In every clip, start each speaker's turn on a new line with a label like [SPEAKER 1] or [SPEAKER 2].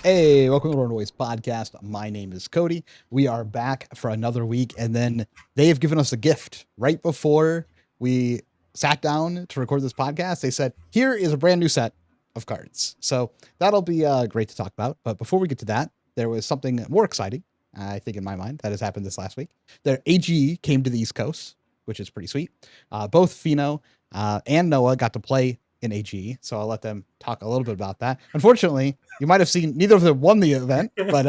[SPEAKER 1] Hey, welcome to the Runaways podcast. My name is Cody. We are back for another week, and then they have given us a gift right before we sat down to record this podcast. They said, "Here is a brand new set of cards." So that'll be great to talk about. But before we get to that, there was something more exciting, I think, in my mind, that has happened this last week. Their AGE came to the East Coast, which is pretty sweet. Both Fino and Noah got to play in AGE, so I'll let them talk a little bit about that. Unfortunately, you might have seen neither of them won the event, but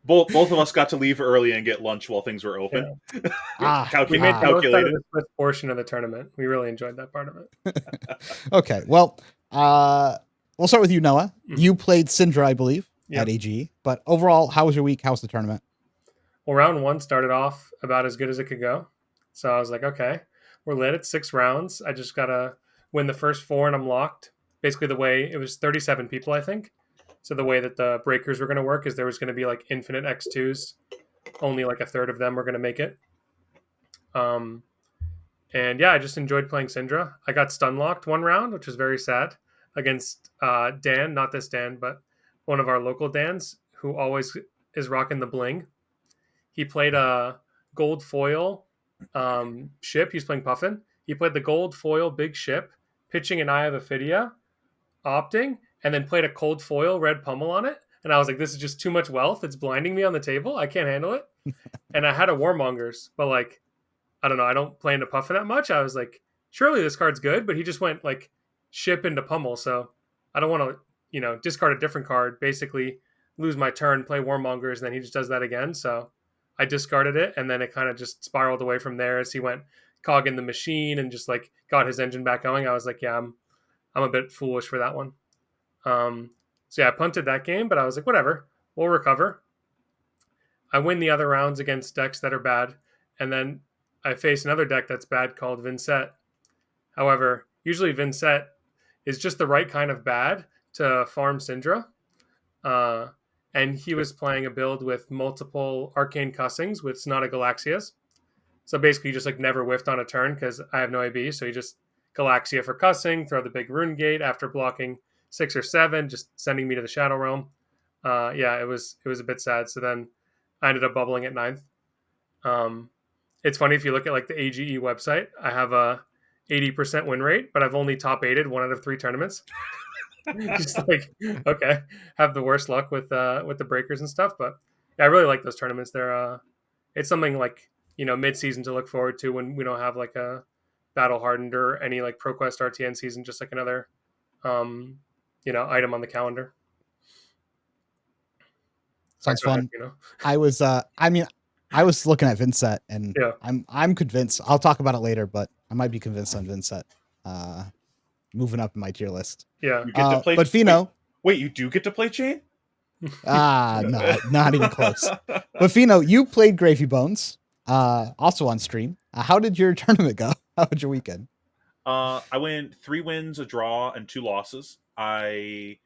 [SPEAKER 2] Well, both of us got to leave early and get lunch while things were open.
[SPEAKER 3] Yeah. We made the most out of
[SPEAKER 2] Calculated.
[SPEAKER 3] the first portion of the tournament. We really enjoyed that part of it.
[SPEAKER 1] Okay, well, we'll start with you, Noah.
[SPEAKER 3] Mhm.
[SPEAKER 1] You played Syndra, I believe,
[SPEAKER 3] Yeah.
[SPEAKER 1] at AGE, but overall, how was your week? How was the tournament?
[SPEAKER 3] Well, round one started off about as good as it could go. So I was like, okay, we're lit at 6 rounds. I just got to win the first four and I'm locked. Basically, the way it was 37 people, I think. So the way that the breakers were going to work is there was going to be like infinite X2s. Only like a third of them were going to make it. Um, and yeah, I just enjoyed playing Syndra. I got stun locked one round, which was very sad against Dan, not this Dan, but one of our local Dans who always is rocking the bling. He played a gold foil ship. He's playing Puffin. He played the gold foil big ship, pitching an Eye of Ophidia, opting, and then played a cold foil red pummel on it. And I was like, this is just too much wealth. It's blinding me on the table. I can't handle it. And I had a Warmongers, but like, I don't know. I don't play into Puffin that much. I was like, surely this card's good, but he just went like ship into pummel. So I don't want to, discard a different card, basically lose my turn, play Warmongers, and then he just does that again. So I discarded it, and then it kind of just spiraled away from there as he went cog in the machine and just like got his engine back going. I was like, yeah, I'm a bit foolish for that one. So yeah, I punted that game, but I was like, whatever, we'll recover. I win the other rounds against decks that are bad, and then I face another deck that's bad called Vynset. However, usually Vynset is just the right kind of bad to farm Syndra. Uh, and he was playing a build with multiple arcane cussings with Sonata Galaxias. So basically, just like never whiffed on a turn because I have no AB. So he just Galaxia for cussing, throw the big rune gate after blocking 6 or 7, just sending me to the Shadow Realm. Yeah, it was a bit sad. So then I ended up bubbling at 9th. It's funny if you look at like the AGE website, I have a 80% win rate, but I've only top 8'd 1 out of 3 tournaments. Just like, okay, have the worst luck with the breakers and stuff. But yeah, I really like those tournaments. They're it's something like mid season to look forward to when we don't have like a battle hardened or any like ProQuest RTN season, just like another item on the calendar.
[SPEAKER 1] Sounds
[SPEAKER 3] Sorry,
[SPEAKER 1] fun. I was, I was looking at Vynset, and
[SPEAKER 3] Yeah.
[SPEAKER 1] I'm convinced. I'll talk about it later, but I might be convinced on Vynset. Moving up in my tier list.
[SPEAKER 3] Yeah.
[SPEAKER 2] You get to play.
[SPEAKER 1] But Fino,
[SPEAKER 2] Wait, you do get to play Chain?
[SPEAKER 1] no, not even close. But Fino, you played Gravy Bones, also on stream. How did your tournament go? How was your weekend?
[SPEAKER 2] I went 3 wins, a draw, and 2 losses. I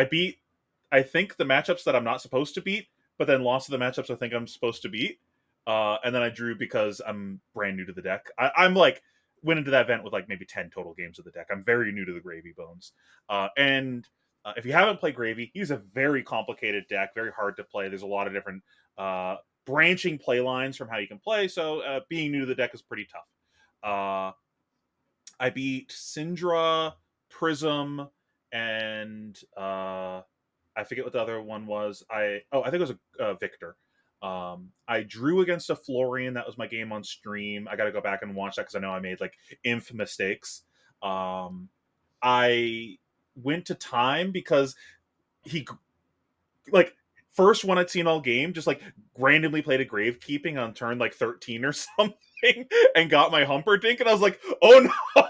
[SPEAKER 2] beat, I think, the matchups that I'm not supposed to beat, but then lost to the matchups I think I'm supposed to beat. And then I drew because I'm brand new to the deck. I'm like went into that event with like maybe 10 total games of the deck. I'm very new to the Gravy Bones. And if you haven't played Gravy, he's a very complicated deck, very hard to play. There's a lot of different branching play lines from how you can play. So being new to the deck is pretty tough. I beat Syndra, Prism, and I forget what the other one was. I think it was a Victor. I drew against a Florian. That was my game on stream. I got to go back and watch that because I know I made like inf mistakes. I went to time because he like first one I'd seen all game just like randomly played a Gravekeeping on turn like 13 or something and got my Humperdinck, and I was like, oh no,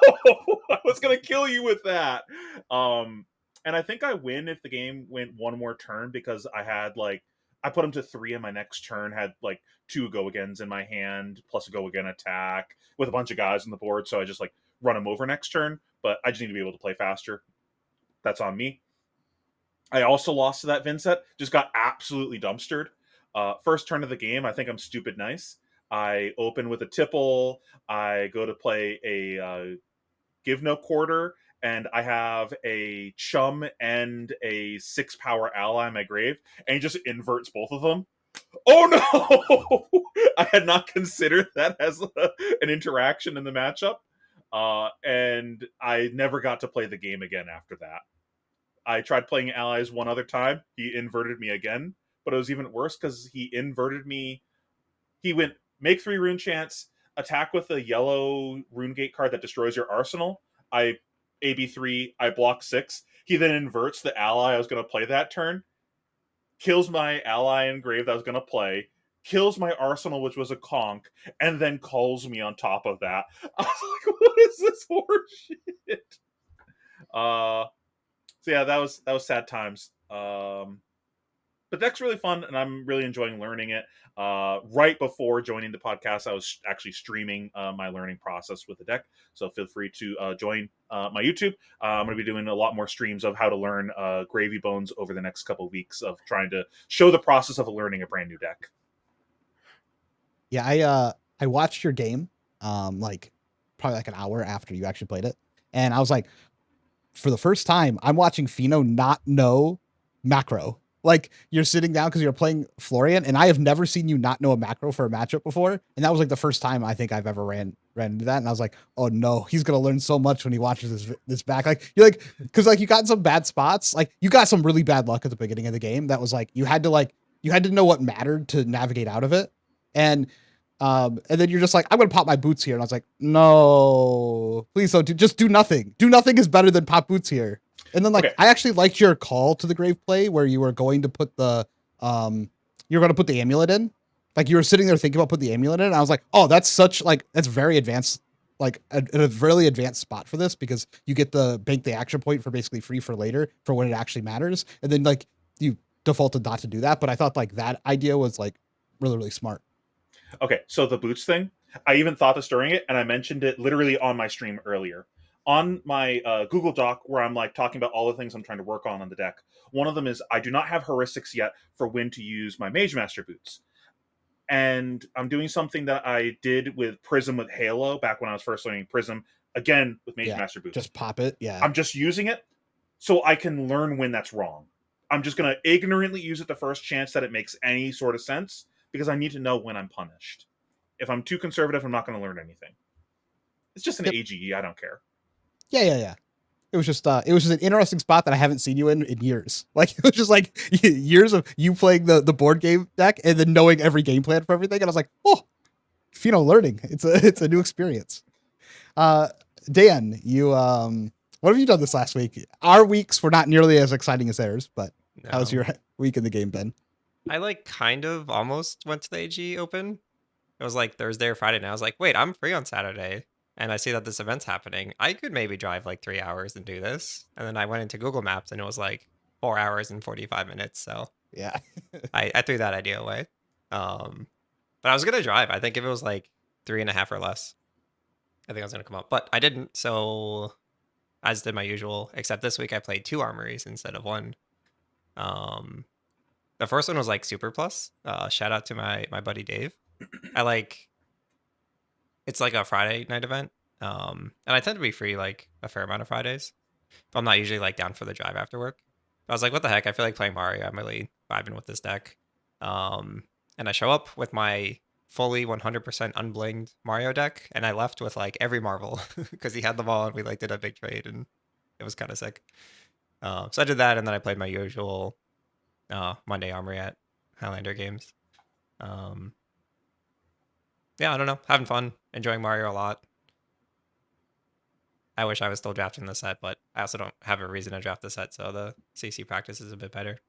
[SPEAKER 2] I was gonna kill you with that. And I think I win if the game went one more turn because I put him to 3 in my next turn, had like 2 go agains in my hand, plus a go again attack with a bunch of guys on the board. So I just like run him over next turn, but I just need to be able to play faster. That's on me. I also lost to that Vynset, just got absolutely dumpstered. First turn of the game, I think I'm stupid nice. I open with a tipple. I go to play a give no quarter, and I have a chum and a 6-power ally in my grave, and he just inverts both of them. Oh no! I had not considered that as an interaction in the matchup, and I never got to play the game again after that. I tried playing allies one other time. He inverted me again, but it was even worse because he inverted me. He went make 3 rune chants, attack with a yellow rune gate card that destroys your arsenal. I AB3, I block 6. He then inverts the ally I was going to play that turn, kills my ally in grave that I was going to play, kills my arsenal, which was a conch, and then calls me on top of that. I was like, what is this horseshit? So yeah, that was sad times. But deck's really fun, and I'm really enjoying learning it. Right before joining the podcast, I was actually streaming my learning process with the deck, so feel free to join my YouTube. I'm going to be doing a lot more streams of how to learn Gravy Bones over the next couple of weeks of trying to show the process of learning a brand new deck.
[SPEAKER 1] Yeah, I watched your game, like probably like an hour after you actually played it, and I was like, for the first time, I'm watching Fino not know macro. Like, you're sitting down because you're playing Florian, and I have never seen you not know a macro for a matchup before. And that was like the first time I think I've ever ran into that. And I was like, oh no, he's gonna learn so much when he watches this back. Like, you're like, because like you got some bad spots, like you got some really bad luck at the beginning of the game. That was like you had to know what mattered to navigate out of it. And then you're just like, I'm gonna pop my boots here. And I was like, no, please don't just do nothing. Do nothing is better than pop boots here. And then like, okay. I actually liked your call to the grave play where you were going to put the amulet in. Like you were sitting there thinking about putting the amulet in. And I was like, oh, that's very advanced, like a really advanced spot for this, because you get the bank the action point for basically free for later for when it actually matters. And then like you defaulted not to do that. But I thought like that idea was like really, really smart.
[SPEAKER 2] Okay, so the boots thing, I even thought this during it, and I mentioned it literally on my stream earlier. On my Google Doc, where I'm like talking about all the things I'm trying to work on the deck, one of them is I do not have heuristics yet for when to use my Mage Master boots. And I'm doing something that I did with Prism with Halo back when I was first learning Prism, again with Mage Master boots.
[SPEAKER 1] Just pop it, yeah.
[SPEAKER 2] I'm just using it so I can learn when that's wrong. I'm just going to ignorantly use it the first chance that it makes any sort of sense, because I need to know when I'm punished. If I'm too conservative, I'm not going to learn anything. It's just an AGE. I don't care.
[SPEAKER 1] Yeah. It was just an interesting spot that I haven't seen you in years. Like, it was just like years of you playing the board game deck and then knowing every game plan for everything. And I was like, oh, learning. It's a new experience. Dan, you, what have you done this last week? Our weeks were not nearly as exciting as theirs, but how's your week in the game been?
[SPEAKER 4] I like kind of almost went to the AG Open. It was like Thursday or Friday, and I was like, wait, I'm free on Saturday, and I see that this event's happening. I could maybe drive like 3 hours and do this. And then I went into Google Maps, and it was like 4 hours and 45 minutes. So
[SPEAKER 1] yeah,
[SPEAKER 4] I threw that idea away. But I was gonna drive. I think if it was like 3.5 or less, I think I was gonna come up, but I didn't. So as did my usual, except this week I played 2 armories instead of 1. The first one was like Super Plus. Shout out to my buddy Dave. It's like a Friday night event. And I tend to be free like a fair amount of Fridays, but I'm not usually like down for the drive after work. I was like, what the heck? I feel like playing Mario. I'm really vibing with this deck. And I show up with my fully 100% unblinged Mario deck, and I left with like every Marvel because he had them all, and we like did a big trade, and it was kind of sick. So I did that, and then I played my usual Monday Armory at Highlander Games. Yeah, I don't know. Having fun. Enjoying Mario a lot. I wish I was still drafting the set, but I also don't have a reason to draft the set, so the CC practice is a bit better.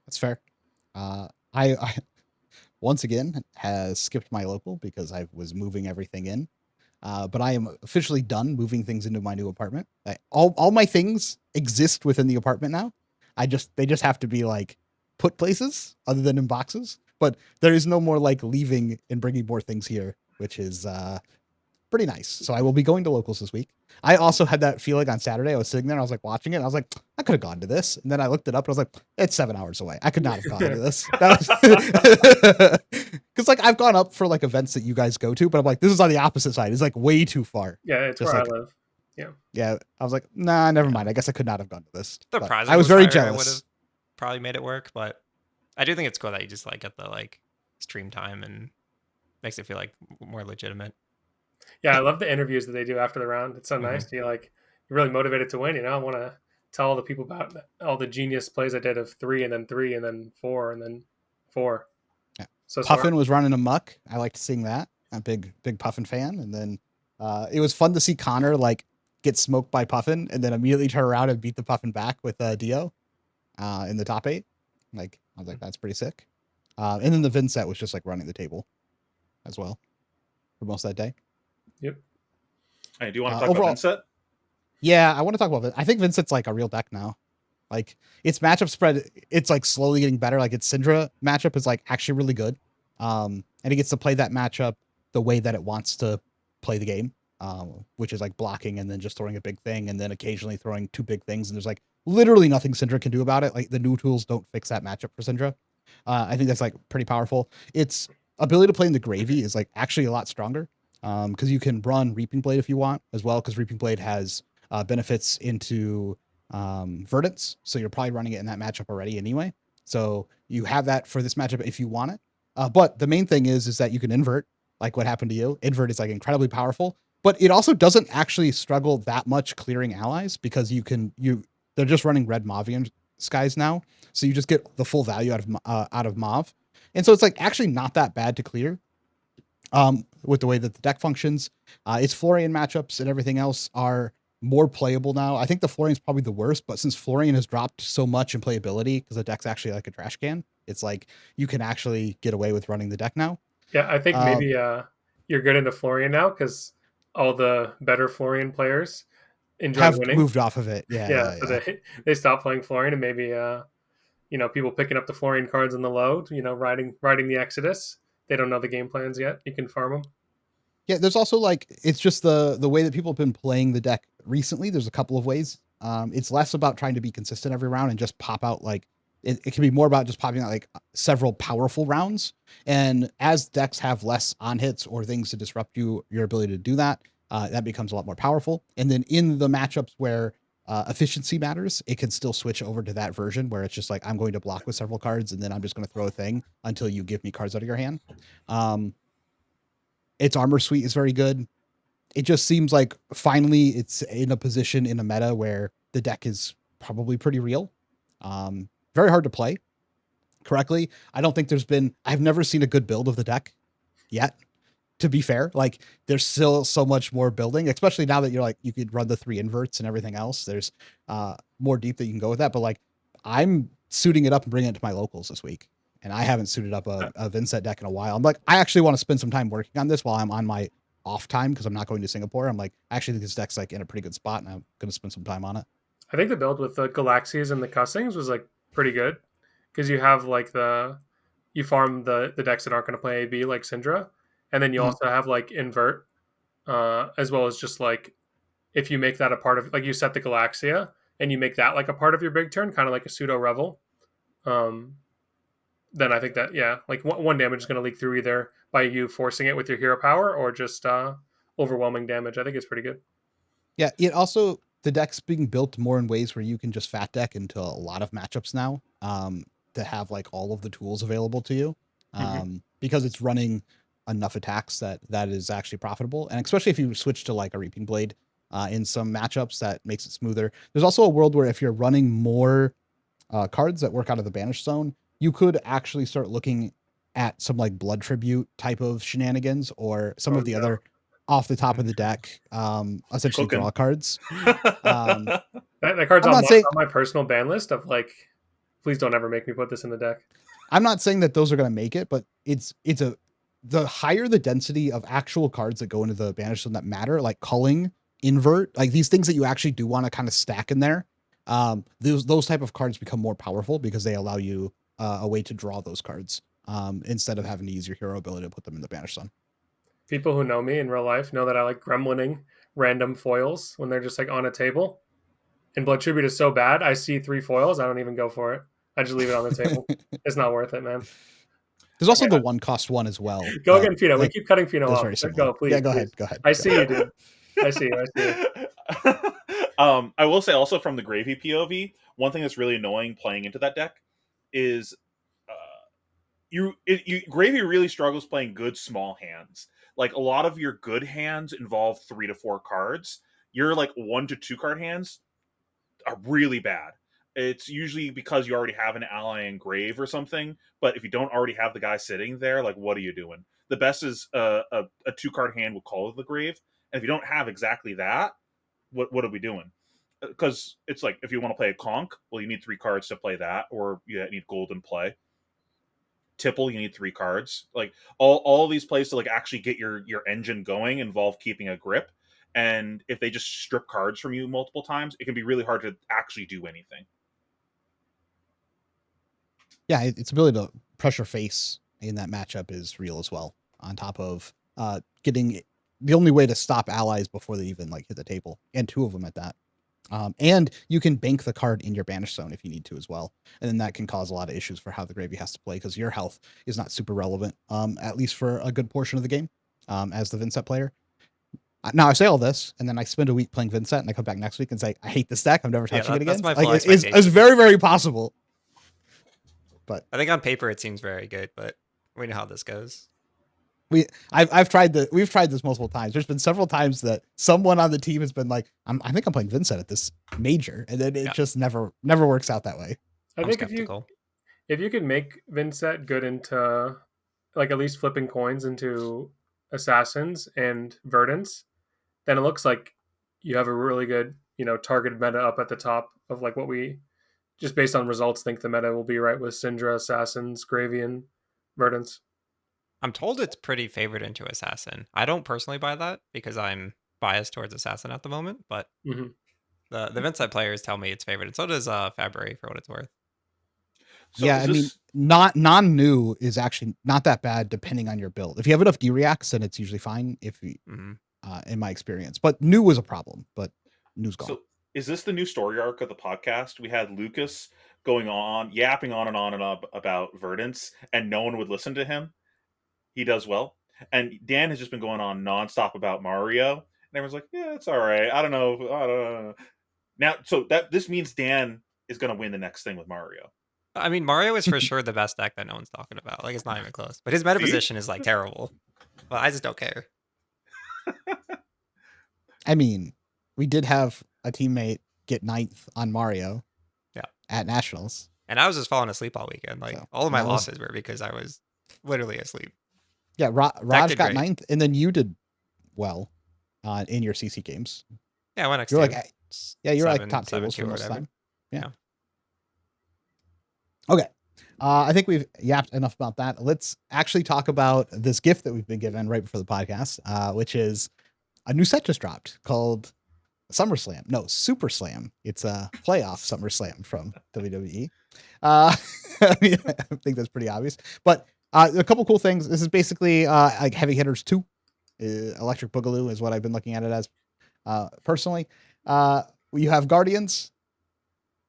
[SPEAKER 1] That's fair. I once again has skipped my local because I was moving everything in. But I am officially done moving things into my new apartment. All my things exist within the apartment now. They just have to be like put places other than in boxes. But there is no more like leaving and bringing more things here, which is pretty nice. So I will be going to locals this week. I also had that feeling on Saturday. I was sitting there and I was like watching it. And I was like, I could have gone to this. And then I looked it up and I was like, it's 7 hours away. I could not have gone to this. Because like I've gone up for like events that you guys go to, but I'm like, this is on the opposite side. It's like way too far.
[SPEAKER 3] Yeah, it's
[SPEAKER 1] just
[SPEAKER 3] where
[SPEAKER 1] like,
[SPEAKER 3] I live.
[SPEAKER 1] Yeah, I was like, nah, never mind. I guess I could not have gone to this.
[SPEAKER 4] The
[SPEAKER 1] But
[SPEAKER 4] prize
[SPEAKER 1] I was very
[SPEAKER 4] higher, I would
[SPEAKER 1] jealous.
[SPEAKER 4] have probably made it work, but I do think it's cool that you just like get the like stream time and makes it feel like more legitimate.
[SPEAKER 3] Yeah, I love the interviews that they do after the round. It's so nice. You're really motivated to win. I want to tell all the people about all the genius plays I did of 3 and then 3 and then 4 and then 4.
[SPEAKER 1] Yeah.
[SPEAKER 3] So
[SPEAKER 1] Puffin
[SPEAKER 3] smart.
[SPEAKER 1] was running amok. I liked seeing that. I'm a big Puffin fan. And then it was fun to see Connor like get smoked by Puffin and then immediately turn around and beat the Puffin back with Dio in the top 8. Like I was like, that's pretty sick. And then the Vynset was just like running the table as well for most of that day.
[SPEAKER 3] Yep.
[SPEAKER 2] Hey, do you want to talk
[SPEAKER 1] overall-
[SPEAKER 2] about Vynset?
[SPEAKER 1] Yeah, I want to talk about it. I think Vynset's like a real deck now. Like its matchup spread, it's like slowly getting better. Like its Syndra matchup is like actually really good. And it gets to play that matchup the way that it wants to play the game, which is like blocking and then just throwing a big thing and then occasionally throwing 2 big things. And there's like literally nothing Syndra can do about it. Like the new tools don't fix that matchup for Syndra. I think that's like pretty powerful. Its ability to play in the gravy is like actually a lot stronger. Because you can run Reaping Blade if you want as well, because Reaping Blade has benefits into Verdants, so you're probably running it in that matchup already anyway. So you have that for this matchup if you want it. But the main thing is that you can invert, like what happened to you. Invert is like incredibly powerful, but it also doesn't actually struggle that much clearing allies because they're just running red Mavian skies now, so you just get the full value out of Mav, and so it's like actually not that bad to clear. With the way that the deck functions, its Florian matchups and everything else are more playable now. I think the Florian's probably the worst, but since Florian has dropped so much in playability because the deck's actually like a trash can, it's like you can actually get away with running the deck now.
[SPEAKER 3] Yeah, I think maybe you're good into Florian now because all the better Florian players enjoy
[SPEAKER 1] Have
[SPEAKER 3] winning.
[SPEAKER 1] moved off of it. Yeah.
[SPEAKER 3] So they stopped playing Florian, and maybe people picking up the Florian cards in the low, riding the Exodus. They don't know the game plans yet. You can farm them.
[SPEAKER 1] Yeah, there's also like it's just the way that people have been playing the deck recently. There's a couple of ways. It's less about trying to be consistent every round and just pop out like it can be more about just popping out like several powerful rounds. And as decks have less on hits or things to disrupt your ability to do that, that becomes a lot more powerful. And then in the matchups where efficiency matters, it can still switch over to that version where it's just like I'm going to block with several cards and then I'm just going to throw a thing until you give me cards out of your hand. Its armor suite is very good. It just seems like finally it's in a position in a meta where the deck is probably pretty real. Very hard to play correctly. I don't think I've never seen a good build of the deck yet. To be fair, like there's still so much more building, especially now that you're like, you could run the 3 inverts and everything else. There's more deep that you can go with that. But like I'm suiting it up and bringing it to my locals this week. And I haven't suited up a Vynset deck in a while. I'm like, I actually want to spend some time working on this while I'm on my off time because I'm not going to Singapore. I'm like, I actually think this deck's like in a pretty good spot and I'm going to spend some time on it.
[SPEAKER 3] I think the build with the Galaxies and the Cussings was like pretty good because you have like you farm the decks that aren't going to play AB like Syndra, and then you also have like invert, as well as just like if you make that a part of like you set the Galaxia and you make that like a part of your big turn, kind of like a pseudo Revel. Then I think that, like one damage is going to leak through either by you forcing it with your hero power or just overwhelming damage. I think it's pretty good.
[SPEAKER 1] Yeah, it also, the deck's being built more in ways where you can just fat deck into a lot of matchups now to have like all of the tools available to you because it's running enough attacks that is actually profitable. And especially if you switch to like a Reaping Blade in some matchups, that makes it smoother. There's also a world where if you're running more cards that work out of the Banished Zone, you could actually start looking at some like Blood Tribute type of shenanigans or some of the other off the top of the deck, essentially draw cards.
[SPEAKER 3] That card's on my personal ban list of like, please don't ever make me put this in the deck.
[SPEAKER 1] I'm not saying that those are going to make it, but the higher the density of actual cards that go into the Banished Zone that matter, like culling, invert, like these things that you actually do want to kind of stack in there. Those type of cards become more powerful because they allow you a way to draw those cards instead of having to use your hero ability to put them in the Banished Zone.
[SPEAKER 3] People who know me in real life know that I like gremlining random foils when they're just like on a table. And Blood Tribute is so bad, I see 3 foils, I don't even go for it. I just leave it on the table. It's not worth it, man.
[SPEAKER 1] There's also the 1-cost one as well.
[SPEAKER 3] Go again, Pino. We keep cutting Pino off.
[SPEAKER 1] Go,
[SPEAKER 3] please.
[SPEAKER 1] Yeah, go ahead.
[SPEAKER 3] I see you, dude. I see.
[SPEAKER 2] I will say also from the Gravy POV, one thing that's really annoying playing into that deck is Gravy really struggles playing good small hands. Like a lot of your good hands involve 3 to 4 cards. Your like 1 to 2 card hands are really bad. It's usually because you already have an ally in Grave or something. But if you don't already have the guy sitting there, like what are you doing? The best is a 2 card hand with Call of the Grave. And if you don't have exactly that, what are we doing? Because it's like if you want to play a conch, well, you need 3 cards to play that, or you need gold in play. Tipple, you need 3 cards. Like all these plays to like actually get your engine going involve keeping a grip. And if they just strip cards from you multiple times, it can be really hard to actually do anything.
[SPEAKER 1] Yeah, its ability to pressure face in that matchup is real as well. On top of getting the only way to stop allies before they even like hit the table, and 2 of them at that. And you can bank the card in your banish zone if you need to as well. And then that can cause a lot of issues for how the Gravy has to play because your health is not super relevant, at least for a good portion of the game, as the Vynset player. Now I say all this, and then I spend a week playing Vynset, and I come back next week and say, I hate this deck. I'm never touching it again.
[SPEAKER 4] That's my
[SPEAKER 1] like, it's very, very possible. But
[SPEAKER 4] I think on paper it seems very good, but we know how this goes.
[SPEAKER 1] We've tried this multiple times. There's been several times that someone on the team has been like, I think I'm playing Vynset at this major, and then it just never works out that way.
[SPEAKER 3] I think if you can make Vynset good into like at least flipping coins into assassins and verdants, then it looks like you have a really good, targeted meta up at the top of like what we just based on results think the meta will be, right, with Syndra, assassins, Gravy, and verdants.
[SPEAKER 4] I'm told it's pretty favored into assassin. I don't personally buy that because I'm biased towards assassin at the moment, but the Vynset players tell me it's favored, and so does FAB for what it's worth.
[SPEAKER 1] So yeah, I mean, non-new is actually not that bad depending on your build. If you have enough D-reacts, then it's usually fine. If you, in my experience, but new was a problem, but new's gone.
[SPEAKER 2] So is this the new story arc of the podcast? We had Lucas yapping on and on about verdants, and no one would listen to him. He does well. And Dan has just been going on nonstop about Mario. And everyone's like, yeah, it's all right. I don't know. Now, so this means Dan is going to win the next thing with Mario.
[SPEAKER 4] I mean, Mario is for sure the best deck that no one's talking about. Like, it's not even close. But his meta position is, like, terrible. But I just don't care.
[SPEAKER 1] I mean, we did have a teammate get 9th on Mario at Nationals.
[SPEAKER 4] And I was just falling asleep all weekend. Like, all of my losses were because I was literally asleep.
[SPEAKER 1] Yeah, Raj got 9th, and then you did well in your CC games.
[SPEAKER 4] Yeah, I went next.
[SPEAKER 1] You're like top tables for most of the time. Yeah. Okay. I think we've yapped enough about that. Let's actually talk about this gift that we've been given right before the podcast, which is a new set just dropped called SummerSlam. No, SuperSlam. It's a playoff SummerSlam from WWE. I think that's pretty obvious, but a couple cool things. This is basically like Heavy Hitters 2. Electric Boogaloo is what I've been looking at it as personally. You have Guardians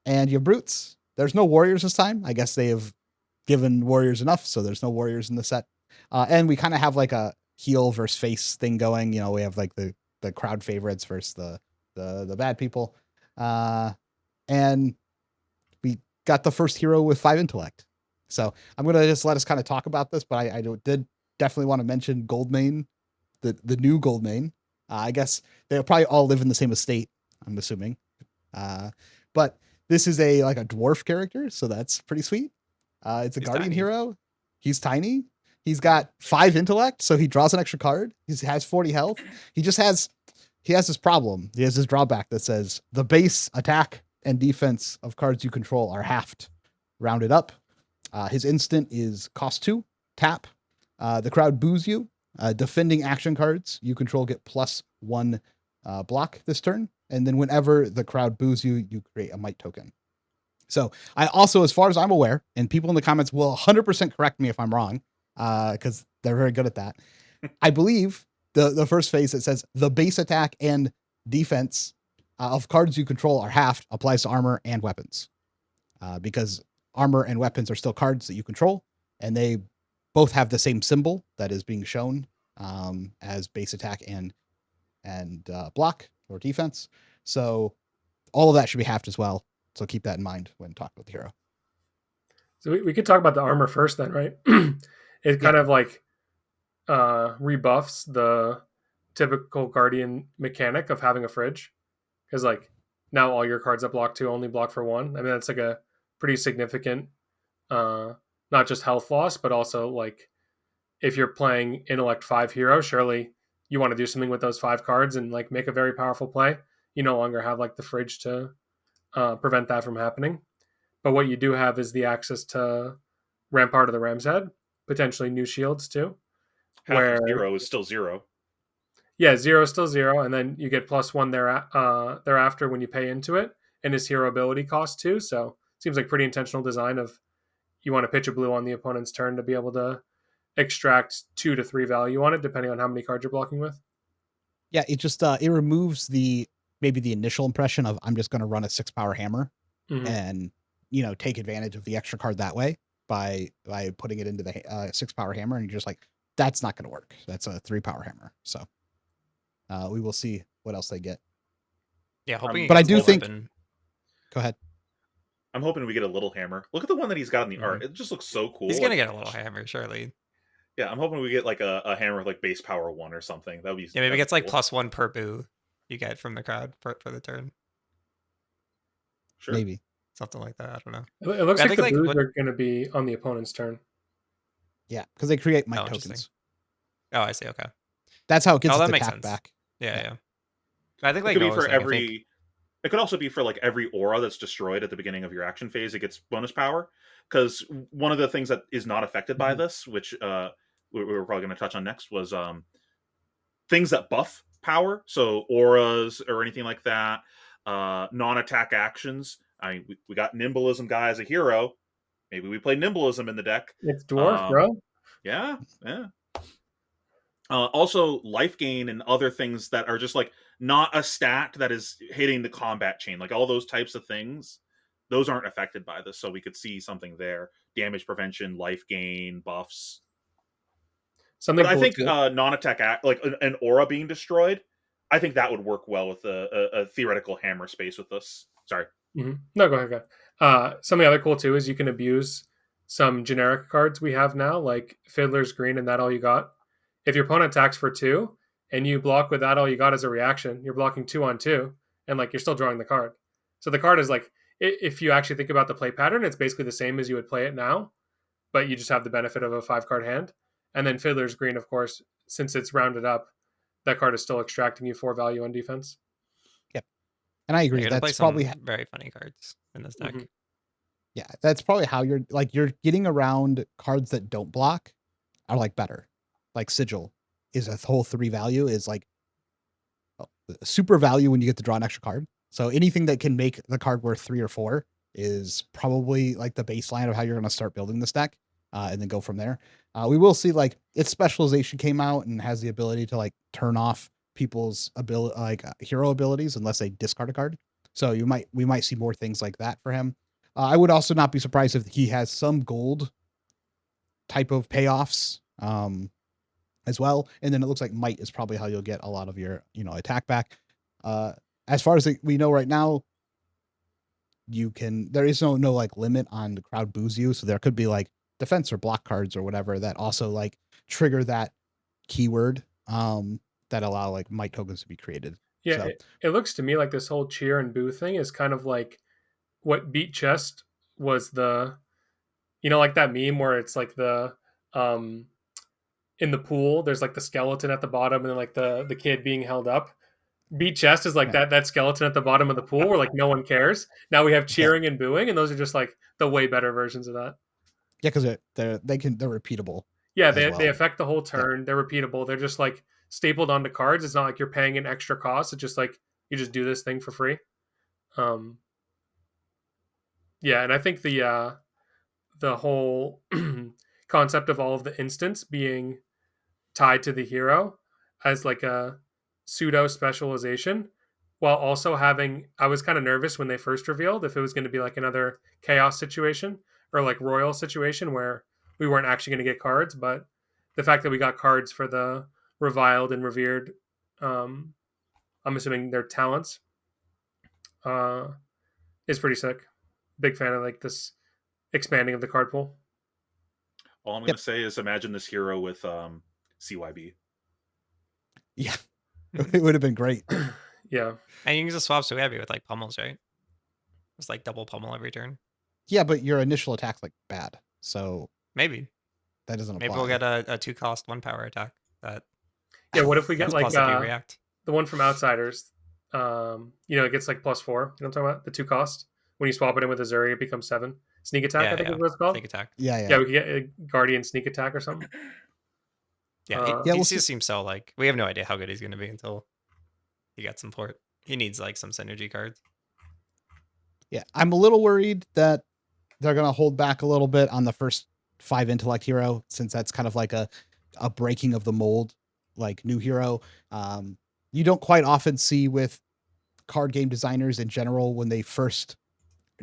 [SPEAKER 1] and you have Brutes. There's no Warriors this time. I guess they have given Warriors enough, so there's no Warriors in the set. And we kind of have like a heel versus face thing going. We have like the crowd favorites versus the bad people. And we got the first hero with 5 intellect. So I'm going to just let us kind of talk about this, but I did definitely want to mention Goldmane, the new Goldmane. I guess they'll probably all live in the same estate, I'm assuming. But this is a dwarf character, so that's pretty sweet. It's a Guardian hero. He's tiny. He's got 5 intellect, so he draws an extra card. He has 40 health. He has this problem. He has this drawback that says the base attack and defense of cards you control are halved, rounded up. His instant is cost 2, tap. The crowd boos you. Defending action cards you control get +1 block this turn. And then whenever the crowd boos you, you create a might token. So I also, as far as I'm aware, and people in the comments will 100% correct me if I'm wrong, because they're very good at that. I believe the first phase that says the base attack and defense of cards you control are halved applies to armor and weapons. Because armor and weapons are still cards that you control, and they both have the same symbol that is being shown as base attack and and block or defense. So all of that should be halved as well. So keep that in mind when talking about the hero.
[SPEAKER 3] So we could talk about the armor first then, right? It kind of like rebuffs the typical Guardian mechanic of having a fridge. Because like now all your cards that block 2 only block for 1. I mean, that's like a pretty significant not just health loss, but also like if you're playing Intellect 5 hero, surely you want to do something with those 5 cards and like make a very powerful play. You no longer have like the fridge to prevent that from happening. But what you do have is the access to Rampart of the Ram's Head, potentially new shields too.
[SPEAKER 2] Half
[SPEAKER 3] Where
[SPEAKER 2] of 0 is still 0.
[SPEAKER 3] yeah, 0 is still 0, and then you get +1 thereafter when you pay into it, and his hero ability cost too. So seems like pretty intentional design of you want to pitch a blue on the opponent's turn to be able to extract 2 to 3 value on it, depending on how many cards you're blocking with.
[SPEAKER 1] Yeah, it just it removes maybe the initial impression of I'm just going to run a 6 power hammer and take advantage of the extra card that way by putting it into the 6 power hammer, and you're just like, that's not going to work. That's a 3 power hammer. So we will see what else they get.
[SPEAKER 4] Yeah, hoping.
[SPEAKER 1] But I do think. Go ahead.
[SPEAKER 2] I'm hoping we get a little hammer. Look at the one that he's got in the art. It just looks so cool.
[SPEAKER 4] He's gonna get a little hammer, surely.
[SPEAKER 2] Yeah, I'm hoping we get like a hammer with like base power 1 or something. That would be.
[SPEAKER 4] Yeah, maybe it gets
[SPEAKER 2] cool.
[SPEAKER 4] like +1 per boo you get from the crowd for the turn.
[SPEAKER 2] Sure.
[SPEAKER 1] Maybe
[SPEAKER 4] something like that. I don't know.
[SPEAKER 3] It looks like the boos are going to be on the opponent's turn.
[SPEAKER 1] Yeah, because they create might tokens.
[SPEAKER 4] Oh, I see. Okay,
[SPEAKER 1] that's how it gets
[SPEAKER 4] its
[SPEAKER 1] attack
[SPEAKER 4] sense.
[SPEAKER 1] back.
[SPEAKER 4] Yeah. I think like
[SPEAKER 2] it could be for every. It could also be for like every aura that's destroyed at the beginning of your action phase. It gets bonus power, because one of the things that is not affected by this, which we were probably going to touch on next, was things that buff power. So auras or anything like that, non-attack actions. I mean, we got Nimbleism guy as a hero. Maybe we play Nimbleism in the deck.
[SPEAKER 3] It's dwarf, bro.
[SPEAKER 2] Yeah. Also, life gain and other things that are just like not a stat that is hitting the combat chain, like all those types of things, those aren't affected by this. So we could see something there: damage prevention, life gain, buffs.
[SPEAKER 3] Something.
[SPEAKER 2] But I think non-attack, like an aura being destroyed, I think that would work well with a theoretical hammer space with this. Sorry.
[SPEAKER 3] Mm-hmm. No, go ahead. Something other cool too is you can abuse some generic cards we have now, like Fiddler's Green and That All You Got. If your opponent attacks for 2 and you block with That All You Got as a reaction, you're blocking 2 on 2, and like you're still drawing the card. So the card is like, if you actually think about the play pattern, it's basically the same as you would play it now, but you just have the benefit of a 5-card hand. And then Fiddler's Green, of course, since it's rounded up, that card is still extracting you 4 value on defense.
[SPEAKER 1] Yep. And I agree. That's probably
[SPEAKER 4] very funny cards in this deck.
[SPEAKER 3] Mm-hmm.
[SPEAKER 1] Yeah, that's probably how you're getting around cards that don't block are like better. Like Sigil is a whole 3 value, is like super value when you get to draw an extra card. So anything that can make the card worth 3 or 4 is probably like the baseline of how you're going to start building this deck, and then go from there. We will see like its specialization came out and has the ability to like turn off people's ability, like hero abilities, unless they discard a card. So we might see more things like that for him. I would also not be surprised if he has some gold type of payoffs as well. And then it looks like might is probably how you'll get a lot of your attack back. As far as we know right now, there is no like limit on the crowd boos you, so there could be like defense or block cards or whatever that also like trigger that keyword that allow like might tokens to be created.
[SPEAKER 3] Yeah,
[SPEAKER 1] so,
[SPEAKER 3] it looks to me like this whole cheer and boo thing is kind of like what beat chest was like that meme where it's like the in the pool there's like the skeleton at the bottom and then like the kid being held up. Beat chest is like that skeleton at the bottom of the pool where like no one cares. Now we have cheering and booing, and those are just like the way better versions of that.
[SPEAKER 1] Yeah, because they're repeatable.
[SPEAKER 3] Yeah, they affect the whole turn. Yeah. They're repeatable. They're just like stapled onto cards. It's not like you're paying an extra cost. It's just like you just do this thing for free. Yeah, and I think the whole concept of all of the instants being tied to the hero as like a pseudo specialization, while also having, I was kind of nervous when they first revealed if it was going to be like another chaos situation or like royal situation where we weren't actually going to get cards, but the fact that we got cards for the reviled and revered I'm assuming their talents, is pretty sick. Big fan of like this expanding of the card pool.
[SPEAKER 2] All I'm
[SPEAKER 1] Yep.
[SPEAKER 2] gonna say is imagine this hero with CYB.
[SPEAKER 1] Yeah, it would have been great.
[SPEAKER 3] Yeah.
[SPEAKER 4] And you can just swap Suabi with like pummels, right? It's like double pummel every turn.
[SPEAKER 1] Yeah, but your initial attack's like bad, so
[SPEAKER 4] Maybe.
[SPEAKER 1] that doesn't apply.
[SPEAKER 4] Maybe we'll get a 2-cost 1-power attack. That
[SPEAKER 3] Yeah, what if we get like
[SPEAKER 4] plus if you react.
[SPEAKER 3] the one from Outsiders? It gets like +4. You know what I'm talking about? The 2 cost. When you swap it in with Azuri, it becomes 7. Sneak attack, I think is what it's called.
[SPEAKER 4] Sneak attack.
[SPEAKER 1] Yeah.
[SPEAKER 3] Yeah, we could get a Guardian sneak attack or something.
[SPEAKER 4] Yeah,
[SPEAKER 1] Yeah,
[SPEAKER 4] he
[SPEAKER 1] we'll
[SPEAKER 4] just seems so like we have no idea how good he's going to be until he gets some port. He needs like some synergy cards.
[SPEAKER 1] Yeah, I'm a little worried that they're gonna hold back a little bit on the first 5 intellect hero, since that's kind of like a breaking of the mold, like new hero. You don't quite often see with card game designers in general when they first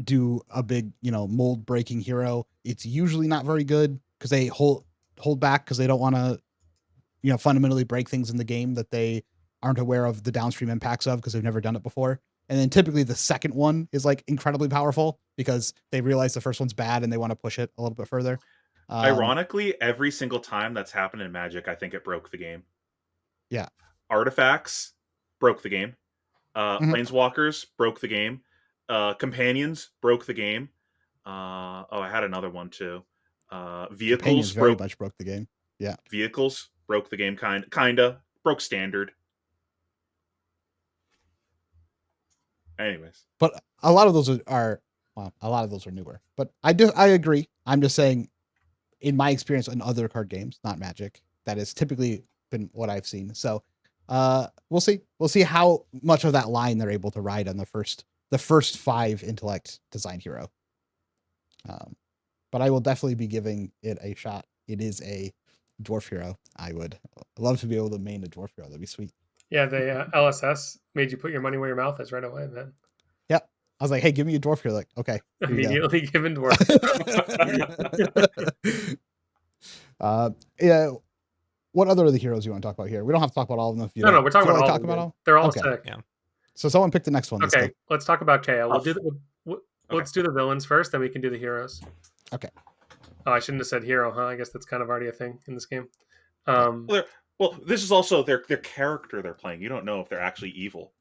[SPEAKER 1] do a big, mold breaking hero. It's usually not very good because they hold back because they don't want to, fundamentally break things in the game that they aren't aware of the downstream impacts of because they've never done it before. And then typically the second one is like incredibly powerful because they realize the first one's bad and they want to push it a little bit further.
[SPEAKER 2] Ironically, every single time that's happened in Magic, I think it broke the game.
[SPEAKER 1] Yeah.
[SPEAKER 2] Artifacts broke the game. Planeswalkers broke the game. Companions broke the game. I had another one too. Vehicles
[SPEAKER 1] Companions very much broke the game. Yeah.
[SPEAKER 2] Vehicles broke the game, kinda broke standard. Anyways,
[SPEAKER 1] but a lot of those are newer. But I agree. I'm just saying, in my experience in other card games, not Magic, that has typically been what I've seen. So we'll see. We'll see how much of that line they're able to ride on the first 5 intellect design hero. But I will definitely be giving it a shot. It is a dwarf hero. I would love to be able to main a dwarf hero. That'd be sweet.
[SPEAKER 3] Yeah, the LSS made you put your money where your mouth is right away, man.
[SPEAKER 1] Yep. I was like, hey, give me a dwarf hero. Like, okay.
[SPEAKER 3] Immediately given dwarf.
[SPEAKER 1] Yeah. What other of the heroes you want to talk about here? We don't have to talk about all of them. If you
[SPEAKER 3] No, we're talking about all
[SPEAKER 1] talk
[SPEAKER 3] of them.
[SPEAKER 1] about all.
[SPEAKER 3] They're all
[SPEAKER 1] Okay.
[SPEAKER 3] sick.
[SPEAKER 4] Yeah.
[SPEAKER 1] So someone pick the next one.
[SPEAKER 3] Okay, let's talk about Kayo.
[SPEAKER 2] Okay.
[SPEAKER 3] Let's do the villains first, then we can do the heroes.
[SPEAKER 1] Okay.
[SPEAKER 3] Oh, I shouldn't have said hero, huh? I guess that's kind of already a thing in this game.
[SPEAKER 2] Well, this is also their character they're playing. You don't know if they're actually evil.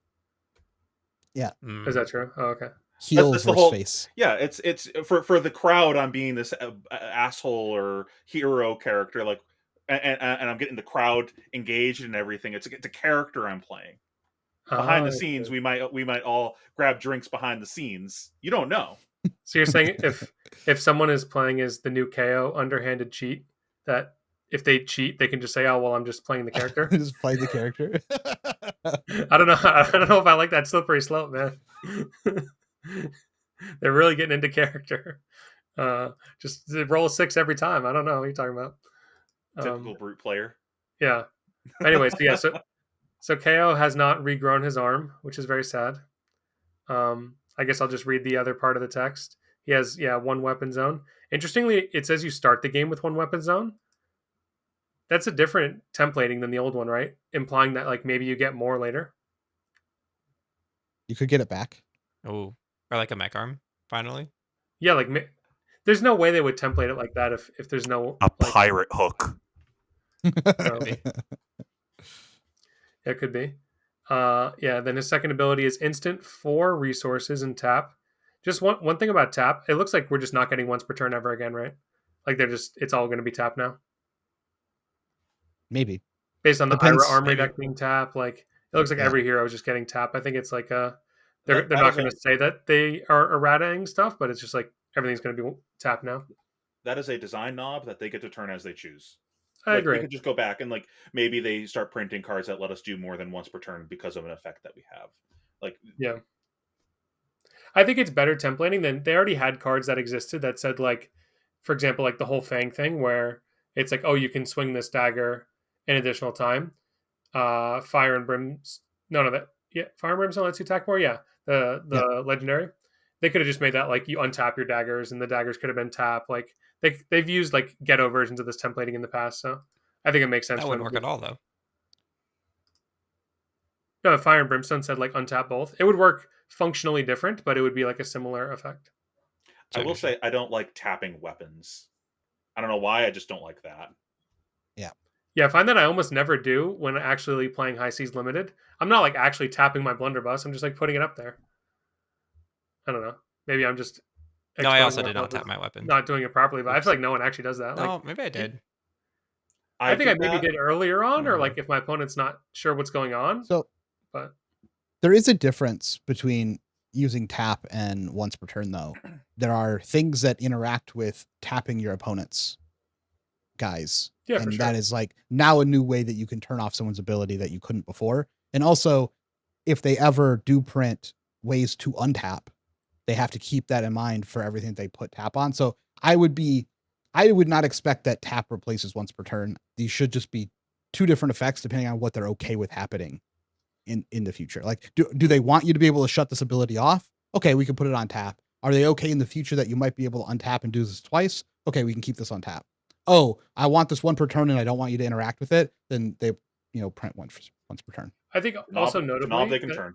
[SPEAKER 1] Yeah.
[SPEAKER 3] Is that true? Oh, okay.
[SPEAKER 1] Heel
[SPEAKER 2] That's
[SPEAKER 1] versus
[SPEAKER 2] the whole
[SPEAKER 1] face.
[SPEAKER 2] Yeah, it's for the crowd. I'm being this asshole or hero character, like, and I'm getting the crowd engaged and everything. It's a character I'm playing. Behind the scenes, we might all grab drinks behind the scenes. You don't know.
[SPEAKER 3] So you're saying if someone is playing as the new KO underhanded cheat, that if they cheat, they can just say, "Oh, well, I'm just playing the character."
[SPEAKER 1] Just play the character.
[SPEAKER 3] I don't know. I don't know if I like that slippery slope, man. They're really getting into character. Just roll a 6 every time. I don't know what you're talking about.
[SPEAKER 2] Typical brute player.
[SPEAKER 3] Yeah. Anyways, yeah. So KO has not regrown his arm, which is very sad. I guess I'll just read the other part of the text. He has 1 weapon zone. Interestingly, it says you start the game with 1 weapon zone. That's a different templating than the old one, right? Implying that like maybe you get more later.
[SPEAKER 1] You could get it back.
[SPEAKER 4] Oh, or like a mech arm, finally.
[SPEAKER 3] Yeah, like there's no way they would template it like that if there's no
[SPEAKER 2] pirate hook.
[SPEAKER 3] It could be. Then his second ability is instant 4 resources and tap. Just one thing about tap, it looks like we're just not getting once per turn ever again, right? Like it's all going to be tap now.
[SPEAKER 1] Maybe.
[SPEAKER 3] Based on the
[SPEAKER 1] Depends.
[SPEAKER 3] pirate armory deck being tap, like it looks like every hero is just getting tap. I think it's like they're
[SPEAKER 2] That
[SPEAKER 3] not going to say that they are errataing stuff, but it's just like everything's going to be tap now.
[SPEAKER 2] That is a design knob that they get to turn as they choose.
[SPEAKER 3] I agree.
[SPEAKER 2] We could just go back and like maybe they start printing cards that let us do more than once per turn because of an effect that we have. Like,
[SPEAKER 3] yeah, I think it's better templating than they already had cards that existed that said like, for example, like the whole Fang thing where it's like, oh, you can swing this dagger an additional time. Fire and Brims, none of that. Yeah, Fire and Brimstone lets you attack more. Yeah, the legendary. They could have just made that like you untap your daggers and the daggers could have been tap. Like they've used like ghetto versions of this templating in the past, so I think it makes sense.
[SPEAKER 4] That wouldn't work at all, though.
[SPEAKER 3] No, if Fire and Brimstone said like untap both, it would work functionally different, but it would be like a similar effect.
[SPEAKER 2] I will say I don't like tapping weapons. I don't know why. I just don't like that.
[SPEAKER 3] Yeah, I find that I almost never do when actually playing High Seas Limited. I'm not like actually tapping my blunderbuss. I'm just like putting it up there. I don't know. Maybe I'm just
[SPEAKER 4] No, I also
[SPEAKER 3] exploding
[SPEAKER 4] did not
[SPEAKER 3] myself
[SPEAKER 4] tap my weapon.
[SPEAKER 3] not doing it properly, but I
[SPEAKER 4] Oops.
[SPEAKER 3] feel like no one actually does that. Like,
[SPEAKER 4] No, maybe I did.
[SPEAKER 3] I think I
[SPEAKER 2] did
[SPEAKER 3] maybe
[SPEAKER 2] that.
[SPEAKER 3] did earlier on, or
[SPEAKER 4] remember.
[SPEAKER 3] like if my opponent's not sure what's going on.
[SPEAKER 1] So
[SPEAKER 3] But
[SPEAKER 1] there is a difference between using tap and once per turn, though. There are things that interact with tapping your opponent's guys.
[SPEAKER 3] Yeah,
[SPEAKER 1] and
[SPEAKER 3] for sure.
[SPEAKER 1] that is like now a new way that you can turn off someone's ability that you couldn't before. And also, if they ever do print ways to untap, they have to keep that in mind for everything they put tap on. So I would not expect that tap replaces once per turn. These should just be two different effects depending on what they're okay with happening in the future. Like, do they want you to be able to shut this ability off? Okay, we can put it on tap. Are they okay in the future that you might be able to untap and do this twice? Okay, we can keep this on tap. Oh, I want this one per turn and I don't want you to interact with it. Then they, print once per turn.
[SPEAKER 3] I think
[SPEAKER 2] Knob-
[SPEAKER 3] also
[SPEAKER 2] knob
[SPEAKER 3] notably,
[SPEAKER 2] they can turn.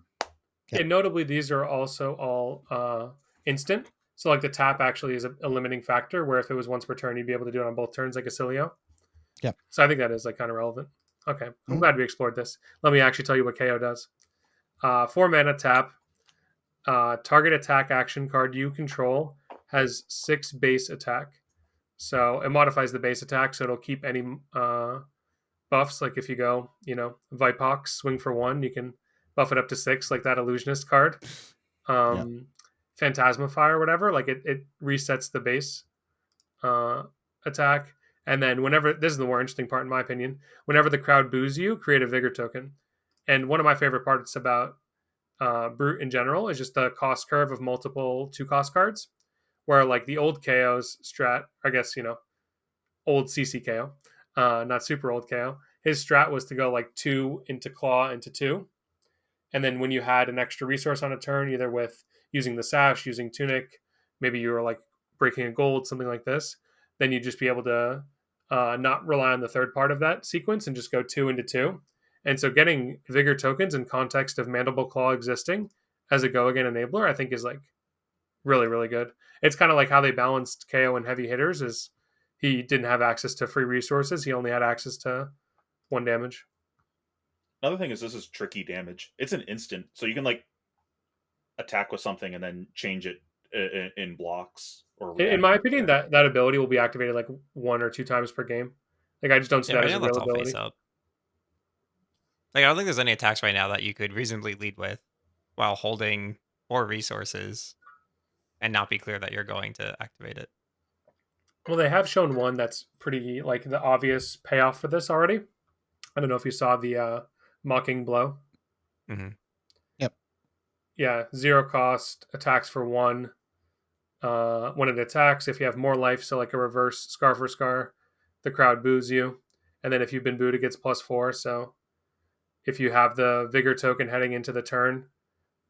[SPEAKER 1] Yeah.
[SPEAKER 3] and notably these are also all instant. So like the tap actually is a limiting factor. Where if it was once per turn, you'd be able to do it on both turns, like Acilio.
[SPEAKER 1] Yeah.
[SPEAKER 3] So I think that is like kind of relevant. Okay, I'm
[SPEAKER 1] Mhm.
[SPEAKER 3] glad we explored this. Let me actually tell you what Kayo does. 4 mana tap. Target attack action card you control has 6 base attack. So it modifies the base attack, so it'll keep any buffs. Like if you go, Vipox, swing for 1, you can buff it up to 6, like that Illusionist card. Phantasmify or whatever, like it resets the base attack. And then whenever, this is the more interesting part in my opinion, whenever the crowd boos you, create a Vigor token. And one of my favorite parts about Brute in general is just the cost curve of multiple 2-cost cards, where like the old KO's strat, I guess, old CC KO, not super old KO, his strat was to go like 2 into claw into 2. And then when you had an extra resource on a turn, either with using the sash, using tunic, maybe you were like breaking a gold, something like this, then you'd just be able to not rely on the third part of that sequence and just go 2 into 2. And so getting Vigor tokens in context of Mandible Claw existing as a go again enabler, I think is like really, really good. It's kind of like how they balanced KO and heavy hitters is he didn't have access to free resources. He only had access to 1 damage.
[SPEAKER 2] Another thing is this is tricky damage. It's an instant, so you can like attack with something and then change it in blocks. Or
[SPEAKER 3] In my opinion, that ability will be activated like 1 or 2 times per game. Like I just don't see that
[SPEAKER 4] right
[SPEAKER 3] as
[SPEAKER 4] now
[SPEAKER 3] a real
[SPEAKER 4] that's all
[SPEAKER 3] ability.
[SPEAKER 4] face up. Like I don't think there's any attacks right now that you could reasonably lead with while holding 4 resources and not be clear that you're going to activate it.
[SPEAKER 3] Well, they have shown one that's pretty like the obvious payoff for this already. I don't know if you saw the Mocking Blow.
[SPEAKER 4] Mm-hmm.
[SPEAKER 1] Yep.
[SPEAKER 3] Yeah, 0 cost, attacks for 1. When it attacks, if you have more life, so like a reverse Scar for Scar, the crowd boos you. And then if you've been booed, it gets +4. So if you have the Vigor token heading into the turn,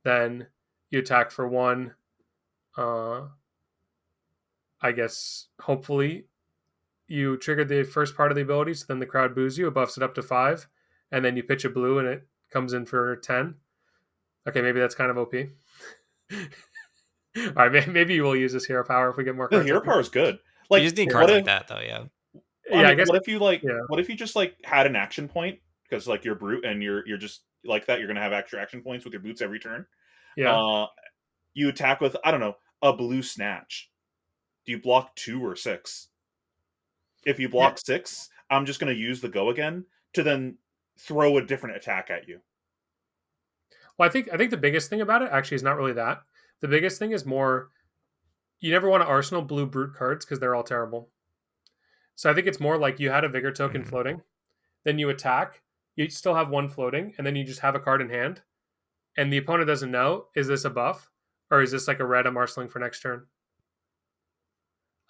[SPEAKER 3] then you attack for 1. I guess hopefully you triggered the first part of the ability, so then the crowd boos you, it buffs it up to 5, and then you pitch a blue and it comes in for 10. Okay, maybe that's kind of OP. All right, maybe you will use this hero power if we get more cards.
[SPEAKER 2] The hero power is good. Like
[SPEAKER 4] You just need cards like that, though. Yeah.
[SPEAKER 2] I guess. What if you What if you just like had an action point because like you're brute and you're just like that? You're gonna have extra action points with your boots every turn.
[SPEAKER 3] Yeah.
[SPEAKER 2] You attack with I don't know a blue snatch. Do you block 2 or 6? If you block 6, I'm just gonna use the go again to then throw a different attack at you.
[SPEAKER 3] Well, I think the biggest thing about it actually is not really that. The biggest thing is more you never want to arsenal blue brute cards because they're all terrible. So I think it's more like you had a Vigor token floating, then you attack, you still have 1 floating, and then you just have a card in hand, and the opponent doesn't know, is this a buff, or is this like a red I'm arsenaling for next turn?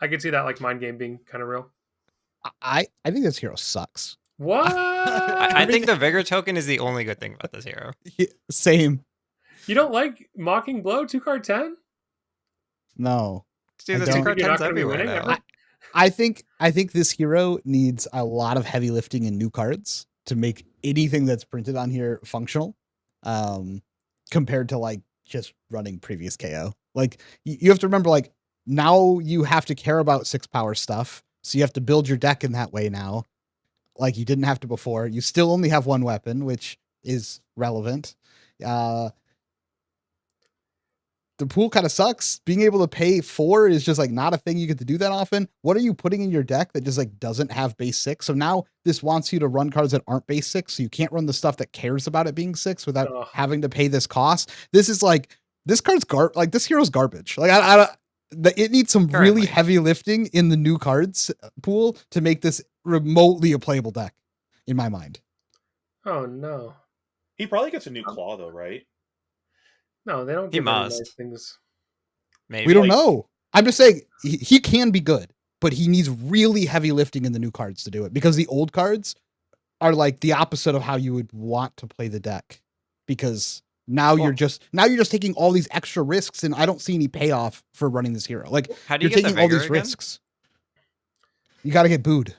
[SPEAKER 3] I could see that like mind game being kind of real.
[SPEAKER 1] I think this hero sucks.
[SPEAKER 3] What?
[SPEAKER 4] I think the Vigor token is the only good thing about this hero.
[SPEAKER 1] Same.
[SPEAKER 3] You don't like Mocking Blow 2-card 10?
[SPEAKER 1] No.
[SPEAKER 4] Dude, the
[SPEAKER 1] I don't.
[SPEAKER 4] 2-card
[SPEAKER 3] You're not
[SPEAKER 4] 10's
[SPEAKER 3] gonna be
[SPEAKER 4] everywhere
[SPEAKER 3] winning
[SPEAKER 4] now.
[SPEAKER 3] ever?
[SPEAKER 1] I think this hero needs a lot of heavy lifting in new cards to make anything that's printed on here functional. compared to like just running previous KO. Like you have to remember, like now you have to care about 6 power stuff, so you have to build your deck in that way now. Like you didn't have to before. You still only have 1 weapon, which is relevant. The pool kind of sucks. Being able to pay 4 is just like not a thing you get to do that often. What are you putting in your deck that just like doesn't have base 6? So now this wants you to run cards that aren't base 6, so you can't run the stuff that cares about it being 6 without having to pay this cost. This is like, this card's like this hero's garbage. Like it needs some really heavy lifting in the new cards pool to make this remotely a playable deck, in my mind.
[SPEAKER 3] Oh no.
[SPEAKER 2] He probably gets a new claw though, right?
[SPEAKER 3] No, they don't give any nice things.
[SPEAKER 4] Maybe.
[SPEAKER 1] We don't know. I'm just saying he can be good, but he needs really heavy lifting in the new cards to do it, because the old cards are like the opposite of how you would want to play the deck, because now you're just taking all these extra risks, and I don't see any payoff for running this hero. Like,
[SPEAKER 4] how do you
[SPEAKER 1] you're
[SPEAKER 4] get
[SPEAKER 1] taking
[SPEAKER 4] the
[SPEAKER 1] all these
[SPEAKER 4] again?
[SPEAKER 1] risks. You got to get booed.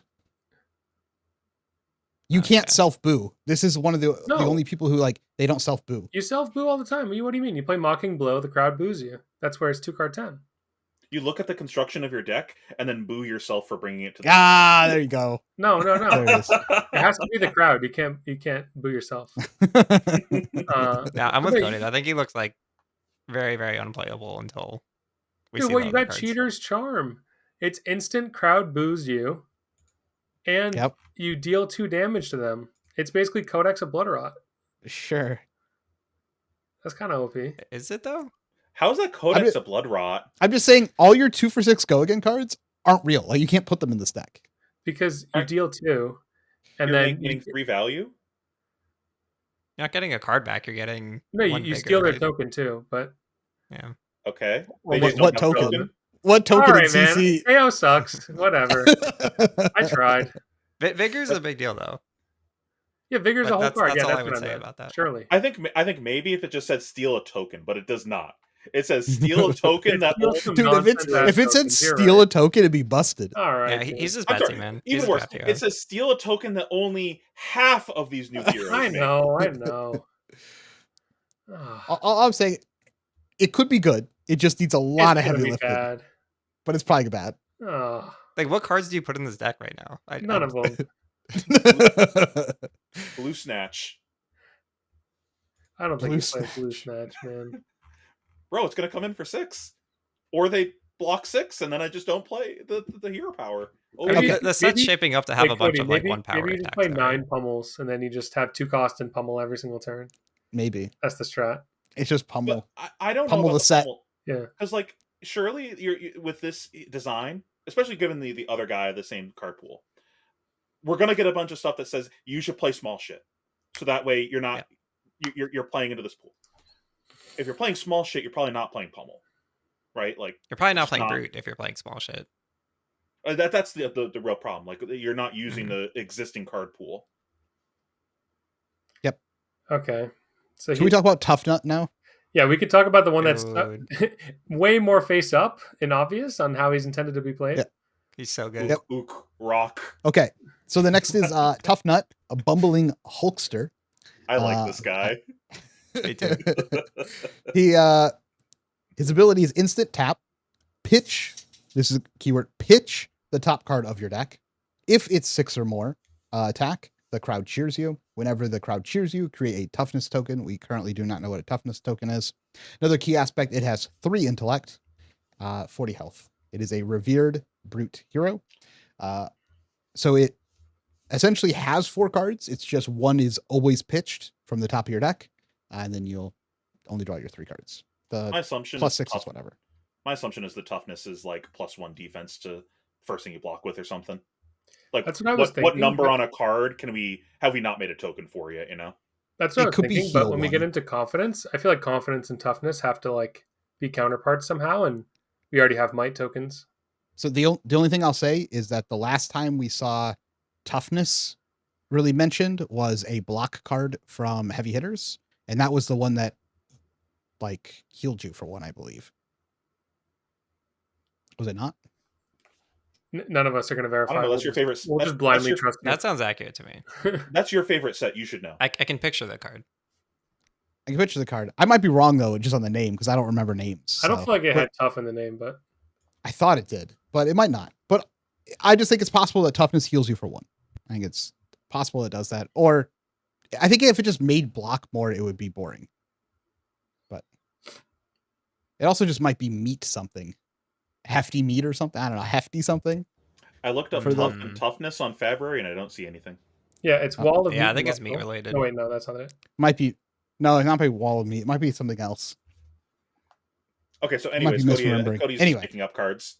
[SPEAKER 1] You can't self-boo. This is one of the only people who like, they don't self-boo.
[SPEAKER 3] You self-boo all the time. What do you mean? You play Mocking Blow, the crowd boos you. That's where it's 2-card 10.
[SPEAKER 2] You look at the construction of your deck and then boo yourself for bringing it to the
[SPEAKER 1] there you go.
[SPEAKER 3] No.
[SPEAKER 1] There it is.
[SPEAKER 3] It has to be the crowd. You can't boo yourself.
[SPEAKER 4] Yeah, I'm with Cody. I think he looks like very, very unplayable until we see
[SPEAKER 3] you got
[SPEAKER 4] cards.
[SPEAKER 3] Cheater's Charm. It's instant crowd boos you, and you deal 2 damage to them. It's basically Codex of Blood Rot.
[SPEAKER 1] Sure.
[SPEAKER 3] That's kind of OP.
[SPEAKER 4] Is it though?
[SPEAKER 2] How's that Codex of Blood Rot?
[SPEAKER 1] I'm just saying all your 2 for 6 go again cards aren't real. Like, you can't put them in this deck.
[SPEAKER 3] Because you deal 2, and
[SPEAKER 2] you're
[SPEAKER 3] then
[SPEAKER 2] getting 3 value?
[SPEAKER 4] You're not getting a card back, you're getting
[SPEAKER 3] you steal their token too, but
[SPEAKER 4] yeah.
[SPEAKER 2] Okay.
[SPEAKER 1] What token? What token
[SPEAKER 3] all right,
[SPEAKER 1] in CC?
[SPEAKER 3] Man. AO sucks. Whatever. I tried.
[SPEAKER 4] Vigor's a big deal though.
[SPEAKER 3] Yeah, Vigor's a whole card.
[SPEAKER 4] That's
[SPEAKER 3] all
[SPEAKER 4] I would say about that.
[SPEAKER 3] Surely.
[SPEAKER 2] I think maybe if it just said steal a token, but it does not. It says steal a token that
[SPEAKER 1] dude, if it said steal a token, it'd be busted.
[SPEAKER 3] All right.
[SPEAKER 4] Yeah, he's just Betsy, man.
[SPEAKER 2] Even worse, it says steal a token that only half of these new heroes
[SPEAKER 3] I know.
[SPEAKER 1] All I'm saying, it could be good. It just needs a lot of heavy lifting.
[SPEAKER 3] Bad.
[SPEAKER 1] But it's probably bad.
[SPEAKER 4] Like, what cards do you put in this deck right now?
[SPEAKER 3] None of them.
[SPEAKER 2] Blue Snatch.
[SPEAKER 3] I don't think you play Blue Snatch, man.
[SPEAKER 2] Bro, it's gonna come in for 6, or they block 6, and then I just don't play the hero power.
[SPEAKER 4] The set's shaping up to have a bunch of like 1 power.
[SPEAKER 3] Maybe you just play 9 pummels, and then you just have 2 cost and pummel every single turn.
[SPEAKER 1] Maybe
[SPEAKER 3] that's the strat.
[SPEAKER 1] It's just pummel.
[SPEAKER 2] I don't
[SPEAKER 1] pummel
[SPEAKER 2] know about
[SPEAKER 1] the set.
[SPEAKER 2] Pummel.
[SPEAKER 3] Yeah,
[SPEAKER 2] because like surely you're with this design, especially given the other guy the same card pool, we're gonna get a bunch of stuff that says you should play small shit, so that way you're not you're playing into this pool. If you're playing small shit, you're probably not playing pummel, right? Like
[SPEAKER 4] you're probably not playing brute if you're playing small shit.
[SPEAKER 2] That's the real problem. Like you're not using the existing card pool.
[SPEAKER 1] Yep.
[SPEAKER 3] Okay. So
[SPEAKER 1] can we talk about Tough Nut now?
[SPEAKER 3] Yeah, we could talk about the one that's way more face up and obvious on how he's intended to be played.
[SPEAKER 1] Yeah.
[SPEAKER 4] He's so good.
[SPEAKER 1] Yep.
[SPEAKER 2] Ook, rock.
[SPEAKER 1] Okay. So the next is Tough Nut, a bumbling Hulkster.
[SPEAKER 2] I like this guy.
[SPEAKER 4] Me too.
[SPEAKER 1] His ability is instant tap, pitch. This is a keyword, pitch the top card of your deck. If it's 6 or more attack, the crowd cheers you. Whenever the crowd cheers you, create a toughness token. We currently do not know what a toughness token is. Another key aspect, it has 3 intellect, 40 health. It is a revered brute hero. So it essentially has 4 cards. It's just one is always pitched from the top of your deck, and then you'll only draw your 3 cards.
[SPEAKER 2] My assumption
[SPEAKER 1] plus 6 is whatever.
[SPEAKER 2] My assumption is the toughness is like +1 defense to first thing you block with or something. Like
[SPEAKER 3] that's what I was thinking.
[SPEAKER 2] What number on a card have we not made a token for you?
[SPEAKER 3] That's what I was thinking. But when we get into confidence, I feel like confidence and toughness have to like be counterparts somehow, and we already have might tokens.
[SPEAKER 1] So the only thing I'll say is that the last time we saw toughness really mentioned was a block card from Heavy Hitters, and that was the one that like healed you for 1, I believe. Was it not?
[SPEAKER 3] None of us are going to verify.
[SPEAKER 2] I don't know, that's your favorite.
[SPEAKER 3] We'll just blindly trust.
[SPEAKER 4] That sounds accurate to me.
[SPEAKER 2] That's your favorite set. You should know.
[SPEAKER 4] I can picture the card.
[SPEAKER 1] I can picture the card. I might be wrong though, just on the name because I don't remember names.
[SPEAKER 3] I don't
[SPEAKER 1] so.
[SPEAKER 3] feel like it
[SPEAKER 1] But
[SPEAKER 3] had tough in the name, but
[SPEAKER 1] I thought it did, but it might not. But I just think it's possible that toughness heals you for 1. I think it's possible it does that. Or I think if it just made block more, it would be boring. But it also just might be meat something. Hefty meat or something. I don't know. Hefty something.
[SPEAKER 2] I looked up
[SPEAKER 1] For the-
[SPEAKER 2] toughness on February and I don't see anything.
[SPEAKER 3] yeah, it's wall of meat.
[SPEAKER 4] Yeah, I think it's
[SPEAKER 3] muscle.
[SPEAKER 4] meat related.
[SPEAKER 3] No, wait, no, that's not it.
[SPEAKER 1] Might be. No, it might be wall of meat. It might be something else.
[SPEAKER 2] Okay, so
[SPEAKER 1] might be
[SPEAKER 2] anyways,
[SPEAKER 1] misremembering.
[SPEAKER 2] Cody's
[SPEAKER 1] Anyway.
[SPEAKER 2] picking up cards.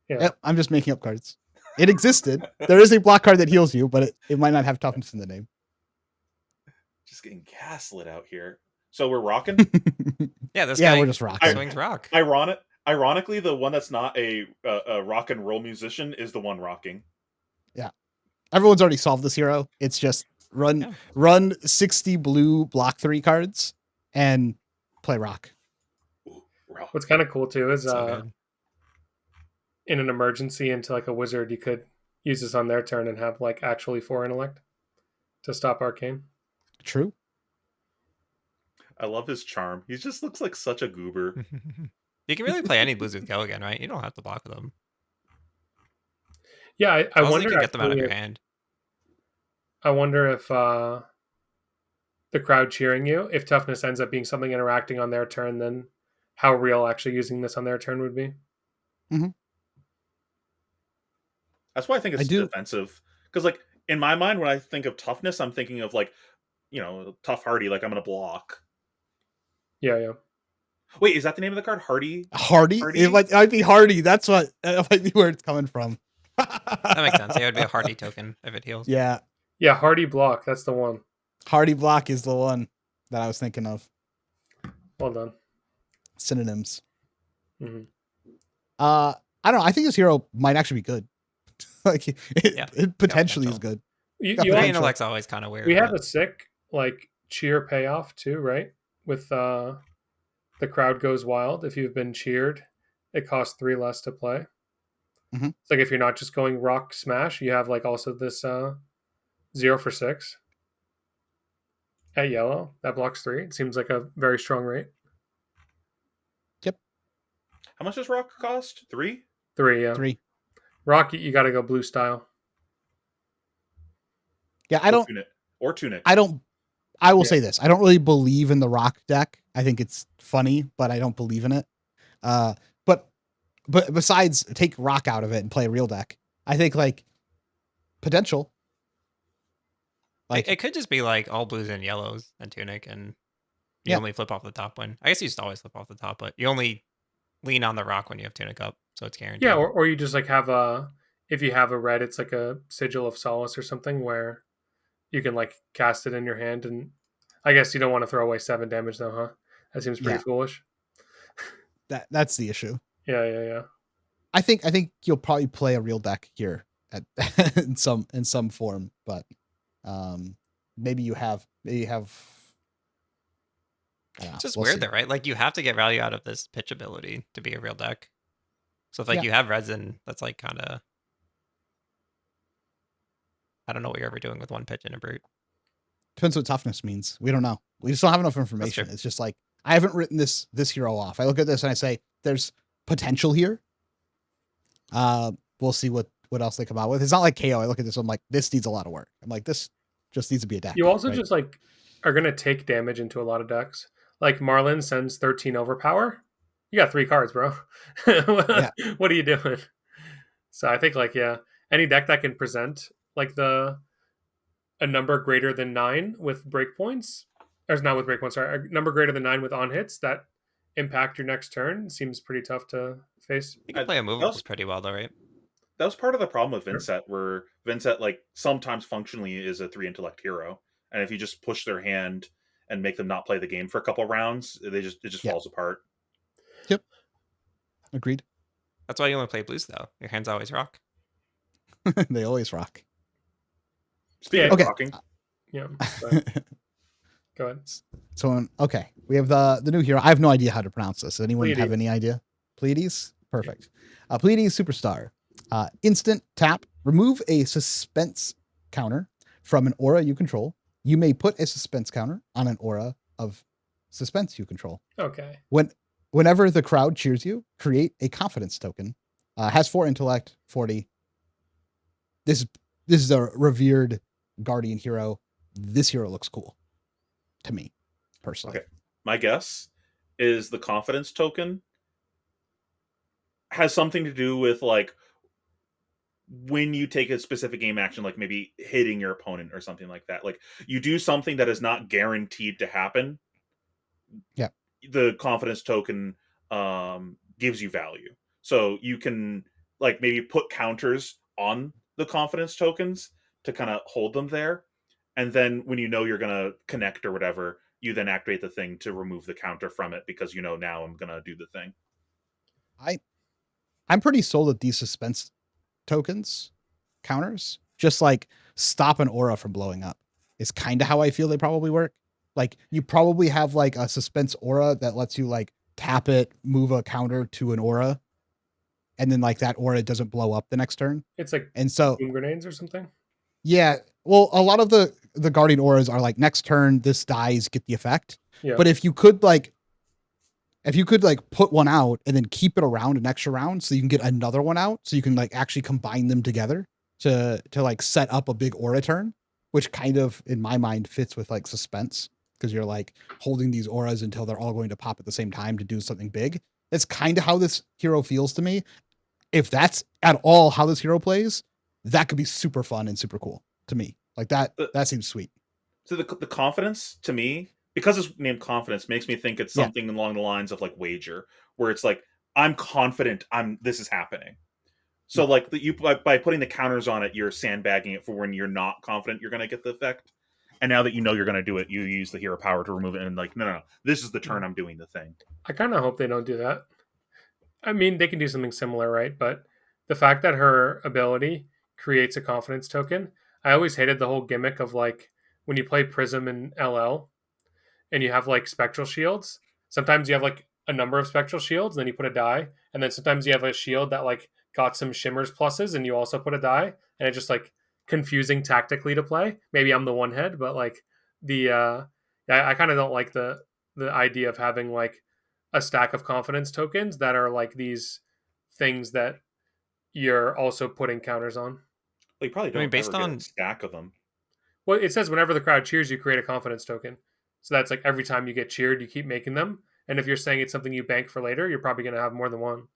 [SPEAKER 3] Yeah.
[SPEAKER 1] Yep, I'm just making up cards. It existed. There is a block card that heals you, but it might not have toughness in the name.
[SPEAKER 2] Just getting gaslit out here. So we're rocking.
[SPEAKER 4] Yeah, this
[SPEAKER 1] Yeah,
[SPEAKER 4] guy
[SPEAKER 1] we're just rocking.
[SPEAKER 4] swings rock.
[SPEAKER 2] Ironically, the one that's not a rock and roll musician is the one rocking.
[SPEAKER 1] Everyone's already solved this hero. It's just run 60 blue block 3 cards and play rock.
[SPEAKER 2] Ooh, rock.
[SPEAKER 3] What's kind of cool too is
[SPEAKER 4] So good.
[SPEAKER 3] in an emergency into like a wizard, you could use this on their turn and have like actually 4 intellect to stop arcane.
[SPEAKER 1] True.
[SPEAKER 2] I love his charm. He just looks like such a goober.
[SPEAKER 4] You can really play any blues with Go again, right? You don't have to block them.
[SPEAKER 3] Yeah, I
[SPEAKER 4] Also,
[SPEAKER 3] wonder
[SPEAKER 4] you can get them out of
[SPEAKER 3] actually
[SPEAKER 4] your
[SPEAKER 3] if-
[SPEAKER 4] hand.
[SPEAKER 3] I wonder if the crowd cheering you, if toughness ends up being something interacting on their turn, then how real actually using this on their turn would be.
[SPEAKER 2] That's why I think
[SPEAKER 1] I
[SPEAKER 2] it's
[SPEAKER 1] do-
[SPEAKER 2] defensive. Because, like, in my mind, when I think of toughness, I'm thinking of, like, tough hardy, like I'm going to block.
[SPEAKER 3] Yeah.
[SPEAKER 2] Wait, is that the name of the card? Hardy?
[SPEAKER 1] Hardy?
[SPEAKER 2] Hardy?
[SPEAKER 1] It might be Hardy. That might be where it's coming from.
[SPEAKER 4] That makes sense. Yeah, it would be a hardy token if it heals.
[SPEAKER 1] Yeah.
[SPEAKER 3] Yeah, hardy block, that's the one.
[SPEAKER 1] Hardy block is the one that I was thinking of.
[SPEAKER 3] Well done.
[SPEAKER 1] Synonyms.
[SPEAKER 3] Mhm.
[SPEAKER 1] I don't know. I think this hero might actually be good. Like it potentially is
[SPEAKER 4] potential.
[SPEAKER 1] good.
[SPEAKER 3] You
[SPEAKER 1] Yeah,
[SPEAKER 3] also-
[SPEAKER 1] potential.
[SPEAKER 4] Intellect's always kind of weird.
[SPEAKER 3] we have
[SPEAKER 4] but-
[SPEAKER 3] a sick like cheer payoff too, right? With the crowd goes wild. If you've been cheered, it costs 3 less to play.
[SPEAKER 1] Mhm.
[SPEAKER 3] It's like if you're not just going rock smash, you have like also this 0 for 6 at yellow that blocks 3. It seems like a very strong rate.
[SPEAKER 2] How much does rock cost? 3?
[SPEAKER 3] 3, yeah.
[SPEAKER 1] 3.
[SPEAKER 3] Rock, you got to go blue style.
[SPEAKER 1] Yeah, I don't.
[SPEAKER 2] Or tunic.
[SPEAKER 1] I will
[SPEAKER 3] Yeah.
[SPEAKER 1] say this. I don't really believe in the rock deck. I think it's funny, but I don't believe in it. But besides take rock out of it and play a real deck, I think like potential. Like
[SPEAKER 4] it could just be like all blues and yellows and tunic, and you
[SPEAKER 1] Yeah.
[SPEAKER 4] only flip off the top one. I guess you just always flip off the top, but you only lean on the rock when you have tunic up, so it's guaranteed.
[SPEAKER 3] Yeah, or you just like have if you have a red, it's like a Sigil of Solace or something where you can like cast it in your hand, and I guess you don't want to throw away 7 damage though, huh? That seems pretty
[SPEAKER 1] Yeah.
[SPEAKER 3] foolish.
[SPEAKER 1] that's the issue.
[SPEAKER 3] Yeah.
[SPEAKER 1] I think you'll probably play a real deck here at in some form, but maybe you have I don't know,
[SPEAKER 4] It's just
[SPEAKER 1] we'll
[SPEAKER 4] weird
[SPEAKER 1] see.
[SPEAKER 4] though, right? Like you have to get value out of this pitch ability to be a real deck. So if like
[SPEAKER 1] Yeah.
[SPEAKER 4] you have reds, and that's like kind of, I don't know what you're ever doing with one pitch in a brute.
[SPEAKER 1] Depends what toughness means. We don't know. We just don't have enough information.
[SPEAKER 4] true.
[SPEAKER 1] It's just like I haven't written this hero off. I look at this and I say there's potential here. We'll see what else they come out with. It's not like Kayo. I look at this, I'm like, this needs a lot of work. I'm like, this just needs to be a deck.
[SPEAKER 3] You also
[SPEAKER 1] right?
[SPEAKER 3] just like are gonna take damage into a lot of decks. Like Marlin sends 13 overpower. You got 3 cards, bro. What are you doing? So I think like any deck that can present like a number greater than 9 with breakpoints, or not with breakpoints, sorry, a number greater than 9 with on hits that impact your next turn seems pretty tough to face.
[SPEAKER 4] You can play a move
[SPEAKER 2] that's-
[SPEAKER 4] pretty well though, right?
[SPEAKER 2] That was part of the problem with Vynset, where Vynset, like, sometimes functionally is a 3 intellect hero. And if you just push their hand and make them not play the game for a couple rounds, it just
[SPEAKER 1] Yeah.
[SPEAKER 2] falls apart.
[SPEAKER 1] Agreed.
[SPEAKER 4] That's why you only play blues though. Your hands always rock.
[SPEAKER 1] They always rock.
[SPEAKER 2] Speaking
[SPEAKER 3] Yeah.
[SPEAKER 2] of
[SPEAKER 1] Okay.
[SPEAKER 2] rocking,
[SPEAKER 3] Yeah. So, go ahead.
[SPEAKER 1] So okay, we have the new hero. I have no idea how to pronounce this. Does anyone have
[SPEAKER 3] Pletes.
[SPEAKER 1] any idea? Pletes? Perfect. Pletes Superstar. Instant tap. Remove a suspense counter from an aura you control. You may put a suspense counter on an aura of suspense you control.
[SPEAKER 3] Okay.
[SPEAKER 1] Whenever the crowd cheers you, create a confidence token. Has 4 intellect, 40. This is a revered guardian hero. This hero looks cool to me, personally.
[SPEAKER 2] Okay. My guess is the confidence token has something to do with like when you take a specific game action, like maybe hitting your opponent or something like that. Like you do something that is not guaranteed to happen.
[SPEAKER 1] Yeah.
[SPEAKER 2] The confidence token gives you value. So you can like maybe put counters on the confidence tokens to kind of hold them there. And then when you know you're going to connect or whatever, you then activate the thing to remove the counter from it because you know now I'm going to do the thing.
[SPEAKER 1] I'm pretty sold that these suspense tokens counters just like stop an aura from blowing up is kind of how I feel they probably work. Like you probably have like a suspense aura that lets you like tap it, move a counter to an aura, and then like that aura doesn't blow up the next turn.
[SPEAKER 3] It's like
[SPEAKER 1] And so
[SPEAKER 3] boom grenades or something.
[SPEAKER 1] yeah, well, a lot of the guardian auras are like next turn this dies, get the effect.
[SPEAKER 3] Yeah.
[SPEAKER 1] But if you could like put one out and then keep it around an extra round so you can get another one out, so you can like actually combine them together to like set up a big aura turn, which kind of in my mind fits with like suspense because you're like holding these auras until they're all going to pop at the same time to do something big. That's kind of how this hero feels to me. If that's at all how this hero plays, that could be super fun and super cool to me. Like that seems sweet.
[SPEAKER 2] So the confidence to me, because it's named confidence, makes me think it's something along the lines of like wager, where it's like I'm confident this is happening. So like you by putting the counters on it, you're sandbagging it for when you're not confident you're going to get the effect. And now that you know you're going to do it, you use the hero power to remove it and like no, this is the turn I'm doing the thing.
[SPEAKER 3] I kind of hope they don't do that. I mean, they can do something similar, right? But the fact that her ability creates a confidence token, I always hated the whole gimmick of like when you play Prism in LL and you have like spectral shields. Sometimes you have like a number of spectral shields, then you put a die, and then sometimes you have a shield that like got some shimmers pluses, and you also put a die, and it's just like confusing tactically to play. Maybe I'm the one head, but like I kind of don't like the idea of having like a stack of confidence tokens that are like these things that you're also putting counters on.
[SPEAKER 2] Well, you probably don't
[SPEAKER 4] based on
[SPEAKER 2] a stack of them.
[SPEAKER 3] Well, it says whenever the crowd cheers, you create a confidence token. So that's like every time you get cheered, you keep making them. And if you're saying it's something you bank for later, you're probably going to have more than one.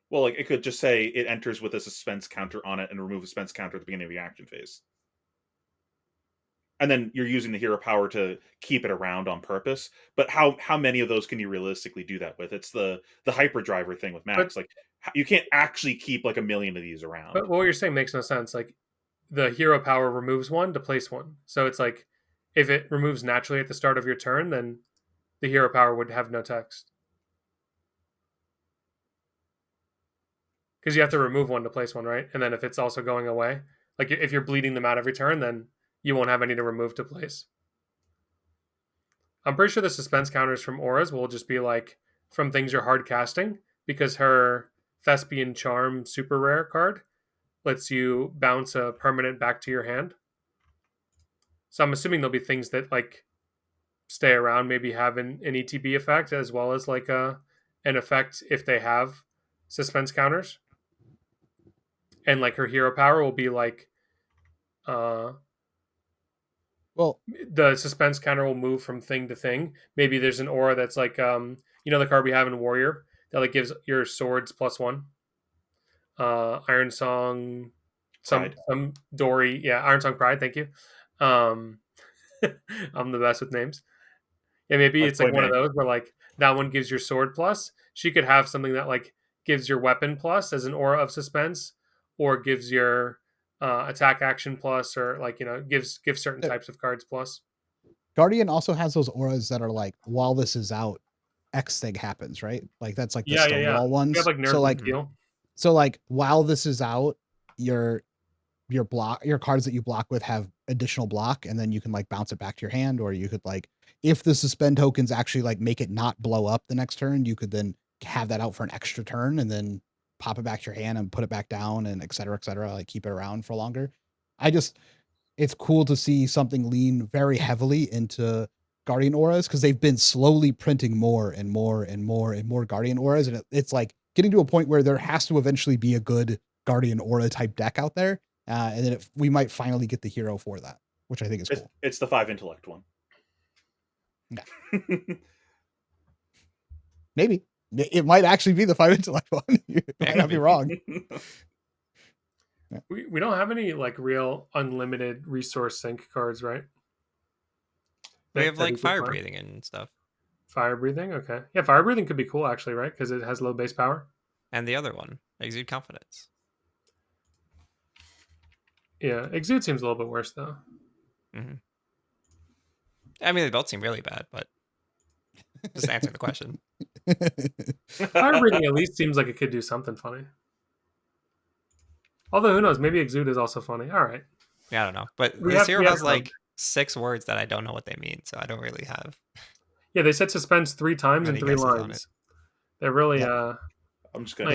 [SPEAKER 2] Well, like it could just say it enters with a suspense counter on it and remove a suspense counter at the beginning of the action phase. And then you're using the hero power to keep it around on purpose. But how many of those can you realistically do that with? It's the hyperdriver thing with Max. Like you can't actually keep like a million of these around.
[SPEAKER 3] But what you're saying makes no sense. Like the hero power removes one to place one. So it's like if it removes naturally at the start of your turn, then the hero power would have no text. Because you have to remove one to place one, right? And then if it's also going away, like if you're bleeding them out every turn, then you won't have any to remove to place. I'm pretty sure the suspense counters from auras will just be like from things you're hard casting, because her Thespian Charm super rare card lets you bounce a permanent back to your hand. So I'm assuming there'll be things that like stay around, maybe have an ETB effect as well as like an effect if they have suspense counters. And like her hero power will be like
[SPEAKER 1] well,
[SPEAKER 3] the suspense counter will move from thing to thing. Maybe there's an aura that's like the card we have in Warrior that like gives your swords +1. Iron Song, some Dory, Iron Song Pride, thank you. I'm the best with names. Yeah, maybe it's like one of those where like that one gives your sword plus. She could have something that like gives your weapon plus as an aura of suspense, or gives your attack action plus, or like gives certain types of cards plus.
[SPEAKER 1] Guardian also has those auras that are like while this is out, X thing happens, right? Like that's like the Stonewall ones.
[SPEAKER 3] Have, like,
[SPEAKER 1] so like while this is out, your cards that you block with have additional block, and then you can like bounce it back to your hand, or you could like if the suspend tokens actually like make it not blow up the next turn, you could then have that out for an extra turn and then pop it back to your hand and put it back down and et cetera, like keep it around for longer. It's cool to see something lean very heavily into Guardian auras because they've been slowly printing more and more and more and more Guardian auras, and it's like getting to a point where there has to eventually be a good Guardian aura type deck out there, and then we might finally get the hero for that, which I think is cool.
[SPEAKER 2] It's the 5 intellect one.
[SPEAKER 1] Yeah. Maybe it might actually be the 5 intellect one. You might not be wrong.
[SPEAKER 3] Yeah. We don't have any like real unlimited resource sink cards, right?
[SPEAKER 4] We have like fire breathing and stuff.
[SPEAKER 3] Fire breathing, okay. Yeah, fire breathing could be cool actually, right? Because it has low base power.
[SPEAKER 4] And the other one, exude confidence.
[SPEAKER 3] Yeah, exude seems a little bit worse though.
[SPEAKER 4] Mm-hmm. I mean, they both seem really bad, but just answer the question.
[SPEAKER 3] Fire breathing at least seems like it could do something funny. Although who knows? Maybe exude is also funny. All right.
[SPEAKER 4] Yeah, I don't know, but this hero has like 6 words that I don't know what they mean, so I don't really have.
[SPEAKER 3] Yeah, they said suspense 3 times in 3 lines. They're really
[SPEAKER 1] yeah.
[SPEAKER 2] I'm just gonna.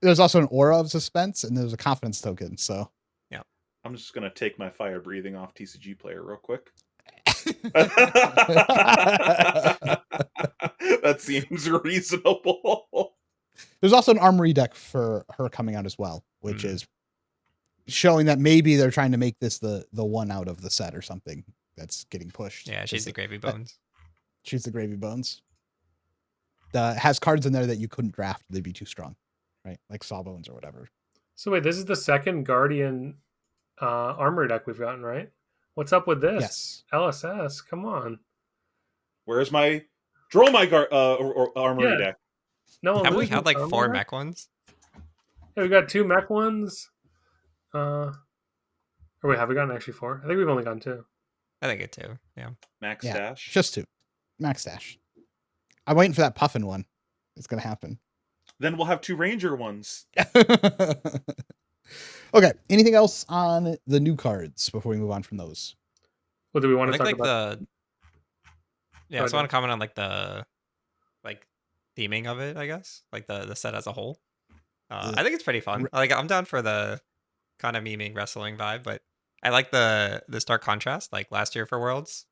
[SPEAKER 1] There's also an aura of suspense, and there's a confidence token. So
[SPEAKER 4] yeah,
[SPEAKER 2] I'm just gonna take my fire breathing off TCG player real quick. That seems reasonable.
[SPEAKER 1] There's also an armory deck for her coming out as well, which is showing that maybe they're trying to make this the one out of the set or something that's getting pushed.
[SPEAKER 4] Yeah, she's the gravy bones.
[SPEAKER 1] She's the gravy bones. Has cards in there that you couldn't draft; they'd be too strong, right? Like Sawbones or whatever.
[SPEAKER 3] So wait, this is the second Guardian armor deck we've gotten, right? What's up with this?
[SPEAKER 1] Yes.
[SPEAKER 3] LSS, come on.
[SPEAKER 2] Where's my draw my armory deck?
[SPEAKER 3] No,
[SPEAKER 4] have we had like 4 mech ones?
[SPEAKER 3] Yeah, we got 2 mech ones. Or wait, have we gotten actually 4? I think we've only gotten 2.
[SPEAKER 4] I think it too. Yeah.
[SPEAKER 2] Max Stash.
[SPEAKER 1] Just 2. Max Stash. I'm waiting for that puffin one. It's gonna happen.
[SPEAKER 2] Then we'll have 2 Ranger ones.
[SPEAKER 1] Okay. Anything else on the new cards before we move on from those?
[SPEAKER 3] Well, do we want to talk
[SPEAKER 4] like
[SPEAKER 3] about?
[SPEAKER 4] Yeah, I just want to comment on like the theming of it, I guess. Like the set as a whole. I think it's pretty fun. Like I'm down for the kind of memeing wrestling vibe, but I like the stark contrast. Like last year for Worlds,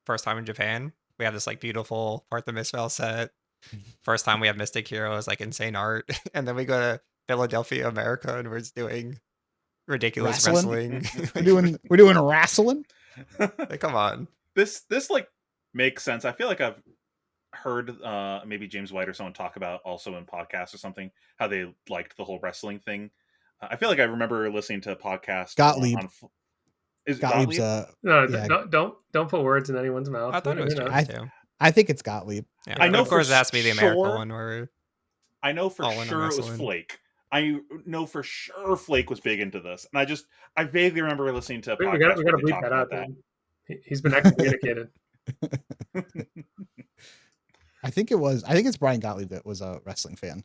[SPEAKER 4] first time in Japan, we have this like beautiful Part the Misspell set. First time we have Mystic Heroes, like insane art, and then we go to Philadelphia, America, and we're just doing ridiculous wrestling.
[SPEAKER 1] we're doing wrestling.
[SPEAKER 4] Like, come on.
[SPEAKER 2] This like makes sense. I feel like I've heard maybe James White or someone talk about also in podcasts or something how they liked the whole wrestling thing. I feel like I remember listening to a podcast.
[SPEAKER 1] Gottlieb.
[SPEAKER 2] Is
[SPEAKER 1] Gottlieb's
[SPEAKER 3] no, don't put words in anyone's mouth.
[SPEAKER 4] I thought it was James too.
[SPEAKER 1] I think it's Gottlieb.
[SPEAKER 4] Yeah,
[SPEAKER 2] I know,
[SPEAKER 4] of course, it has to be the American one. Where
[SPEAKER 2] I know for sure it was Flake. I know for sure Flake was big into this, and I vaguely remember listening to a podcast.
[SPEAKER 3] We got to bleep that out. He's been excommunicated.
[SPEAKER 1] I think it's Brian Gottlieb that was a wrestling fan.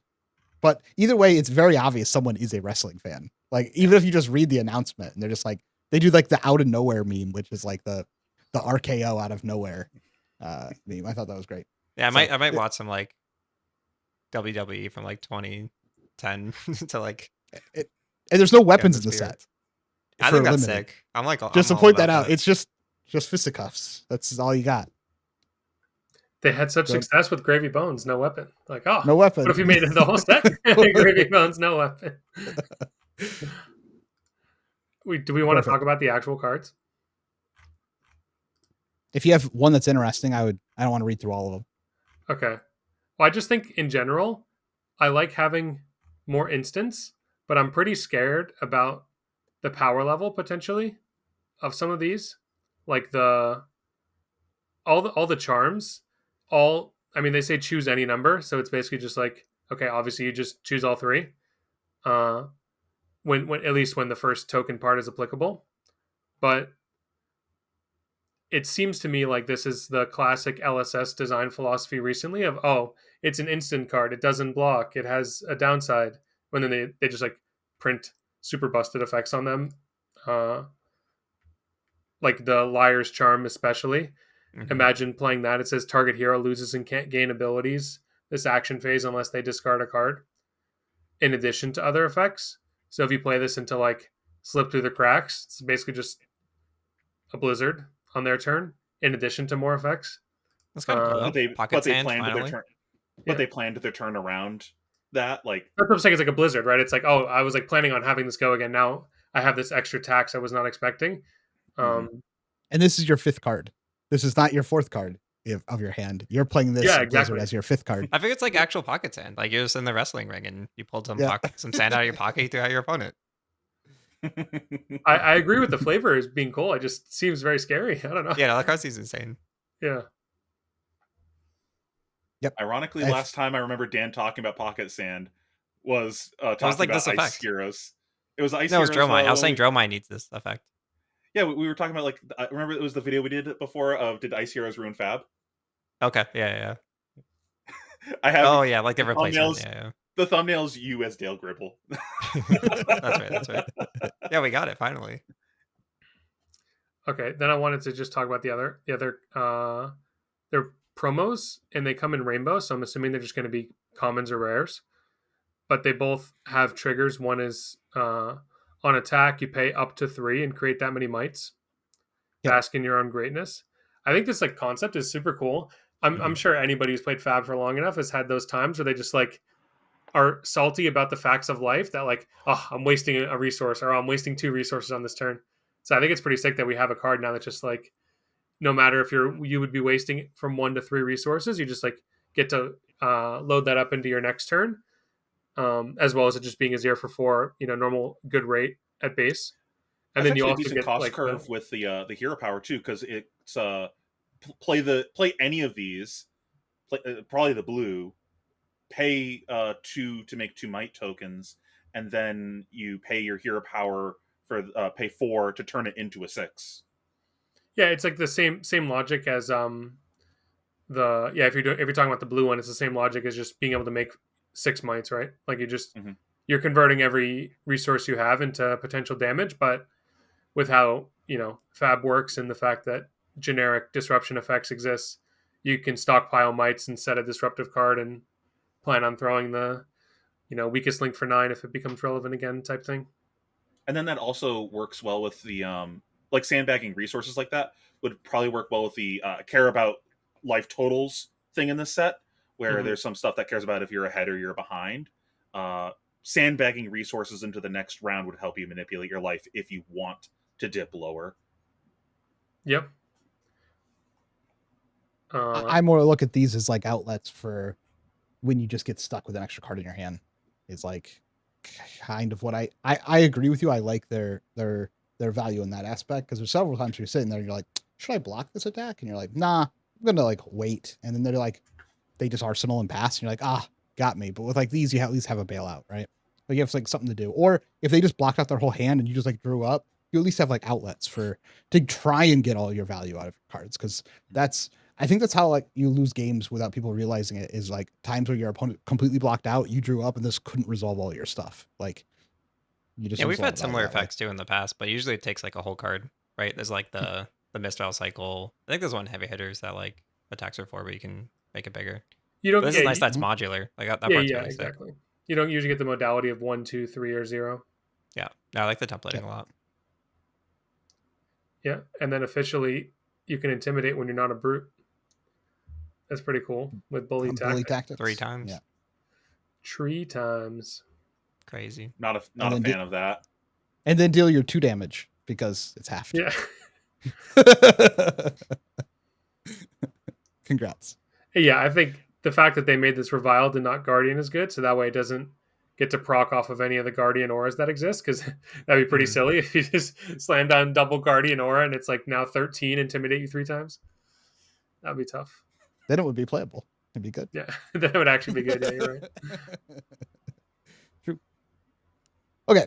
[SPEAKER 1] But either way, it's very obvious someone is a wrestling fan. Like, even if you just read the announcement and they're just like, they do like the out of nowhere meme, which is like the RKO out of nowhere meme. I thought that was great.
[SPEAKER 4] Yeah, I might watch some like WWE from like 2010 to like.
[SPEAKER 1] And there's no weapons in the set.
[SPEAKER 4] I think that's sick. I'm like,
[SPEAKER 1] just to point that out, it's just fisticuffs. That's all you got.
[SPEAKER 3] They had such success with Gravy Bones, no weapon. Like, oh,
[SPEAKER 1] no weapon.
[SPEAKER 3] What if you made it the whole set? Gravy Bones, no weapon. Do we want to talk about the actual cards?
[SPEAKER 1] If you have one that's interesting, I don't want to read through all of them.
[SPEAKER 3] Okay. Well, I just think in general, I like having more instants, but I'm pretty scared about the power level potentially of some of these. Like all the charms. I mean, they say choose any number, so it's basically just like, okay, obviously you just choose all 3. When at least when the first token part is applicable. But it seems to me like this is the classic LSS design philosophy recently of, oh, it's an instant card, it doesn't block, it has a downside, when then they just like print super busted effects on them. Like the Liar's Charm especially. Mm-hmm. Imagine playing that. It says target hero loses and can't gain abilities this action phase unless they discard a card, in addition to other effects. So if you play this into like Slip Through the Cracks, it's basically just a blizzard on their turn. in addition to more effects.
[SPEAKER 4] That's kind of cool.
[SPEAKER 2] But
[SPEAKER 4] Though.
[SPEAKER 2] they
[SPEAKER 4] Pocket sand
[SPEAKER 2] planned their
[SPEAKER 4] finally.
[SPEAKER 2] turn.
[SPEAKER 3] Yeah.
[SPEAKER 2] But they planned their turn around that. Like
[SPEAKER 3] That's what I'm saying. It's like a blizzard, right? It's like, oh, I was like planning on having this go again. Now I have this extra tax I was not expecting.
[SPEAKER 1] And this is your 5th card. This is not your 4th card of your hand. You're playing this
[SPEAKER 3] Yeah,
[SPEAKER 1] blizzard
[SPEAKER 3] exactly.
[SPEAKER 1] as your 5th card.
[SPEAKER 4] I think it's like actual pocket sand. Like you're just in the wrestling ring and you pulled some
[SPEAKER 1] Yeah.
[SPEAKER 4] some sand out of your pocket, you threw at your opponent.
[SPEAKER 3] I agree with the flavor as being cool. It just seems very scary. I don't know.
[SPEAKER 4] Yeah, no, that card seems insane.
[SPEAKER 3] Yeah.
[SPEAKER 1] Yep.
[SPEAKER 2] Ironically, last time I remember Dan talking about pocket sand was talking
[SPEAKER 4] like
[SPEAKER 2] about
[SPEAKER 4] this
[SPEAKER 2] Ice
[SPEAKER 4] effect.
[SPEAKER 2] Heroes. It was Ice
[SPEAKER 4] No, it was
[SPEAKER 2] Heroes.
[SPEAKER 4] Dromine. I was saying Dromine needs this effect.
[SPEAKER 2] Yeah, we were talking about like I remember it was the video we did before of did Ice Heroes ruin Fab?
[SPEAKER 4] Okay, yeah.
[SPEAKER 2] I have.
[SPEAKER 4] Oh yeah, like the
[SPEAKER 2] the
[SPEAKER 4] replacement.
[SPEAKER 2] thumbnails-
[SPEAKER 4] Yeah.
[SPEAKER 2] The thumbnail's you as Dale Gribble.
[SPEAKER 4] That's right. Yeah, we got it finally.
[SPEAKER 3] Okay, then I wanted to just talk about the other they're promos and they come in rainbow, so I'm assuming they're just going to be commons or rares. But they both have triggers. One is on attack, you pay up to 3 and create that many mites.
[SPEAKER 1] Yep.
[SPEAKER 3] Bask in your own greatness. I think this like concept is super cool. I'm sure anybody who's played Fab for long enough has had those times where they just like are salty about the facts of life that like, oh, I'm wasting a resource or I'm wasting 2 resources on this turn. So I think it's pretty sick that we have a card now that just like, no matter if you would be wasting from 1 to 3 resources, you just like get to load that up into your next turn, as well as it just being a 0 for 4, normal good rate at base. And
[SPEAKER 2] That's
[SPEAKER 3] then you
[SPEAKER 2] actually a
[SPEAKER 3] also
[SPEAKER 2] decent
[SPEAKER 3] get
[SPEAKER 2] cost
[SPEAKER 3] like
[SPEAKER 2] curve with the hero power too, because it's play any of these, probably the blue, pay 2 to make 2 might tokens, and then you pay your hero power for pay 4 to turn it into a 6.
[SPEAKER 3] Yeah, it's like the same logic as if you're talking about the blue one, it's the same logic as just being able to make 6 mites, right? Like you're converting every resource you have into potential damage, but with how Fab works and the fact that generic disruption effects exist, you can stockpile mites and set a disruptive card and plan on throwing the weakest link for 9 if it becomes relevant again type thing.
[SPEAKER 2] And then that also works well with the like sandbagging resources like that would probably work well with the care about life totals thing in this set, where there's some stuff that cares about if you're ahead or you're behind. Sandbagging resources into the next round would help you manipulate your life if you want to dip lower.
[SPEAKER 3] Yep.
[SPEAKER 1] I more look at these as like outlets for when you just get stuck with an extra card in your hand. Is like kind of what I agree with you. I like their value in that aspect, because there's several times you're sitting there and you're like, should I block this attack? And you're like, nah, I'm gonna like wait. And then they're like, they just arsenal and pass, and you're like, got me. But with like these, you at least have a bailout, right? Like you have like something to do. Or if they just blocked out their whole hand and you just like drew up, you at least have like outlets to try and get all your value out of your cards. Because I think that's how like you lose games without people realizing it, is like times where your opponent completely blocked out, you drew up, and this couldn't resolve all your stuff. Like you just
[SPEAKER 4] we've had similar effects too in the past, but usually it takes like a whole card, right? There's like the Mistral cycle. I think there's one heavy hitters that like attacks for 4, but you can make it bigger.
[SPEAKER 3] You don't.
[SPEAKER 4] But this is nice. That's modular. Like that part's really
[SPEAKER 3] exactly.
[SPEAKER 4] Sick.
[SPEAKER 3] You don't usually get the modality of 1, 2, 3, or 0.
[SPEAKER 4] Yeah, no, I like the templating a lot.
[SPEAKER 3] Yeah, and then officially you can intimidate when you're not a brute. That's pretty cool with bully
[SPEAKER 1] tactics
[SPEAKER 4] 3 times.
[SPEAKER 1] Yeah,
[SPEAKER 3] 3 times.
[SPEAKER 4] Crazy.
[SPEAKER 2] Not a fan of that.
[SPEAKER 1] And then deal your 2 damage because it's half.
[SPEAKER 3] Yeah.
[SPEAKER 1] Congrats.
[SPEAKER 3] Yeah, I think the fact that they made this reviled and not guardian is good, so that way it doesn't get to proc off of any of the guardian auras that exist, because that'd be pretty silly if you just slam down double guardian aura and it's like now 13 intimidate you 3 times. That'd be tough.
[SPEAKER 1] Then it would be playable. It'd be good.
[SPEAKER 3] Yeah, that would actually be good. Yeah, you're right.
[SPEAKER 1] True. Okay.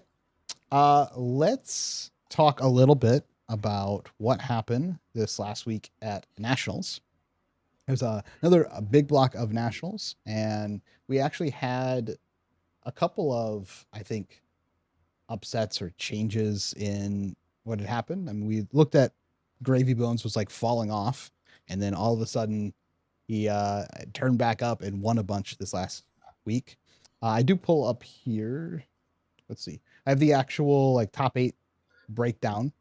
[SPEAKER 1] Let's talk a little bit about what happened this last week at Nationals. There's another big block of Nationals, and we actually had a couple of, I think, upsets or changes in what had happened. I mean, we looked at Gravy Bones was like falling off, and then all of a sudden he turned back up and won a bunch this last week. I do pull up here. Let's see. I have the actual like top 8 breakdown.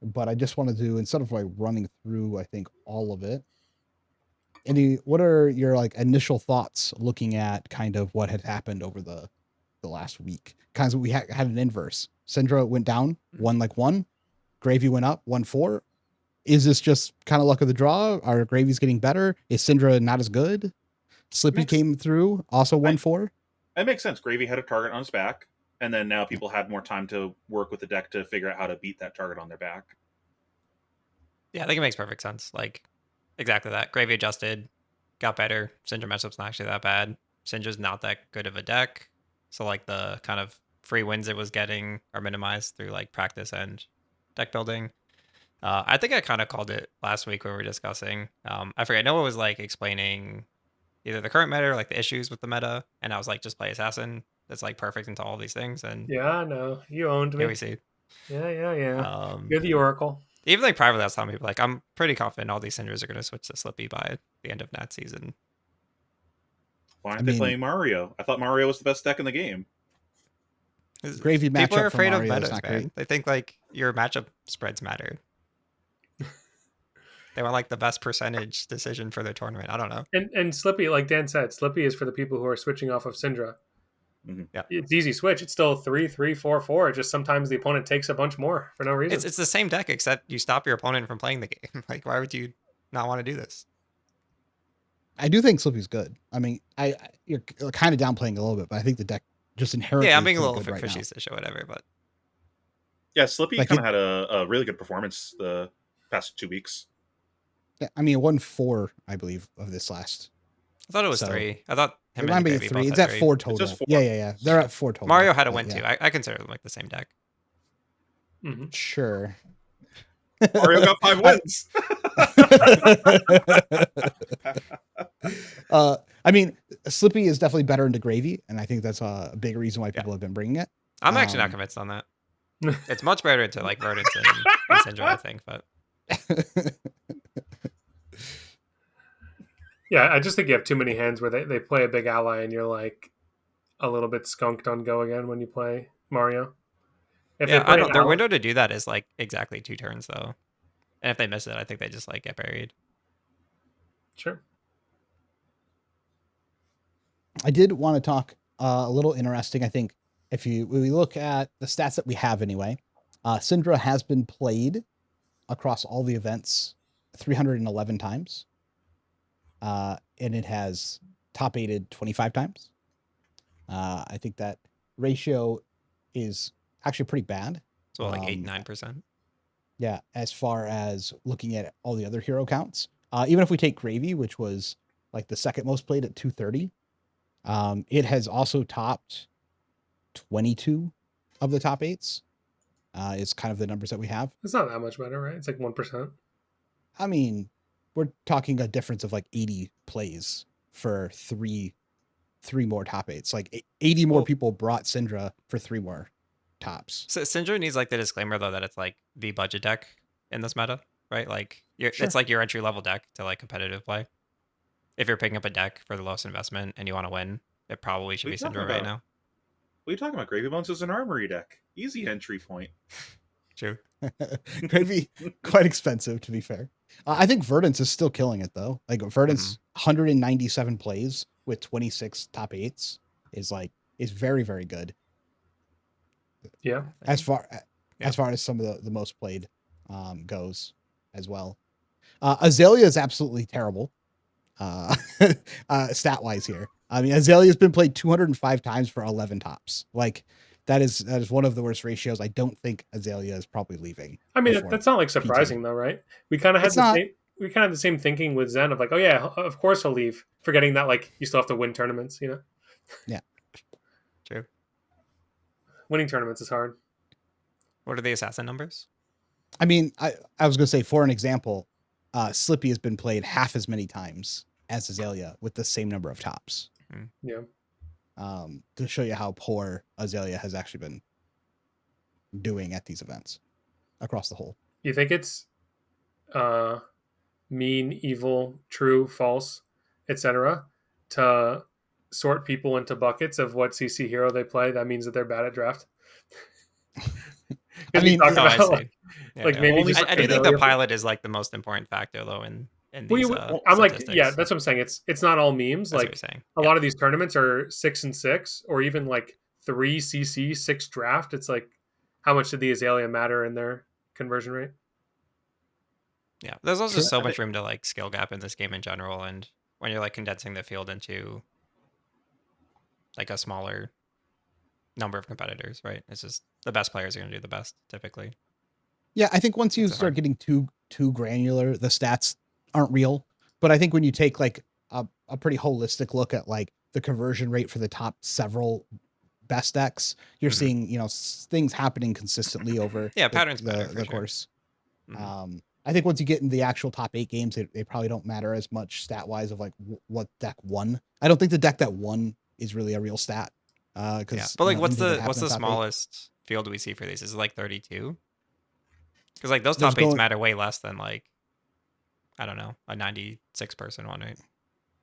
[SPEAKER 1] but I just wanted to, instead of like running through, I think all of it. What are your like initial thoughts looking at kind of what had happened over the last week? Kind of we had an inverse. Syndra went down 1-1, Gravy went up 1-4. Is this just kind of luck of the draw? Are Gravy's getting better? Is Syndra not as good? Slippy came through also 1-4.
[SPEAKER 2] That makes sense. Gravy had a target on his back, and then now people had more time to work with the deck to figure out how to beat that target on their back.
[SPEAKER 4] Yeah, I think it makes perfect sense. Like, exactly that. Gravy adjusted, got better. Syndra matchup's not actually that bad. Syndra's not that good of a deck. So, like, the kind of free wins it was getting are minimized through, like, practice and deck building. I think I kind of called it last week when we were discussing. I forget. Noah was, like, explaining either the current meta or, like, the issues with the meta. And I was like, just play Assassin. That's, like, perfect into all these things. And
[SPEAKER 3] Yeah, I know. You owned me.
[SPEAKER 4] here we see.
[SPEAKER 3] Yeah. You're the Oracle.
[SPEAKER 4] Even like privately, I was telling people, like, I'm pretty confident all these Syndras are going to switch to Slippy by the end of Nat season.
[SPEAKER 2] Why aren't they playing Mario? I thought Mario was the best deck in the game.
[SPEAKER 1] Gravy matchup.
[SPEAKER 4] People are afraid of
[SPEAKER 1] Mario
[SPEAKER 4] metas, man.
[SPEAKER 1] great.
[SPEAKER 4] They think like your matchup spreads matter. They want like the best percentage decision for their tournament. I don't know.
[SPEAKER 3] And Slippy, like Dan said, Slippy is for the people who are switching off of Syndra.
[SPEAKER 2] Mm-hmm.
[SPEAKER 4] Yeah,
[SPEAKER 3] it's easy switch. It's still 3-3-4-4. Just sometimes the opponent takes a bunch more for no reason.
[SPEAKER 4] It's the same deck except you stop your opponent from playing the game. Like, why would you not want to do this?
[SPEAKER 1] I do think Slippy's good. I mean, you're kind of downplaying a little bit, but I think the deck just inherently.
[SPEAKER 4] Yeah, I'm being a little
[SPEAKER 1] right
[SPEAKER 4] fishy to show whatever, but
[SPEAKER 2] yeah, Slippy
[SPEAKER 1] like
[SPEAKER 2] kind of had a really good performance the past 2 weeks.
[SPEAKER 1] Yeah, I mean, it won 4, I believe, of this last.
[SPEAKER 4] I thought it was 3. I thought him
[SPEAKER 1] it
[SPEAKER 4] and
[SPEAKER 1] might be
[SPEAKER 4] Gravy
[SPEAKER 1] 3.
[SPEAKER 4] both
[SPEAKER 1] It's
[SPEAKER 4] had
[SPEAKER 1] at
[SPEAKER 4] 3.
[SPEAKER 1] 4 total.
[SPEAKER 2] It's just 4.
[SPEAKER 1] Yeah. They're at 4 total.
[SPEAKER 4] Mario had a win
[SPEAKER 1] yeah.
[SPEAKER 4] too. I consider them like the same deck.
[SPEAKER 3] Mm-hmm.
[SPEAKER 1] Sure.
[SPEAKER 2] Mario got 5 wins.
[SPEAKER 1] I mean, Slippy is definitely better into Gravy, and I think that's a big reason why people have been bringing it.
[SPEAKER 4] I'm actually not convinced on that. It's much better to like Verdance and Syndra, I think, but
[SPEAKER 3] yeah, I just think you have too many hands where they play a big ally and you're like a little bit skunked on go again when you play Mario.
[SPEAKER 4] Yeah, I don't. Their window to do that is like exactly 2 turns though, and if they miss it, I think they just like get buried.
[SPEAKER 3] Sure.
[SPEAKER 1] I did want to talk a little interesting. I think if we look at the stats that we have anyway, Syndra has been played across all the events 311 times. And it has top 8'd 25 times. I think that ratio is actually pretty bad.
[SPEAKER 4] So like 8-9%.
[SPEAKER 1] Yeah, as far as looking at all the other hero counts. Even if we take Gravy, which was like the second most played at 230, it has also topped 22 of the top 8s. Is kind of the numbers that we have.
[SPEAKER 3] It's not that much better, right? It's like 1%.
[SPEAKER 1] I mean, we're talking a difference of like 80 plays for three more top 8s. Like 80 more people brought Syndra for 3 more tops.
[SPEAKER 4] So Syndra needs like the disclaimer though that it's like the budget deck in this meta, right? Like it's like your entry level deck to like competitive play. If you're picking up a deck for the lowest investment and you want to win, it probably should be Syndra right now.
[SPEAKER 2] What are you talking about? Gravy Bones is an armory deck. Easy entry point.
[SPEAKER 4] True.
[SPEAKER 1] Gravy, quite expensive to be fair. I think Verdance is still killing it though. Like Verdance, 197 plays with 26 top 8s is very, very good.
[SPEAKER 3] Yeah.
[SPEAKER 1] As far as some of the most played goes as well. Azalea is absolutely terrible. Stat wise here. I mean, Azalea's been played 205 times for 11 tops. Like that is one of the worst ratios. I don't think Azalea is probably leaving.
[SPEAKER 3] I mean, that's not like surprising though, right? We kind of had the same thinking with Zen of like, oh yeah, of course he'll leave, forgetting that like you still have to win tournaments, you know?
[SPEAKER 1] Yeah.
[SPEAKER 4] True.
[SPEAKER 3] Winning tournaments is hard.
[SPEAKER 4] What are the assassin numbers?
[SPEAKER 1] I mean, I was going to say, for an example, Slippy has been played half as many times as Azalea with the same number of tops.
[SPEAKER 3] Yeah.
[SPEAKER 1] To show you how poor Azalea has actually been doing at these events across the whole.
[SPEAKER 3] You think it's mean, evil, true, false, etc. to sort people into buckets of what CC hero they play? That means that they're bad at draft.
[SPEAKER 1] I mean,
[SPEAKER 3] talked
[SPEAKER 4] Oh, I
[SPEAKER 3] about
[SPEAKER 4] see.
[SPEAKER 3] like,
[SPEAKER 4] Yeah,
[SPEAKER 3] like
[SPEAKER 4] yeah.
[SPEAKER 3] maybe
[SPEAKER 2] Only
[SPEAKER 3] just
[SPEAKER 4] I do think
[SPEAKER 3] familiar-
[SPEAKER 4] the pilot is like the most important factor though in
[SPEAKER 3] Well,
[SPEAKER 4] these
[SPEAKER 3] I'm like,
[SPEAKER 4] statistics.
[SPEAKER 3] yeah, that's what I'm saying. It's not all memes.
[SPEAKER 4] That's what
[SPEAKER 3] Like
[SPEAKER 4] you're saying.
[SPEAKER 3] a
[SPEAKER 4] Yeah.
[SPEAKER 3] lot of these tournaments are 6 and 6, or even like 3 CC, 6 draft. It's like, how much did the Azalea matter in their conversion rate?
[SPEAKER 4] Yeah, there's also
[SPEAKER 1] True.
[SPEAKER 4] so
[SPEAKER 2] I
[SPEAKER 4] much
[SPEAKER 2] think-
[SPEAKER 4] room to like skill gap in this game in general, and when you're like condensing the field into like a smaller number of competitors, right? It's just the best players are going to do the best typically.
[SPEAKER 1] Yeah, I think once you
[SPEAKER 4] That's
[SPEAKER 1] start
[SPEAKER 4] hard.
[SPEAKER 1] getting too granular, the stats aren't real. But I think when you take like a pretty holistic look at like the conversion rate for the top several best decks, you're
[SPEAKER 4] Mhm.
[SPEAKER 1] seeing, you know, things happening consistently over
[SPEAKER 4] Yeah,
[SPEAKER 1] the-
[SPEAKER 4] patterns
[SPEAKER 1] the,
[SPEAKER 4] matter for
[SPEAKER 1] the
[SPEAKER 4] sure.
[SPEAKER 1] course.
[SPEAKER 4] Mhm.
[SPEAKER 1] I think once you get in the actual top 8 games, they probably don't matter as much stat wise of like what deck won. I don't think the deck that won is really a real stat.
[SPEAKER 4] Yeah,
[SPEAKER 1] Because
[SPEAKER 4] but like, what's the smallest field we see for these? Is it like 32? Because like those
[SPEAKER 1] There's
[SPEAKER 4] top eights
[SPEAKER 1] going-
[SPEAKER 4] matter way less than like, I don't know, a 96 person one, right?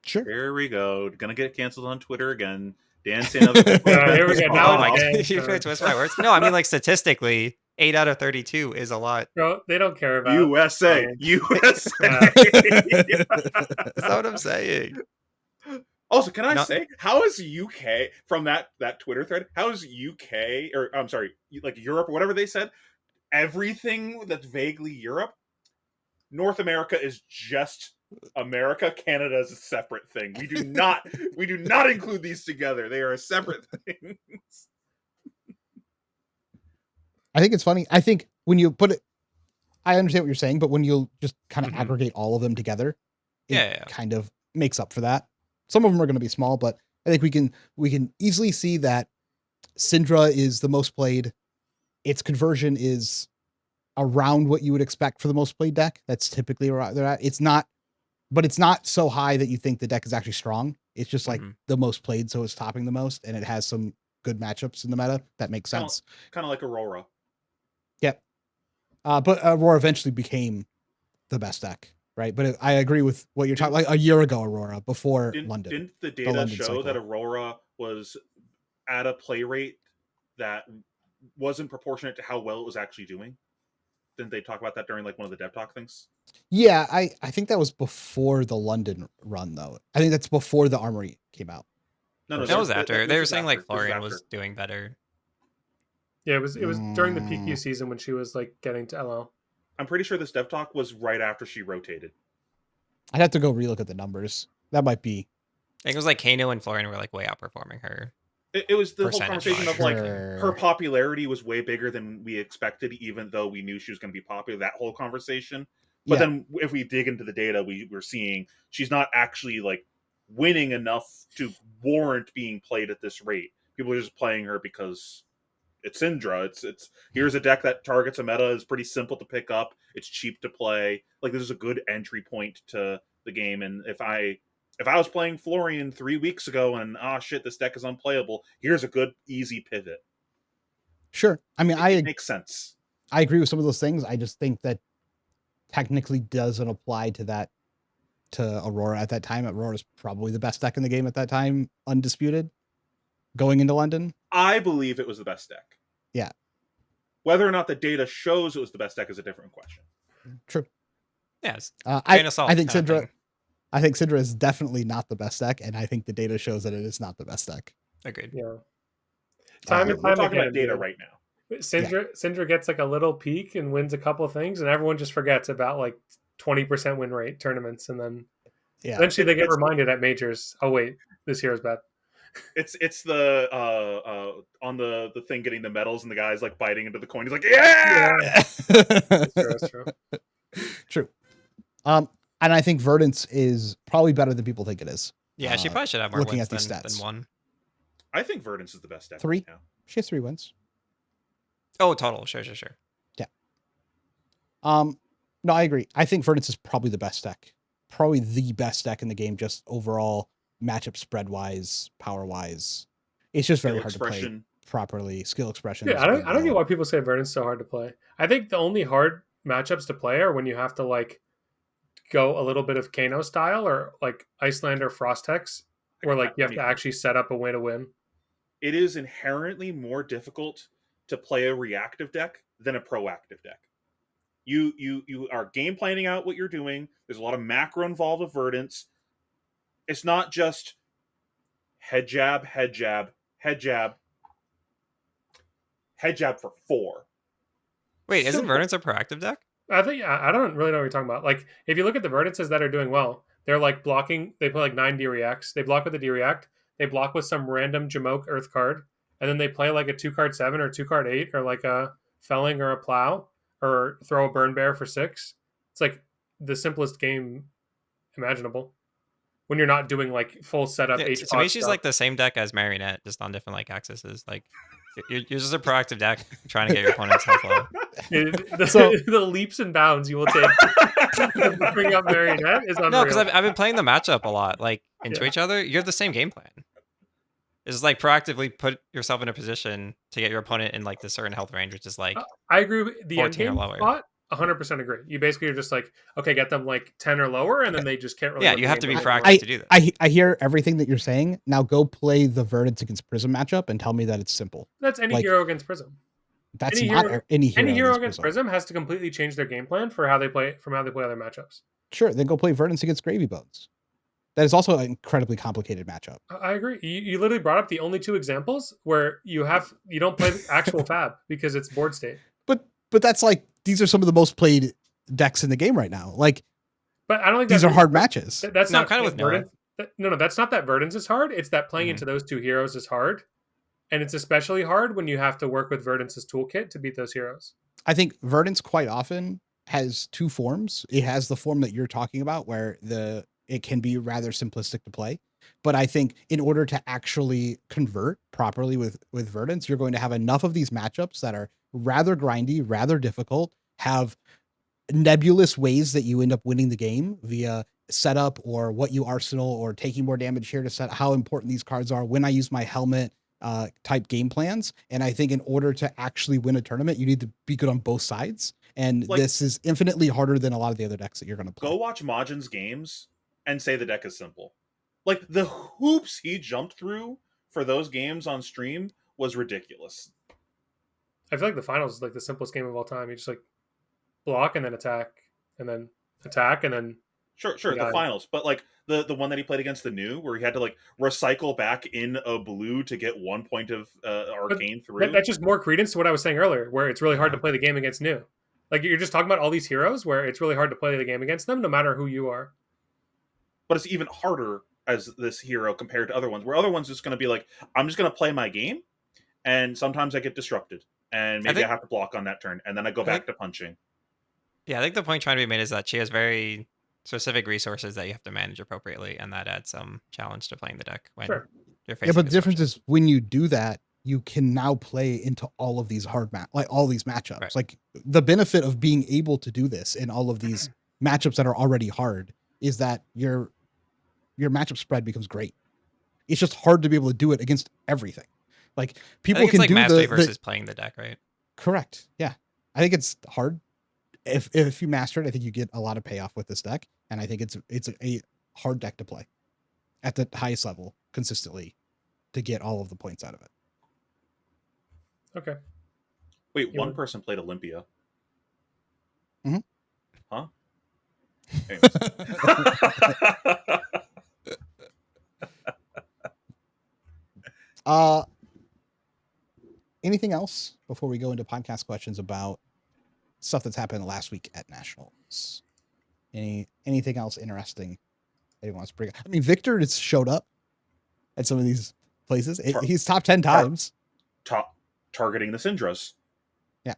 [SPEAKER 1] Sure.
[SPEAKER 2] Here we go. Gonna get canceled on Twitter again. Dan saying other people.
[SPEAKER 3] Yeah, here we go. Now
[SPEAKER 4] Oh my
[SPEAKER 3] it's
[SPEAKER 4] god,
[SPEAKER 3] Dan.
[SPEAKER 4] you're gonna twist my words. No, I mean like statistically, 8 out of 32 is a lot.
[SPEAKER 3] Bro, they don't care about
[SPEAKER 2] USA.
[SPEAKER 3] science.
[SPEAKER 2] USA.
[SPEAKER 4] That's not what I'm saying.
[SPEAKER 2] Also, can I
[SPEAKER 4] Not-
[SPEAKER 2] say, how is UK from that Twitter thread? How is UK, or I'm sorry, like Europe or whatever they said? Everything that's vaguely Europe, North America is just America. Canada is a separate thing. We do not include these together. They are a separate thing.
[SPEAKER 1] I think it's funny. I think when you put it, I understand what you're saying, but when you just kind of
[SPEAKER 4] Mhm.
[SPEAKER 1] aggregate all of them together, it
[SPEAKER 4] Yeah.
[SPEAKER 1] kind of makes up for that. Some of them are going to be small, but I think we can easily see that Syndra is the most played. Its conversion is around what you would expect for the most played deck. That's typically where they're at. It's not, but it's not so high that you think the deck is actually strong. It's just like
[SPEAKER 4] Mhm.
[SPEAKER 1] the most played, so it's topping the most, and it has some good matchups in the meta. That makes
[SPEAKER 2] Kinda-
[SPEAKER 1] sense.
[SPEAKER 2] Kind of like Aurora.
[SPEAKER 1] Yep. But Aurora eventually became the best deck, right? But I agree with what you're talking. Like a year ago, Aurora before London.
[SPEAKER 2] Didn't the data
[SPEAKER 1] London
[SPEAKER 2] show
[SPEAKER 1] cycle.
[SPEAKER 2] that Aurora was at a play rate that wasn't proportionate to how well it was actually doing? Didn't they talk about that during like one of the dev talk things?
[SPEAKER 1] Yeah, I think that was before the London run, though. I think that's before the Armory came out.
[SPEAKER 2] No,
[SPEAKER 4] That was
[SPEAKER 2] this-
[SPEAKER 4] after.
[SPEAKER 2] this
[SPEAKER 4] They were
[SPEAKER 2] was
[SPEAKER 4] saying
[SPEAKER 2] after.
[SPEAKER 4] like
[SPEAKER 2] This
[SPEAKER 4] Florian
[SPEAKER 2] after.
[SPEAKER 4] was doing better.
[SPEAKER 3] Yeah, it was during the PQ
[SPEAKER 1] Mm.
[SPEAKER 3] season when she was like getting to LL.
[SPEAKER 2] I'm pretty sure this dev talk was right after she rotated.
[SPEAKER 1] I'd have to go relook at the numbers. That might be.
[SPEAKER 4] I think it was like Kayo and Florian were like way outperforming her.
[SPEAKER 2] It was the whole
[SPEAKER 4] Percentage
[SPEAKER 2] conversation of
[SPEAKER 4] wise.
[SPEAKER 2] like
[SPEAKER 1] Sure.
[SPEAKER 2] her popularity was way bigger than we expected, even though we knew she was going to be popular. That whole conversation. But
[SPEAKER 1] Yeah.
[SPEAKER 2] then if we dig into the data, we're seeing she's not actually like winning enough to warrant being played at this rate. People are just playing her because it's Syndra. It's here's a deck that targets a meta, is pretty simple to pick up. It's cheap to play. Like this is a good entry point to the game. And if I was playing Florian 3 weeks ago and shit, this deck is unplayable, here's a good easy pivot.
[SPEAKER 1] Sure. I mean,
[SPEAKER 2] It makes sense.
[SPEAKER 1] I agree with some of those things. I just think that technically doesn't apply to that, to Aurora at that time. Aurora's probably the best deck in the game at that time, undisputed, going into London.
[SPEAKER 2] I believe it was the best deck.
[SPEAKER 1] Yeah.
[SPEAKER 2] Whether or not the data shows it was the best deck is a different question.
[SPEAKER 1] True.
[SPEAKER 4] Yes.
[SPEAKER 1] I
[SPEAKER 4] Grain of salt
[SPEAKER 1] think
[SPEAKER 4] kind of
[SPEAKER 1] Syndra.
[SPEAKER 4] thing.
[SPEAKER 1] I think Syndra is definitely not the best deck, and I think the data shows that it is not the best deck.
[SPEAKER 4] Agreed.
[SPEAKER 3] Yeah. Time and
[SPEAKER 2] We're
[SPEAKER 3] time
[SPEAKER 2] talking
[SPEAKER 3] again,
[SPEAKER 2] about data
[SPEAKER 3] dude.
[SPEAKER 2] right now.
[SPEAKER 3] Syndra gets like a little peak and wins a couple of things, and everyone just forgets about like 20% win rate tournaments, and then
[SPEAKER 1] Yeah.
[SPEAKER 3] eventually they get
[SPEAKER 2] It's-
[SPEAKER 3] reminded at majors. Oh wait, this hero's bad.
[SPEAKER 2] It's the on the thing getting the medals and the guy's like biting into the coin. He's like, yeah.
[SPEAKER 3] That's true. That's true.
[SPEAKER 1] True. And I think Verdance is probably better than people think it is.
[SPEAKER 4] Yeah, she probably should have more
[SPEAKER 1] looking
[SPEAKER 4] wins
[SPEAKER 1] at these
[SPEAKER 4] than
[SPEAKER 1] stats.
[SPEAKER 4] one.
[SPEAKER 2] I think Verdance is the best deck.
[SPEAKER 1] 3?
[SPEAKER 2] Right now.
[SPEAKER 1] She has 3 wins.
[SPEAKER 4] Oh, total. Sure.
[SPEAKER 1] No, I agree. I think Verdance is probably the best deck. Probably the best deck in the game, just overall matchup spread wise, power wise. It's just very
[SPEAKER 2] Skill
[SPEAKER 1] hard to play
[SPEAKER 2] expression.
[SPEAKER 1] properly. Skill expression.
[SPEAKER 3] Yeah,
[SPEAKER 1] is a
[SPEAKER 3] I
[SPEAKER 1] big
[SPEAKER 3] don't get
[SPEAKER 1] deal.
[SPEAKER 3] why people say Verdant's so hard to play. I think the only hard matchups to play are when you have to like go a little bit of Kano style or like Iceland or Frostex, where like you have to actually set up a way to win.
[SPEAKER 2] It is inherently more difficult to play a reactive deck than a proactive deck. You are game planning out what you're doing. There's a lot of macro involved with Verdance. It's not just head jab, head jab, head jab, head jab for 4.
[SPEAKER 4] Wait, isn't
[SPEAKER 2] Simple.
[SPEAKER 4] Verdance a proactive deck?
[SPEAKER 3] I think I don't really know what you're talking about. Like, if you look at the Verdances that are doing well, they're like blocking. They play like 9 D-Reacts. They block with a D-React. They block with some random Jamoke Earth card, and then they play like a 2-card 7 or 2-card 8 or like a Felling or a Plow or throw a Burn Bear for 6. It's like the simplest game imaginable when you're not doing like full setup.
[SPEAKER 4] Yeah, to me, she's like the same deck as Marionette, just on different like axes. Like you're just a proactive deck trying to get your opponent's health low.
[SPEAKER 3] The leaps and bounds you will take to bring up Marionette is unreal.
[SPEAKER 4] No, because I've been playing the matchup a lot, like into each other. You're the same game plan. It's like proactively put yourself in a position to get your opponent in like the certain health range, which is like
[SPEAKER 3] I agree with the end
[SPEAKER 4] 14 or
[SPEAKER 3] game
[SPEAKER 4] lower.
[SPEAKER 3] spot. 100% agree. You basically are just like, okay, get them like 10 or lower, and then they just can't really.
[SPEAKER 4] Yeah,
[SPEAKER 3] win
[SPEAKER 4] you
[SPEAKER 3] the
[SPEAKER 4] have to
[SPEAKER 3] game
[SPEAKER 4] be
[SPEAKER 3] anymore.
[SPEAKER 4] proactive to do that.
[SPEAKER 1] I hear everything that you're saying. Now go play the Verdance against Prism matchup and tell me that it's simple.
[SPEAKER 3] That's any
[SPEAKER 1] like,
[SPEAKER 3] hero against Prism.
[SPEAKER 1] That's
[SPEAKER 3] any
[SPEAKER 1] not
[SPEAKER 3] hero,
[SPEAKER 1] any hero.
[SPEAKER 3] Any hero against Prism has to completely change their game plan for how they play other matchups.
[SPEAKER 1] Sure, then go play Verdance against Gravy Bones. That is also an incredibly complicated matchup.
[SPEAKER 3] I agree. You literally brought up the only 2 examples where you don't play actual FAB because it's board state.
[SPEAKER 1] But that's like, these are some of the most played decks in the game right now. Like,
[SPEAKER 3] but I don't think
[SPEAKER 1] these are hard matches.
[SPEAKER 3] That's
[SPEAKER 4] No,
[SPEAKER 3] not
[SPEAKER 4] kind of with
[SPEAKER 3] Verdance. No, that's not that Verdance is hard. It's that playing into those 2 heroes is hard. And it's especially hard when you have to work with Verdance's toolkit to beat those heroes.
[SPEAKER 1] I think Verdance quite often has 2 forms. It has the form that you're talking about where it can be rather simplistic to play. But I think in order to actually convert properly with Verdance, you're going to have enough of these matchups that are rather grindy, rather difficult, have nebulous ways that you end up winning the game via setup or what you arsenal or taking more damage here to set how important these cards are when I use my helmet type game plans. And I think in order to actually win a tournament, you need to be good on both sides. And
[SPEAKER 2] Like,
[SPEAKER 1] this is infinitely harder than a lot of the other decks that you're going to play.
[SPEAKER 2] Go watch Majin's games and say the deck is simple. Like, the hoops he jumped through for those games on stream was ridiculous.
[SPEAKER 3] I feel like the finals is like the simplest game of all time. You just like block and then attack and then attack and then
[SPEAKER 2] Sure, the finals. But like the one that he played against the new, where he had to like recycle back in a blue to get 1 point of arcane through.
[SPEAKER 3] That's just more credence to what I was saying earlier, where it's really hard to play the game against new. Like, you're just talking about all these heroes where it's really hard to play the game against them, no matter who you are.
[SPEAKER 2] But it's even harder as this hero compared to other ones, where other ones just going to be like, I'm just going to play my game, and sometimes I get disrupted, and maybe I have to block on that turn, and then I go back to punching.
[SPEAKER 4] Yeah, I think the point trying to be made is that she has very specific resources that you have to manage appropriately, and that adds some challenge to playing the deck when you're facing.
[SPEAKER 1] Yeah, but the difference is when you do that, you can now play into all of these hard all these matchups.
[SPEAKER 4] Right.
[SPEAKER 1] Like, the benefit of being able to do this in all of these matchups that are already hard is that your matchup spread becomes great. It's just hard to be able to do it against everything. Like, people can
[SPEAKER 4] like
[SPEAKER 1] do
[SPEAKER 4] mastery versus playing the deck, right?
[SPEAKER 1] Correct. Yeah, I think it's hard. If you master it, I think you get a lot of payoff with this deck, and I think it's a hard deck to play at the highest level consistently to get all of the points out of it.
[SPEAKER 3] Okay.
[SPEAKER 2] Wait, one person played Olympia.
[SPEAKER 1] Mm-hmm.
[SPEAKER 2] Huh?
[SPEAKER 1] Anything else before we go into podcast questions about stuff that's happened last week at Nationals? Anything else interesting that he wants to bring up? I mean, Victor has showed up at some of these places. He's top 10 times.
[SPEAKER 2] Targeting the Syndras.
[SPEAKER 1] Yeah.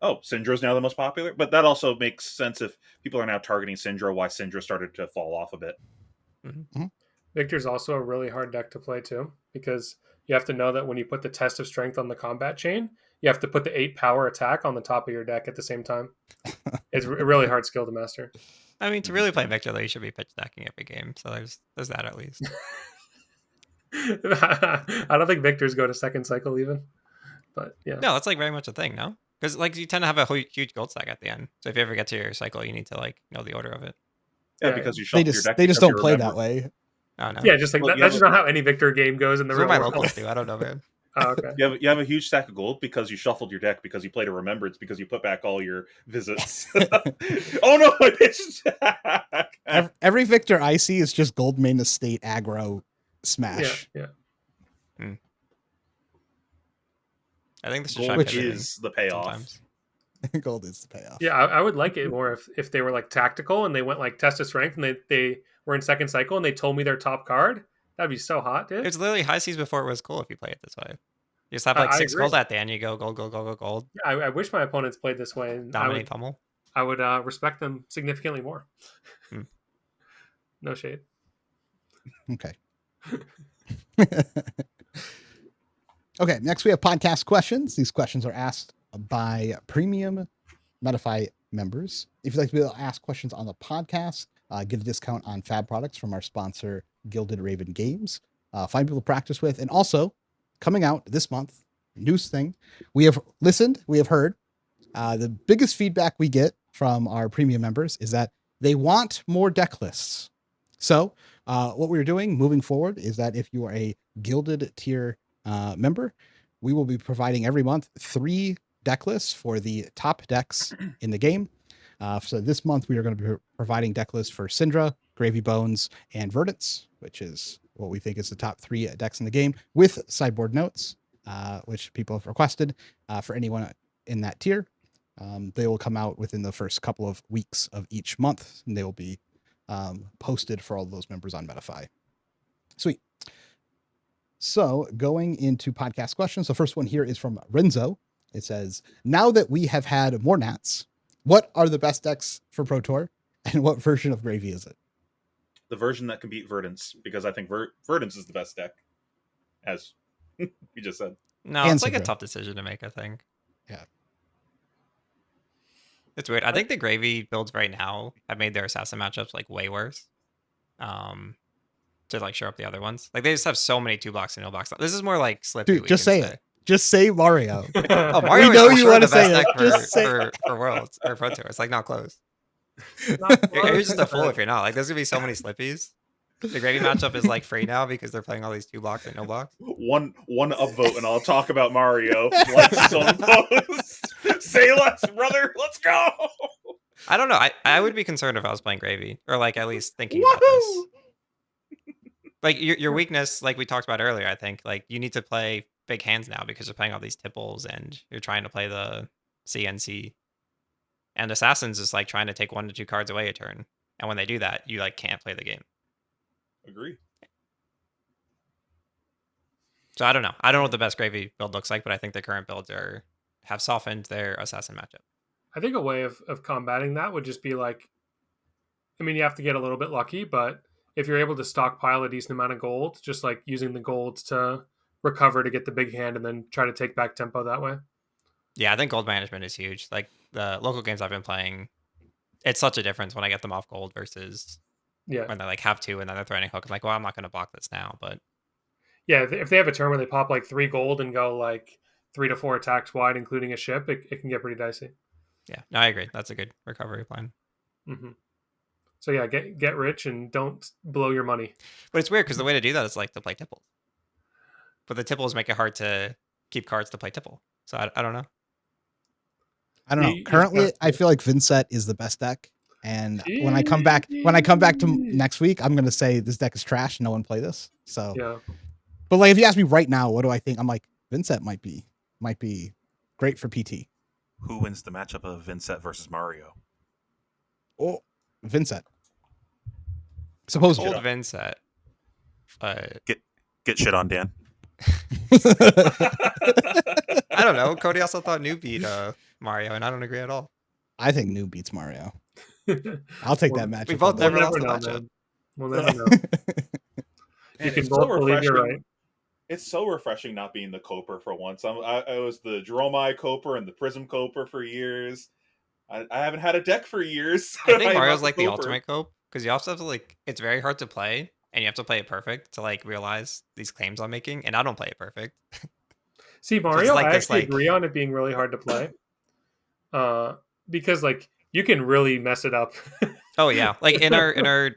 [SPEAKER 2] Oh, Syndra's now the most popular? But that also makes sense if people are now targeting Syndra, why Syndra started to fall off a bit.
[SPEAKER 3] Mm-hmm. Victor's also a really hard deck to play too, because you have to know that when you put the test of strength on the combat chain, you have to put the 8 power attack on the top of your deck at the same time. It's a really hard skill to master.
[SPEAKER 4] I mean, to really play Victor, though, you should be pitch stacking every game. So there's that at least.
[SPEAKER 3] I don't think Victors go to second cycle even. But yeah.
[SPEAKER 4] No, that's like very much a thing, no? Because like you tend to have a huge gold stack at the end. So if you ever get to your cycle, you need to like know the order of it.
[SPEAKER 2] Yeah, because you shuffle your deck.
[SPEAKER 1] They just don't play that way.
[SPEAKER 4] Oh, no.
[SPEAKER 3] Yeah, just like that's just not how any Victor game goes in the
[SPEAKER 4] That's
[SPEAKER 3] real
[SPEAKER 4] what my
[SPEAKER 3] world.
[SPEAKER 4] locals do. I don't know, man.
[SPEAKER 3] Oh, okay.
[SPEAKER 2] You have a huge stack of gold because you shuffled your deck because you played a remembrance because you put back all your visits. Oh no, it's Jack.
[SPEAKER 1] Every victor I see is just gold main estate aggro
[SPEAKER 3] Yeah,
[SPEAKER 1] smash.
[SPEAKER 3] yeah.
[SPEAKER 4] I think this should try
[SPEAKER 2] Gold
[SPEAKER 4] pivoting
[SPEAKER 2] is the payoff.
[SPEAKER 4] sometimes.
[SPEAKER 1] Gold is the payoff.
[SPEAKER 3] Yeah, I would like it more if they were like tactical and they went like test of strength and they were in second cycle and they told me their top card. That'd be so hot, dude.
[SPEAKER 4] It's literally high seas before it was cool if you play it this way. You just have
[SPEAKER 3] I
[SPEAKER 4] like 6
[SPEAKER 3] agree.
[SPEAKER 4] gold at the end, you go gold, gold, gold, gold, gold.
[SPEAKER 3] Yeah, I wish my opponents played this way, and
[SPEAKER 4] Dominate pummel.
[SPEAKER 3] I would respect them significantly more. No shade.
[SPEAKER 1] Okay. Okay, next we have podcast questions. These questions are asked by premium Metafy members. If you'd like to be able to ask questions on the podcast, get a discount on FAB products from our sponsor, Gilded Raven Games. Find people to practice with. And also, coming out this month, news thing, we have listened, we have heard. The biggest feedback we get from our premium members is that they want more deck lists. So what we're doing moving forward is that if you are a Gilded tier member, we will be providing every month 3 deck lists for the top decks in the game. So this month we are going to be providing deck lists for Syndra, Gravy Bones, and Verdance, which is what we think is the top 3 decks in the game, with sideboard notes, which people have requested for anyone in that tier. They will come out within the first couple of weeks of each month, and they will be posted for all those members on Metafy. Sweet. So going into podcast questions, the first one here is from Renzo. It says, now that we have had more Nats, what are the best decks for Pro Tour, and what version of Gravy is it?
[SPEAKER 2] The version that can beat Verdance, because I think Verdance is the best deck, as you just said.
[SPEAKER 4] No,
[SPEAKER 1] And
[SPEAKER 4] it's like a
[SPEAKER 1] Syndra.
[SPEAKER 4] tough decision to make, I think.
[SPEAKER 1] Yeah.
[SPEAKER 4] It's weird. I think the Gravy builds right now have made their assassin matchups like way worse. To like show up the other ones. Like they just have so many 2 blocks and no blocks. This is more like Slippy.
[SPEAKER 1] Dude, just say it. Just say Mario.
[SPEAKER 4] Oh, Mario
[SPEAKER 1] We know
[SPEAKER 4] is for
[SPEAKER 1] you
[SPEAKER 4] sure
[SPEAKER 1] wanna
[SPEAKER 4] the best
[SPEAKER 1] say it.
[SPEAKER 4] deck
[SPEAKER 1] Just say
[SPEAKER 4] for Worlds or Pro Tour. It's like not close.
[SPEAKER 3] Not
[SPEAKER 4] You're
[SPEAKER 3] close,
[SPEAKER 4] just a fool
[SPEAKER 3] but-
[SPEAKER 4] if you're not. Like there's gonna be so many Slippies. The Gravy matchup is like free now because they're playing all these 2 blocks and no blocks.
[SPEAKER 2] One upvote, and I'll talk about Mario. Let's post. Say less, brother. Let's go.
[SPEAKER 4] I don't know. I would be concerned if I was playing Gravy or like at least thinking about this.
[SPEAKER 2] Woohoo!
[SPEAKER 4] Like your weakness, like we talked about earlier, I think like you need to play big hands now because you're playing all these tipples and you're trying to play the CNC. And Assassin's is like trying to take 1 to 2 cards away a turn. And when they do that, you like can't play the game.
[SPEAKER 2] Agree.
[SPEAKER 4] So I don't know. I don't know what the best Gravy build looks like, but I think the current builds have softened their Assassin matchup.
[SPEAKER 3] I think a way of combating that would just be like, I mean, you have to get a little bit lucky, but if you're able to stockpile a decent amount of gold, just like using the golds to recover to get the big hand and then try to take back tempo that way.
[SPEAKER 4] Yeah, I think gold management is huge. Like the local games I've been playing, it's such a difference when I get them off gold versus
[SPEAKER 3] Yeah.
[SPEAKER 4] when they like have 2 and then they're threatening hook. I'm like, well, I'm not going to block this now, but
[SPEAKER 3] Yeah, if they have a turn where they pop like 3 gold and go like 3 to 4 attacks wide, including a ship, it can get pretty dicey.
[SPEAKER 4] yeah, no, I agree. That's a good recovery plan.
[SPEAKER 3] Mm-hmm. So yeah, get rich and don't blow your money.
[SPEAKER 4] But it's weird because the way to do that is like to play tipple. But the tipples make it hard to keep cards to play tipple. So I don't know.
[SPEAKER 1] I don't know.
[SPEAKER 3] You-
[SPEAKER 1] Currently, I feel like Vynset is the best deck. And when I come back to next week, I'm gonna say this deck is trash. No one play this. So,
[SPEAKER 3] Yeah.
[SPEAKER 1] but like if you ask me right now, what do I think? I'm like Vynset might be great for PT.
[SPEAKER 5] Who wins the matchup of Vynset versus Mario?
[SPEAKER 1] Oh, Vynset. Supposedly.
[SPEAKER 4] Old Vynset.
[SPEAKER 5] Get shit on, Dan.
[SPEAKER 4] I don't know. Cody also thought New beat Mario, and I don't agree at all.
[SPEAKER 1] I think New beats Mario. I'll take that matchup.
[SPEAKER 4] We both
[SPEAKER 1] all day.
[SPEAKER 4] never lost the matchup.
[SPEAKER 3] man. We'll never know.
[SPEAKER 2] And
[SPEAKER 3] You can
[SPEAKER 2] it's
[SPEAKER 3] both
[SPEAKER 2] so
[SPEAKER 3] believe you're
[SPEAKER 2] refreshing.
[SPEAKER 3] right.
[SPEAKER 2] It's so refreshing not being the Coper for once. I was the Dromai Coper and the Prism Coper for years. I haven't had a deck for years.
[SPEAKER 4] I think
[SPEAKER 2] I'm
[SPEAKER 4] Mario's
[SPEAKER 2] not
[SPEAKER 4] like the
[SPEAKER 2] Coper.
[SPEAKER 4] ultimate cope because you also have to like it's very hard to play and you have to play it perfect to like realize these claims I'm making, and I don't play it perfect.
[SPEAKER 3] See, Mario,
[SPEAKER 4] like
[SPEAKER 3] I
[SPEAKER 4] this,
[SPEAKER 3] actually
[SPEAKER 4] like-
[SPEAKER 3] agree on it being really hard to play. Because like you can really mess it up.
[SPEAKER 4] Oh yeah, like in our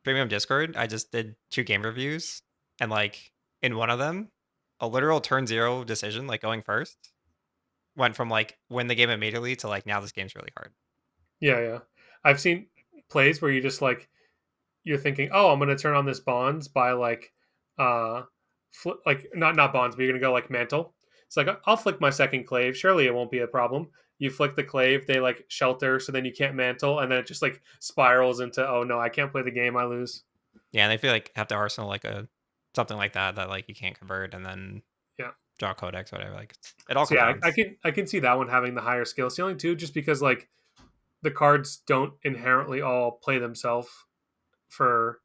[SPEAKER 4] premium Discord, I just did 2 game reviews, and like in one of them, a literal turn 0 decision, like going first, went from like win the game immediately to like now this game's really hard.
[SPEAKER 3] Yeah. I've seen plays where you just like you're thinking, oh, I'm gonna turn on this bonds by like like not bonds, but you're gonna go like mantle. It's like I'll flick my second clave. Surely it won't be a problem. You flick the clave, they like shelter, so then you can't mantle, and then it just like spirals into oh no, I can't play the game, I lose.
[SPEAKER 4] Yeah, and they feel like have to arsenal like a something like that like you can't convert and then
[SPEAKER 3] Yeah.
[SPEAKER 4] draw codex or whatever. Like it all
[SPEAKER 3] So yeah,
[SPEAKER 4] combines.
[SPEAKER 3] I can see that one having the higher skill ceiling too, just because like the cards don't inherently all play themselves for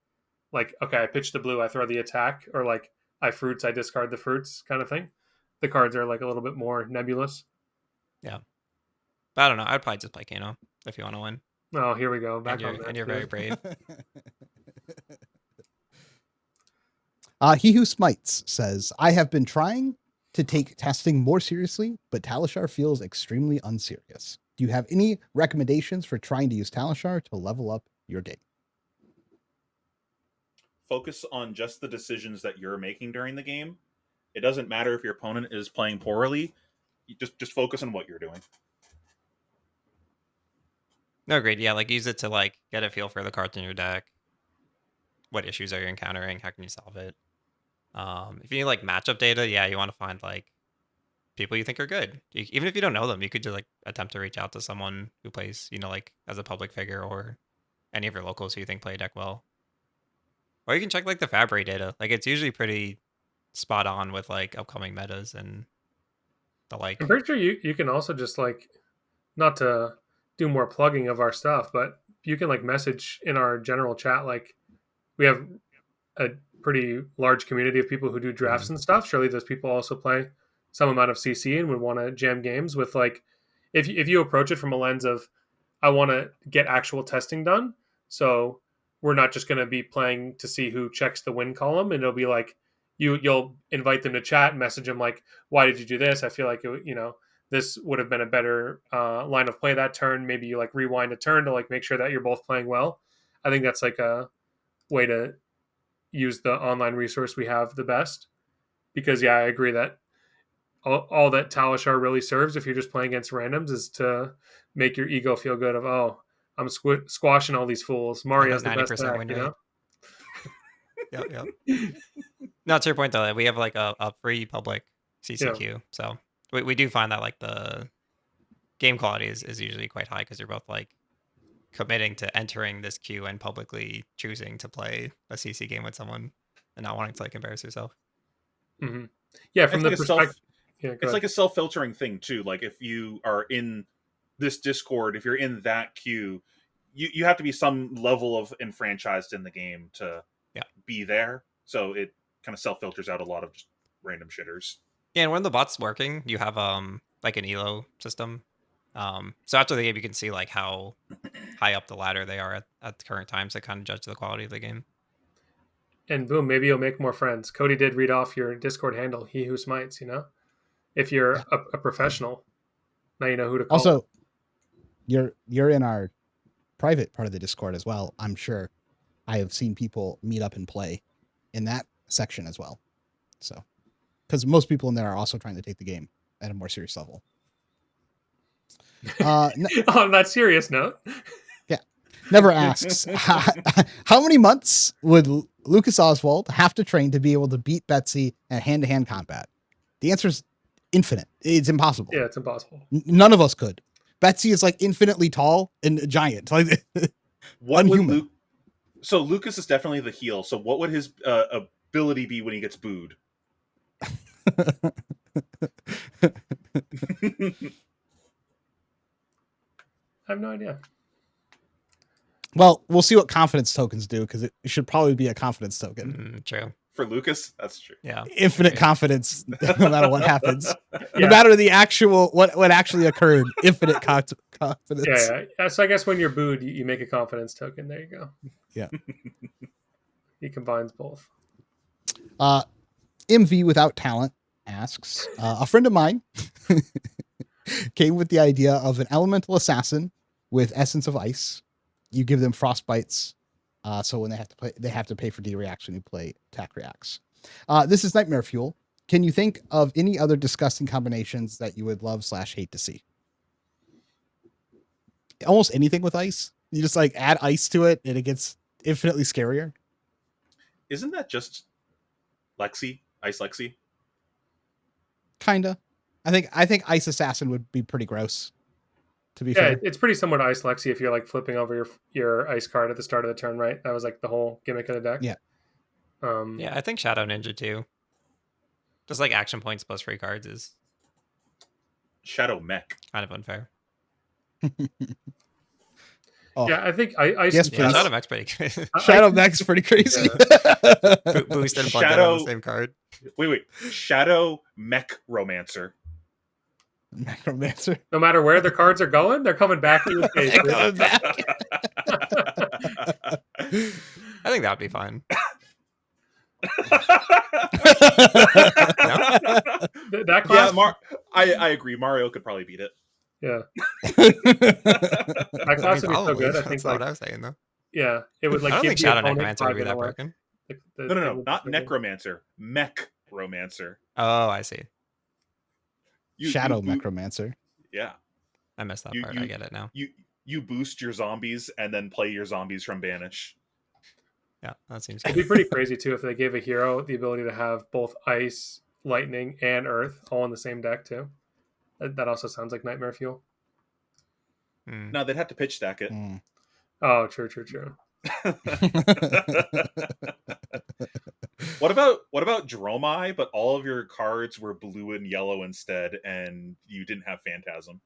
[SPEAKER 3] like okay, I pitch the blue, I throw the attack, or like I fruits, I discard the fruits kind of thing. The cards are like a little bit more nebulous.
[SPEAKER 4] Yeah. But I don't know. I'd probably just play Kano if you want to win.
[SPEAKER 3] Oh, here we go. Back on that.
[SPEAKER 4] And you're very brave.
[SPEAKER 1] He Who Smites says, I have been trying to take testing more seriously, but Talishar feels extremely unserious. Do you have any recommendations for trying to use Talishar to level up your game?
[SPEAKER 2] Focus on just the decisions that you're making during the game. It doesn't matter if your opponent is playing poorly. You just focus on what you're doing.
[SPEAKER 4] No, great. Yeah, like use it to like get a feel for the cards in your deck. What issues are you encountering? How can you solve it? If you need like matchup data, yeah, you want to find like people you think are good. Even if you don't know them, you could just like attempt to reach out to someone who plays, you know, like as a public figure or any of your locals who you think play deck well. Or you can check like the FAB rate data. Like it's usually pretty spot on with like upcoming metas and the like.
[SPEAKER 3] I'm pretty sure you can also just like not to do more plugging of our stuff, but you can like message in our general chat. Like we have a pretty large community of people who do drafts and stuff. Surely those people also play some amount of CC and would want to jam games with like if you approach it from a lens of I want to get actual testing done. So we're not just going to be playing to see who checks the win column, and it'll be like you'll invite them to chat, message them like, why did you do this? I feel like this would have been a better line of play that turn. Maybe you like rewind a turn to like make sure that you're both playing well. I think that's like a way to use the online resource we have the best, because I agree that all that Talishar really serves if you're just playing against randoms is to make your ego feel good of, oh, I'm squashing all these fools. Mario's the best deck,
[SPEAKER 4] win rate. Yep. No, to your point though, we have like a free public CCQ, so we do find that like the game quality is usually quite high because you're both like committing to entering this queue and publicly choosing to play a CC game with someone and not wanting to like embarrass yourself.
[SPEAKER 3] Mm-hmm. Yeah, from the perspective,
[SPEAKER 2] it's like a self-filtering thing too. Like if you are in this Discord, if you're in that queue, you have to be some level of enfranchised in the game to be there. So it kind of self-filters out a lot of just random shitters.
[SPEAKER 4] Yeah, and when the bot's working, you have like an elo system. So after the game, you can see like how high up the ladder they are at the current time to kind of judge the quality of the game.
[SPEAKER 3] And boom, maybe you'll make more friends. Cody did read off your Discord handle, He Who Smites, if you're a professional, now you know who to call.
[SPEAKER 1] Also, you're in our private part of the Discord as well. I'm sure I have seen people meet up and play in that section as well. So, because most people in there are also trying to take the game at a more serious level.
[SPEAKER 3] On that serious note.
[SPEAKER 1] Yeah. Never asks, how many months would Lucas Oswald have to train to be able to beat Betsy at hand-to-hand combat? The answer is infinite. It's impossible.
[SPEAKER 3] Yeah, it's impossible.
[SPEAKER 1] None of us could. Betsy is like infinitely tall and giant. Like unhuman.
[SPEAKER 2] So Lucas is definitely the heel. So what would his ability be when he gets booed?
[SPEAKER 3] I have no idea.
[SPEAKER 1] Well, we'll see what confidence tokens do, because it should probably be a confidence token.
[SPEAKER 4] True.
[SPEAKER 2] For Lucas, that's true.
[SPEAKER 4] Yeah.
[SPEAKER 1] Infinite confidence, no matter what happens. No matter the actual, what actually occurred, infinite confidence.
[SPEAKER 3] Yeah. So I guess when you're booed, you make a confidence token. There you go.
[SPEAKER 1] Yeah.
[SPEAKER 3] He combines both.
[SPEAKER 1] MV Without Talent asks, a friend of mine came with the idea of an elemental assassin with essence of ice. You give them frostbites, so when they have to pay for D reacts when you play attack reacts. This is nightmare fuel. can you think of any other disgusting combinations that you would love/hate to see? Almost anything with ice. You just like add ice to it and it gets infinitely scarier.
[SPEAKER 2] Isn't that just Lexi? Ice Lexi?
[SPEAKER 1] Kinda. I think Ice Assassin would be pretty gross. To be
[SPEAKER 3] Yeah,
[SPEAKER 1] fair.
[SPEAKER 3] it's pretty similar to Ice Lexi if you're like flipping over your ice card at the start of the turn, right? That was like the whole gimmick of the deck.
[SPEAKER 1] Yeah.
[SPEAKER 4] Yeah, I think Shadow Ninja too. Just like action points plus free cards is
[SPEAKER 2] Shadow Mech.
[SPEAKER 4] kind of unfair.
[SPEAKER 1] Oh,
[SPEAKER 3] Yeah, I think Ice.
[SPEAKER 1] Yes,
[SPEAKER 3] and
[SPEAKER 4] Yeah,
[SPEAKER 1] please.
[SPEAKER 4] Shadow Mech's pretty good.
[SPEAKER 1] Shadow Mech's pretty crazy.
[SPEAKER 4] Boost and plug that on
[SPEAKER 2] Shadow-
[SPEAKER 4] the same card.
[SPEAKER 2] Wait. Shadow Mech Romancer.
[SPEAKER 1] Necromancer.
[SPEAKER 3] No matter where the cards are going, they're coming back to your face.
[SPEAKER 1] They're coming back.
[SPEAKER 4] I think that would be fine.
[SPEAKER 3] That class,
[SPEAKER 2] Yeah, I agree. Mario could probably beat it.
[SPEAKER 3] yeah, that class would be so
[SPEAKER 4] Probably.
[SPEAKER 3] good. I
[SPEAKER 4] That's
[SPEAKER 3] think
[SPEAKER 4] not
[SPEAKER 3] like,
[SPEAKER 4] what I was saying though.
[SPEAKER 3] yeah, it would like
[SPEAKER 4] I don't
[SPEAKER 3] give
[SPEAKER 4] think
[SPEAKER 3] the
[SPEAKER 4] Shadow
[SPEAKER 3] opponent
[SPEAKER 4] Necromancer would be
[SPEAKER 3] 5
[SPEAKER 4] that
[SPEAKER 3] an hour.
[SPEAKER 4] broken.
[SPEAKER 3] Like,
[SPEAKER 2] No, not Necromancer. Mech Romancer.
[SPEAKER 4] Oh, I see.
[SPEAKER 1] Shadow Necromancer.
[SPEAKER 2] Yeah.
[SPEAKER 4] I missed that
[SPEAKER 2] You-
[SPEAKER 4] part.
[SPEAKER 2] you-
[SPEAKER 4] I get it now.
[SPEAKER 2] You boost your zombies and then play your zombies from Banish.
[SPEAKER 4] Yeah, that seems
[SPEAKER 3] It'd
[SPEAKER 4] good.
[SPEAKER 3] be pretty crazy too if they gave a hero the ability to have both ice, lightning, and earth all in the same deck too. That also sounds like nightmare fuel.
[SPEAKER 4] Hmm.
[SPEAKER 2] No, they'd have to pitch stack it.
[SPEAKER 1] Mm.
[SPEAKER 3] Oh, true.
[SPEAKER 2] What about Dromai, but all of your cards were blue and yellow instead, and you didn't have Phantasm?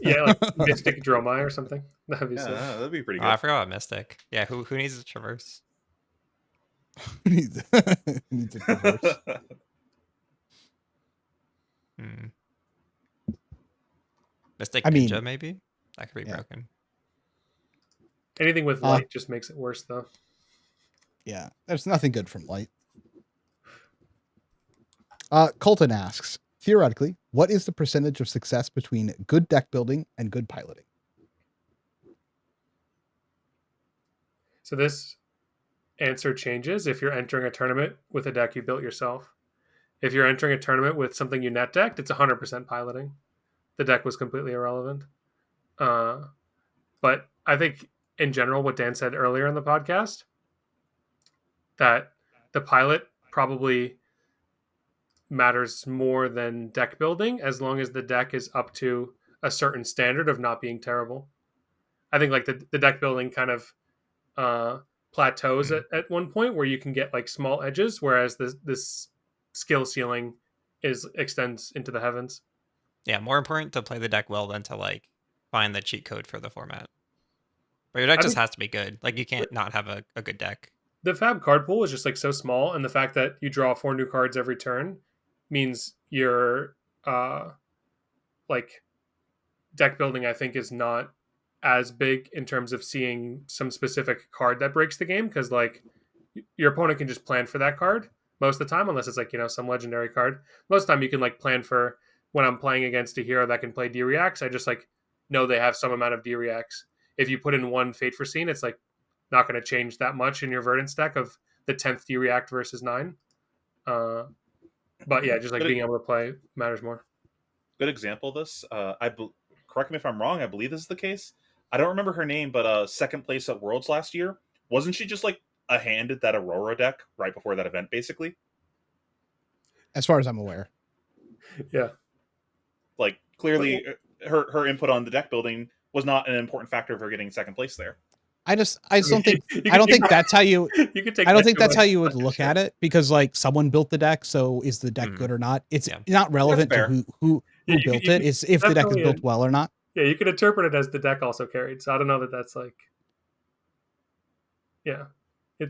[SPEAKER 3] Yeah, like Mystic Dromai or something. That'd be
[SPEAKER 2] Yeah,
[SPEAKER 3] sick.
[SPEAKER 2] that'd be pretty
[SPEAKER 4] Oh, I
[SPEAKER 2] good.
[SPEAKER 4] forgot about Mystic. Yeah, who needs to traverse?
[SPEAKER 1] needs a traverse.
[SPEAKER 4] Hmm. Mystic
[SPEAKER 1] I mean,
[SPEAKER 4] Ninja, maybe? That could be
[SPEAKER 1] yeah.
[SPEAKER 4] broken.
[SPEAKER 3] Anything with light just makes it worse though.
[SPEAKER 1] Yeah, there's nothing good from light. Colton asks, theoretically, what is the percentage of success between good deck building and good piloting?
[SPEAKER 3] So this answer changes if you're entering a tournament with a deck you built yourself. If you're entering a tournament with something you net decked, it's 100% piloting. The deck was completely irrelevant. But I think in general, what Dan said earlier in the podcast, that the pilot probably matters more than deck building as long as the deck is up to a certain standard of not being terrible. I think like the deck building kind of plateaus at one point where you can get like small edges, whereas this skill ceiling extends into the heavens.
[SPEAKER 4] Yeah, more important to play the deck well than to like find the cheat code for the format. But your deck just has to be good. Like you can't not have a good deck.
[SPEAKER 3] The FAB card pool is just like so small, and the fact that you draw 4 new cards every turn means your like deck building, I think, is not as big in terms of seeing some specific card that breaks the game, because like your opponent can just plan for that card most of the time, unless it's like, you know, some legendary card. Most of the time you can like plan for when I'm playing against a hero that can play D-Reacts, I just like know they have some amount of D-Reacts. If you put in 1 Fate Foreseen, it's like not going to change that much in your Verdant stack of the 10th D-React versus 9. But yeah, just like being able to play matters more.
[SPEAKER 2] Good example of this. Correct me if I'm wrong. I believe this is the case. I don't remember her name, but second place at Worlds last year. Wasn't she just like a hand at that Aurora deck right before that event, basically?
[SPEAKER 1] As far as I'm aware.
[SPEAKER 3] Yeah.
[SPEAKER 2] Like clearly her input on the deck building was not an important factor of her getting second place there.
[SPEAKER 1] I don't think that's how you
[SPEAKER 3] You could take
[SPEAKER 1] I don't
[SPEAKER 3] that
[SPEAKER 1] think
[SPEAKER 3] too
[SPEAKER 1] that's
[SPEAKER 3] much.
[SPEAKER 1] how you would look at it, because like someone built the deck, so is the deck good or not? It's not relevant
[SPEAKER 2] That's
[SPEAKER 1] to who
[SPEAKER 3] Yeah,
[SPEAKER 1] built it. It's if the deck is
[SPEAKER 3] definitely
[SPEAKER 1] built well or not.
[SPEAKER 3] Yeah, you could interpret it as the deck also carried. So I don't know that that's like, yeah.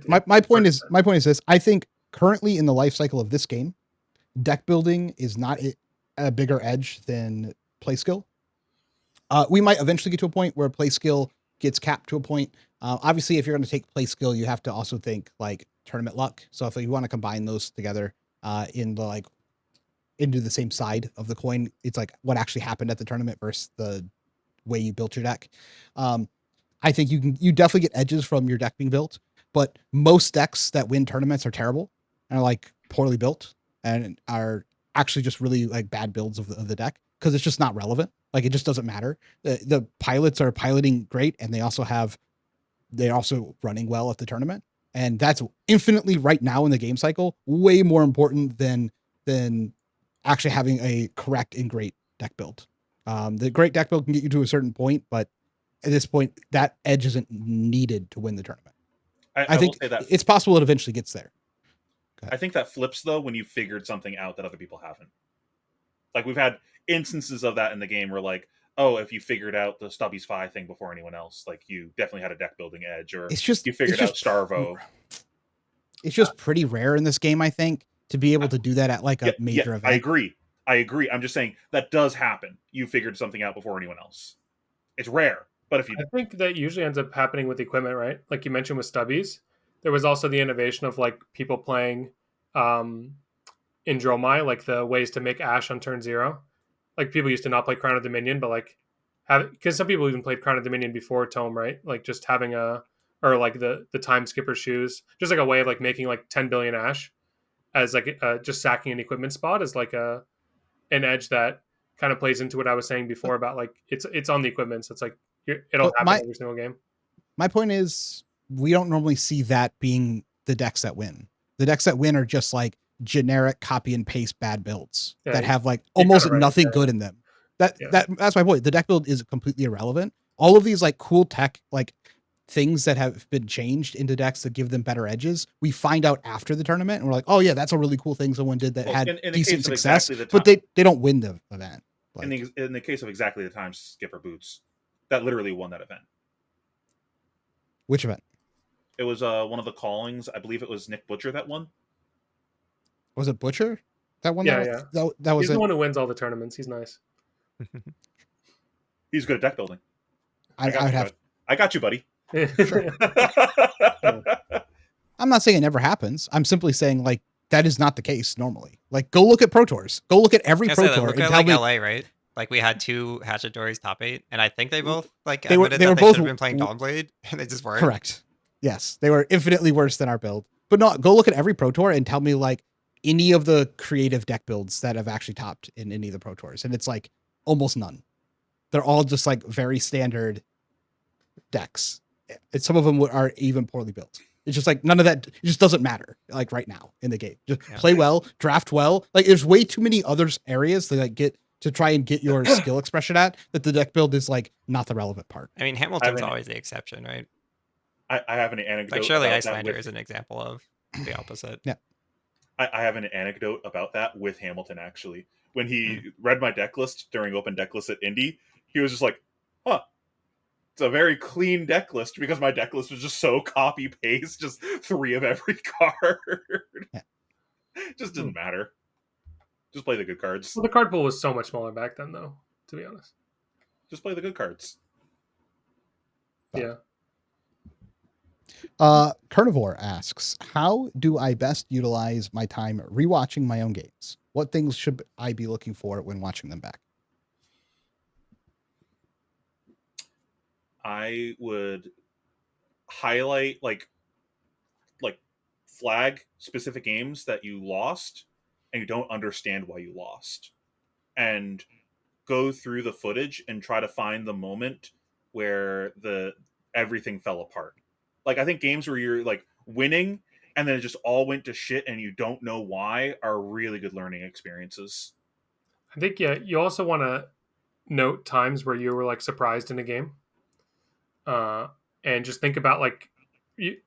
[SPEAKER 1] My point is this. I think currently in the life cycle of this game, deck building is not a bigger edge than play skill. We might eventually get to a point where play skill gets capped to a point. Obviously, if you're going to take play skill, you have to also think like tournament luck. So if you want to combine those together into the same side of the coin, it's like what actually happened at the tournament versus the way you built your deck. I think you definitely get edges from your deck being built, but most decks that win tournaments are terrible and are like poorly built. and are actually just really like bad builds of the deck because it's just not relevant. Like it just doesn't matter. The pilots are piloting great, and they're also running well at the tournament, and that's infinitely right now in the game cycle way more important than actually having a correct and great deck build. The great deck build can get you to a certain point, but at this point, that edge isn't needed to win the tournament. I think
[SPEAKER 2] will say that
[SPEAKER 1] it's possible it eventually gets there.
[SPEAKER 2] I think that flips though when you figured something out that other people haven't. Like we've had instances of that in the game where like, oh, if you figured out the Stubby's Fi thing before anyone else, like you definitely had a deck building edge, or you figured out Starvo.
[SPEAKER 1] It's just pretty rare in this game, I think, to be able to do that at like a major event.
[SPEAKER 2] I agree. I'm just saying that does happen. You figured something out before anyone else. It's rare, but if you,
[SPEAKER 3] I think that usually ends up happening with equipment, right? Like you mentioned with Stubbies, there was also the innovation of like people playing in Dromai, like the ways to make Ash on turn 0. Like people used to not play Crown of Dominion, but like because some people even played Crown of Dominion before Tome, right? Like just having or like the time skipper shoes, just like a way of like making like 10 billion Ash as like just sacking an equipment spot is like an edge that kind of plays into what I was saying before about like it's on the equipment, so it's like it'll happen every single game.
[SPEAKER 1] My point is we don't normally see that being the decks that win. The decks that win are just like generic copy and paste bad builds that have like almost nothing good in them. That's my point. The deck build is completely irrelevant. All of these like cool tech like things that have been changed into decks that give them better edges, we find out after the tournament and we're like, oh yeah, that's a really cool thing someone did that had decent success, but they don't win the event.
[SPEAKER 2] Like, in the case of exactly the time skipper boots, that literally won that event.
[SPEAKER 1] Which event?
[SPEAKER 2] It was one of the callings. I believe it was Nick Butcher that won.
[SPEAKER 1] Was it Butcher that won?
[SPEAKER 3] Yeah,
[SPEAKER 1] that was
[SPEAKER 3] the one who wins all the tournaments. He's nice.
[SPEAKER 2] He's good at deck building.
[SPEAKER 1] I
[SPEAKER 2] got you, buddy.
[SPEAKER 1] Sure. I'm not saying it never happens. I'm simply saying like that is not the case normally. Like go look at Pro Tours. Go look at every Pro Tour.
[SPEAKER 4] Look at like LA, right? Like we had 2 Hatchatories top 8, and I think they both like
[SPEAKER 1] they were
[SPEAKER 4] both
[SPEAKER 1] should
[SPEAKER 4] have been playing Dawnblade, and they just weren't.
[SPEAKER 1] Correct. Yes, they were infinitely worse than our build. But no, go look at every Pro Tour and tell me like any of the creative deck builds that have actually topped in any of the Pro Tours, and it's like almost none. They're all just like very standard decks. And some of them are even poorly built. It's just like none of that. It just doesn't matter. Like right now in the game, just play well, draft well. Like there's way too many other areas to like get to try and get your skill expression at that the deck build is like not the relevant part.
[SPEAKER 4] I mean, Hamilton's always the exception, right?
[SPEAKER 2] I have an anecdote.
[SPEAKER 4] Like surely Icelander is an example of the opposite.
[SPEAKER 1] Yeah.
[SPEAKER 2] I have an anecdote about that with Hamilton actually. When he read my deck list during open deck list at Indy, he was just like, huh. It's a very clean deck list because my deck list was just so copy paste, just 3 of every card.
[SPEAKER 1] Yeah.
[SPEAKER 2] Just didn't matter. Just play the good cards.
[SPEAKER 3] Well, the card pool was so much smaller back then, though. To be honest,
[SPEAKER 2] just play the good cards.
[SPEAKER 3] Yeah.
[SPEAKER 1] Carnivore asks, how do I best utilize my time rewatching my own games? What things should I be looking for when watching them back?
[SPEAKER 2] I would highlight like flag specific games that you lost and you don't understand why you lost, and go through the footage and try to find the moment where everything fell apart. Like I think games where you're like winning and then it just all went to shit and you don't know why are really good learning experiences.
[SPEAKER 3] I think you also want to note times where you were like surprised in a game. And just think about like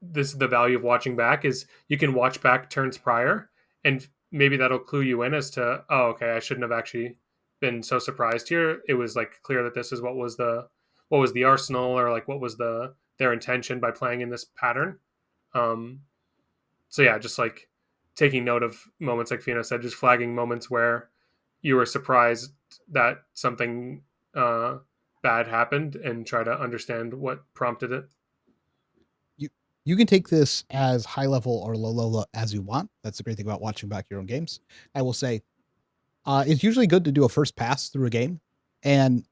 [SPEAKER 3] this is the value of watching back is you can watch back turns prior and maybe that'll clue you in as to, oh, okay, I shouldn't have actually been so surprised here. It was like clear that this is what was the arsenal, or like what was their intention by playing in this pattern. So yeah, just like taking note of moments like Fiona said, just flagging moments where you were surprised that something bad happened and try to understand what prompted it.
[SPEAKER 1] You can take this as high level or low level as you want. That's the great thing about watching back your own games. I will say it's usually good to do a first pass through a game, and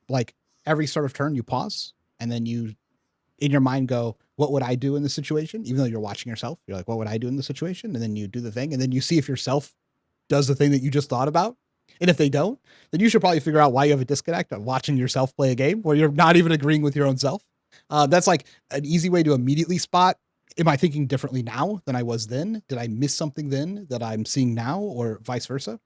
[SPEAKER 1] like every start of turn you pause and then you in your mind go, what would I do in this situation? Even though you're watching yourself, you're like, what would I do in this situation? And then you do the thing and then you see if yourself does the thing that you just thought about. And if they don't, then you should probably figure out why you have a disconnect of watching yourself play a game where you're not even agreeing with your own self. That's like an easy way to immediately spot, am I thinking differently now than I was then? Did I miss something then that I'm seeing now, or vice versa?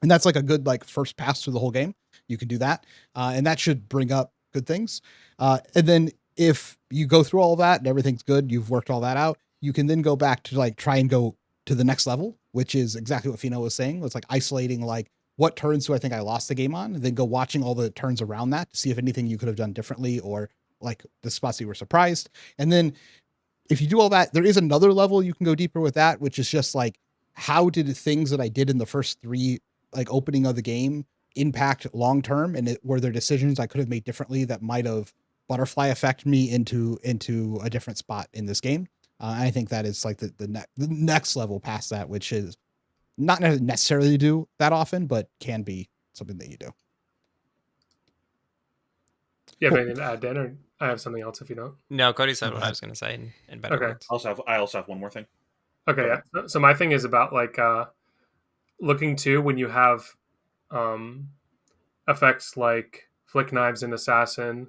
[SPEAKER 1] And that's like a good like first pass through the whole game. You can do that. And that should bring up good things. And then if you go through all of that and everything's good, you've worked all that out, you can then go back to like try and go to the next level, which is exactly what Fino was saying. It's like isolating like what turns do I think I lost the game on, and then go watching all the turns around that to see if anything you could have done differently, or like the spots you were surprised. And then if you do all that, there is another level you can go deeper with that, which is just like, how did things that I did in the first 3 like opening of the game impact long term, and were there decisions I could have made differently that might have butterfly affect me into a different spot in this game. I think that is like the next level past that, which is not necessarily do that often, but can be something that you do.
[SPEAKER 3] You have
[SPEAKER 1] Cool.
[SPEAKER 3] anything to add, Dan, or I have something else if you don't?
[SPEAKER 4] No, Cody said
[SPEAKER 1] Go
[SPEAKER 4] what I
[SPEAKER 1] ahead.
[SPEAKER 4] was going to say in better
[SPEAKER 3] Okay.
[SPEAKER 4] words.
[SPEAKER 2] I also have one more thing.
[SPEAKER 3] Okay,
[SPEAKER 2] Go
[SPEAKER 3] yeah. So my thing is about like looking to when you have effects like flick knives in Assassin,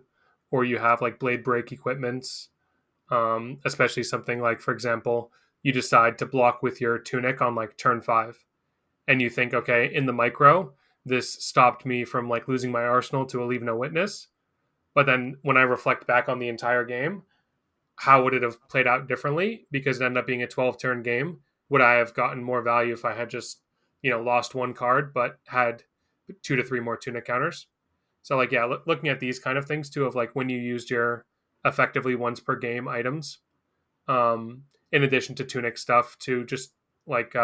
[SPEAKER 3] or you have like blade break equipments, especially something like, for example, you decide to block with your tunic on like turn 5, and you think, okay, in the micro, this stopped me from like losing my arsenal to a leave no witness. But then when I reflect back on the entire game, how would it have played out differently? Because it ended up being a 12 turn game. Would I have gotten more value if I had just, lost one card, but had 2 to 3 more tunic counters? So like, yeah, looking at these kind of things too, of like when you used your effectively once per game items, in addition to tunic stuff, to just like,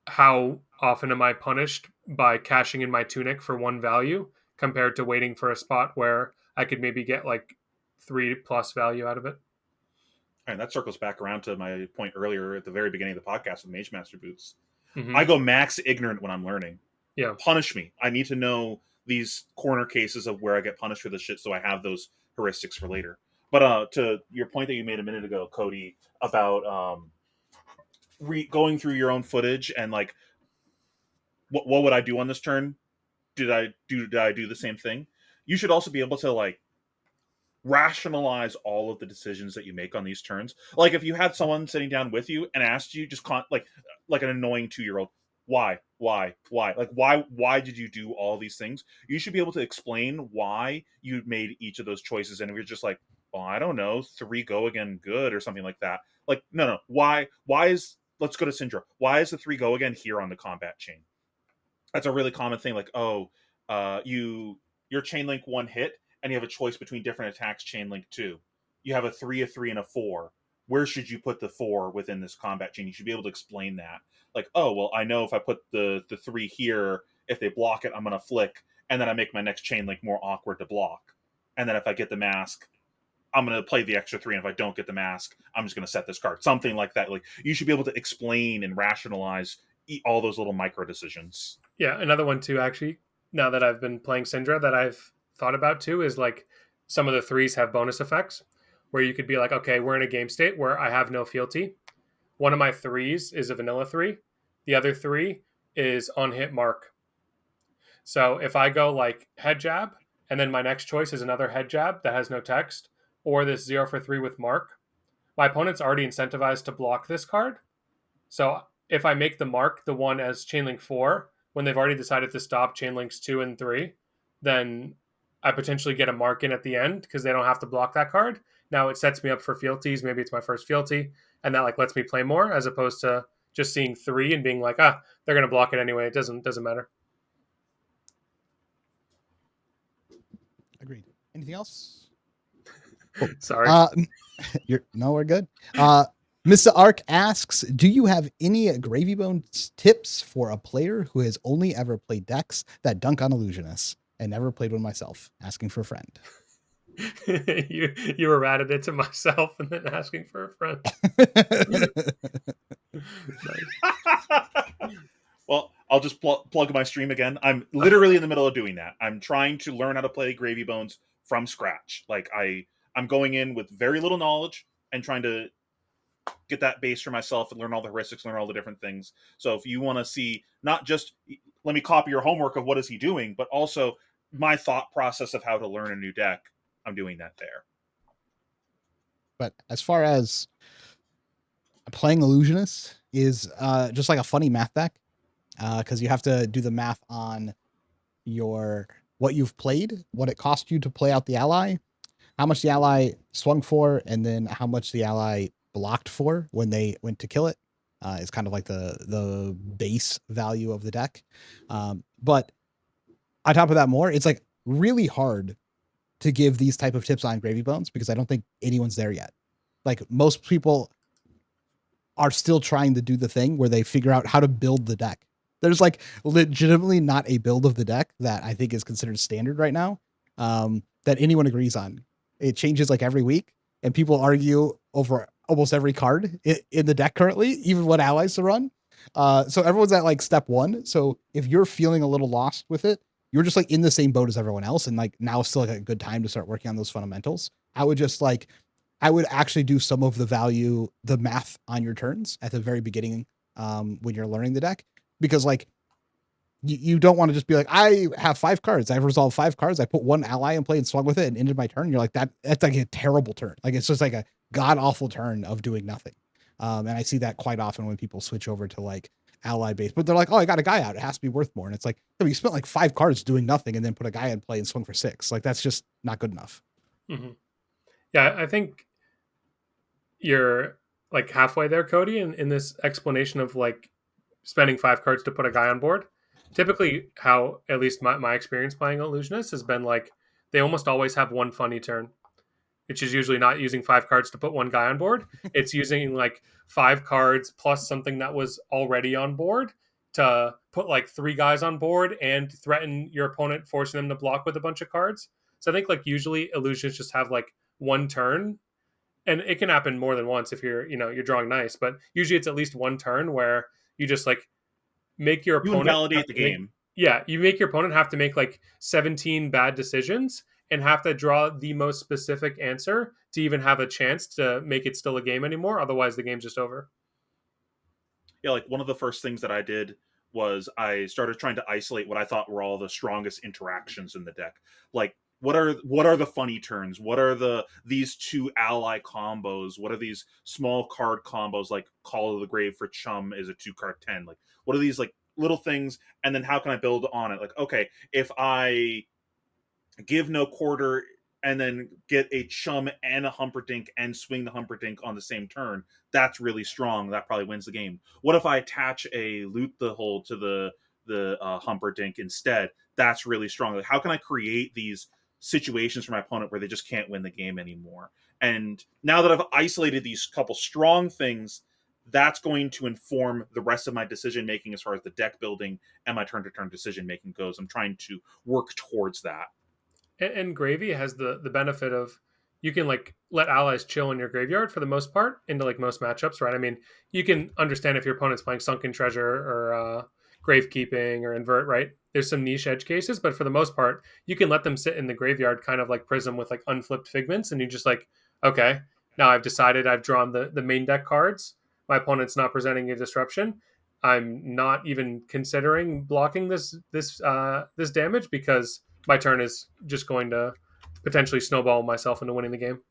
[SPEAKER 3] how often am I punished by cashing in my tunic for 1 value compared to waiting for a spot where I could maybe get like 3+ value out of it?
[SPEAKER 2] And that circles back around to my point earlier at the very beginning of the podcast with Mage Master boots.
[SPEAKER 3] Mm-hmm.
[SPEAKER 2] I go max ignorant when I'm learning.
[SPEAKER 3] Yeah.
[SPEAKER 2] Punish me. I need to know these corner cases of where I get punished for this shit, so I have those heuristics for later. But to your point that you made a minute ago, Cody, about going through your own footage and like, what would I do on this turn? Did I do the same thing? You should also be able to like rationalize all of the decisions that you make on these turns. Like if you had someone sitting down with you and asked you just like an annoying 2-year-old, why, like why did you do all these things? You should be able to explain why you made each of those choices. And if you're just like, well, I don't know, 3 go again good or something like that, like no, why is, let's go to Syndra, why is the 3 go again here on the combat chain? That's a really common thing. Like, your chain link 1 hit and you have a choice between different attacks chain link 2. You have a 3, a 3, and a 4. Where should you put the 4 within this combat chain? You should be able to explain that. Like, oh, well, I know if I put the 3 here, if they block it, I'm going to flick, and then I make my next chain link more awkward to block. And then if I get the mask, I'm going to play the extra 3, and if I don't get the mask, I'm just going to set this card. Something like that. Like, you should be able to explain and rationalize all those little micro decisions.
[SPEAKER 3] Yeah, another one too, actually, now that I've been playing Syndra, that I've thought about too, is like some of the 3s have bonus effects where you could be like, okay, we're in a game state where I have no fealty. One of my 3s is a vanilla 3. The other 3 is on hit mark. So if I go like head jab, and then my next choice is another head jab that has no text, or this 0 for 3 with mark, my opponent's already incentivized to block this card. So if I make the mark the one as chainlink 4, when they've already decided to stop chainlinks 2 and 3, then I potentially get a mark in at the end because they don't have to block that card. Now it sets me up for fealties. Maybe it's my first fealty, and that like lets me play more, as opposed to just seeing 3 and being like, they're going to block it anyway. It doesn't matter.
[SPEAKER 1] Agreed. Anything else?
[SPEAKER 3] Sorry.
[SPEAKER 1] No, we're good. Mr. Ark asks, do you have any Gravy Bones tips for a player who has only ever played decks that dunk on Illusionists and never played one myself? Asking for a friend.
[SPEAKER 3] you errated it to myself and then asking for a friend.
[SPEAKER 2] Well, I'll just plug my stream again. I'm literally in the middle of doing that. I'm trying to learn how to play Gravy Bones from scratch. Like I'm going in with very little knowledge and trying to get that base for myself and learn all the heuristics, learn all the different things. So if you want to see not just let me copy your homework of what is he doing, but also my thought process of how to learn a new deck, I'm doing that there.
[SPEAKER 1] But as far as playing Illusionist is just like a funny math deck, because you have to do the math on what you've played, what it cost you to play out the ally, how much the ally swung for, and then how much the ally blocked for when they went to kill it. Is kind of like the base value of the deck. But on top of that more, it's like really hard to give these type of tips on Gravy Bones because I don't think anyone's there yet. Like most people are still trying to do the thing where they figure out how to build the deck. There's like legitimately not a build of the deck that I think is considered standard right now, that anyone agrees on. It changes like every week, and people argue over almost every card in the deck currently, even what allies to run. So everyone's at like step one. So if you're feeling a little lost with it, you're just like in the same boat as everyone else. And like now is still like a good time to start working on those fundamentals. I would actually do some of the math on your turns at the very beginning when you're learning the deck, because like you don't want to just be like, I have 5 cards. I've resolved 5 cards. I put one ally in play and swung with it and ended my turn. You're like, that's like a terrible turn. Like it's just like a god awful turn of doing nothing. And I see that quite often when people switch over to like ally base, but they're like, oh, I got a guy out. It has to be worth more. And it's like, you spent like 5 cards doing nothing and then put a guy in play and swung for 6. Like that's just not good enough.
[SPEAKER 3] Mm-hmm. Yeah, I think you're like halfway there, Cody, in this explanation of like spending 5 cards to put a guy on board. Typically, how at least my experience playing Illusionist has been like they almost always have one funny turn, which is usually not using 5 cards to put one guy on board. It's using like 5 cards plus something that was already on board to put like 3 guys on board and threaten your opponent, forcing them to block with a bunch of cards. So I think like usually Illusions just have like one turn, and it can happen more than once if you're drawing nice, but usually it's at least one turn where you just like make your opponent
[SPEAKER 2] invalidate the game.
[SPEAKER 3] You make your opponent have to make like 17 bad decisions and have to draw the most specific answer to even have a chance to make it still a game anymore. Otherwise, the game's just over.
[SPEAKER 2] Yeah, like one of the first things that I did was I started trying to isolate what I thought were all the strongest interactions in the deck. Like, what are the funny turns? What are these 2 ally combos? What are these small card combos like Call of the Grave for Chum is a 2-card 10? Like, what are these like little things? And then how can I build on it? Like, okay, if I give no quarter and then get a Chum and a Humperdinck and swing the Humperdinck on the same turn, that's really strong. That probably wins the game. What if I attach a Loot the Hole to the Humperdinck instead? That's really strong. Like, how can I create these situations for my opponent where they just can't win the game anymore? And now that I've isolated these couple strong things, that's going to inform the rest of my decision making as far as the deck building and my turn to turn decision making goes. I'm trying to work towards that.
[SPEAKER 3] And Gravy has the benefit of you can like let allies chill in your graveyard for the most part into like most matchups, right? I mean, you can understand if your opponent's playing Sunken Treasure or Gravekeeping or Invert, right? There's some niche edge cases, but for the most part, you can let them sit in the graveyard kind of like Prism with like unflipped Figments, and you just like, okay, now I've decided I've drawn the main deck cards. My opponent's not presenting a disruption. I'm not even considering blocking this damage because my turn is just going to potentially snowball myself into winning the game.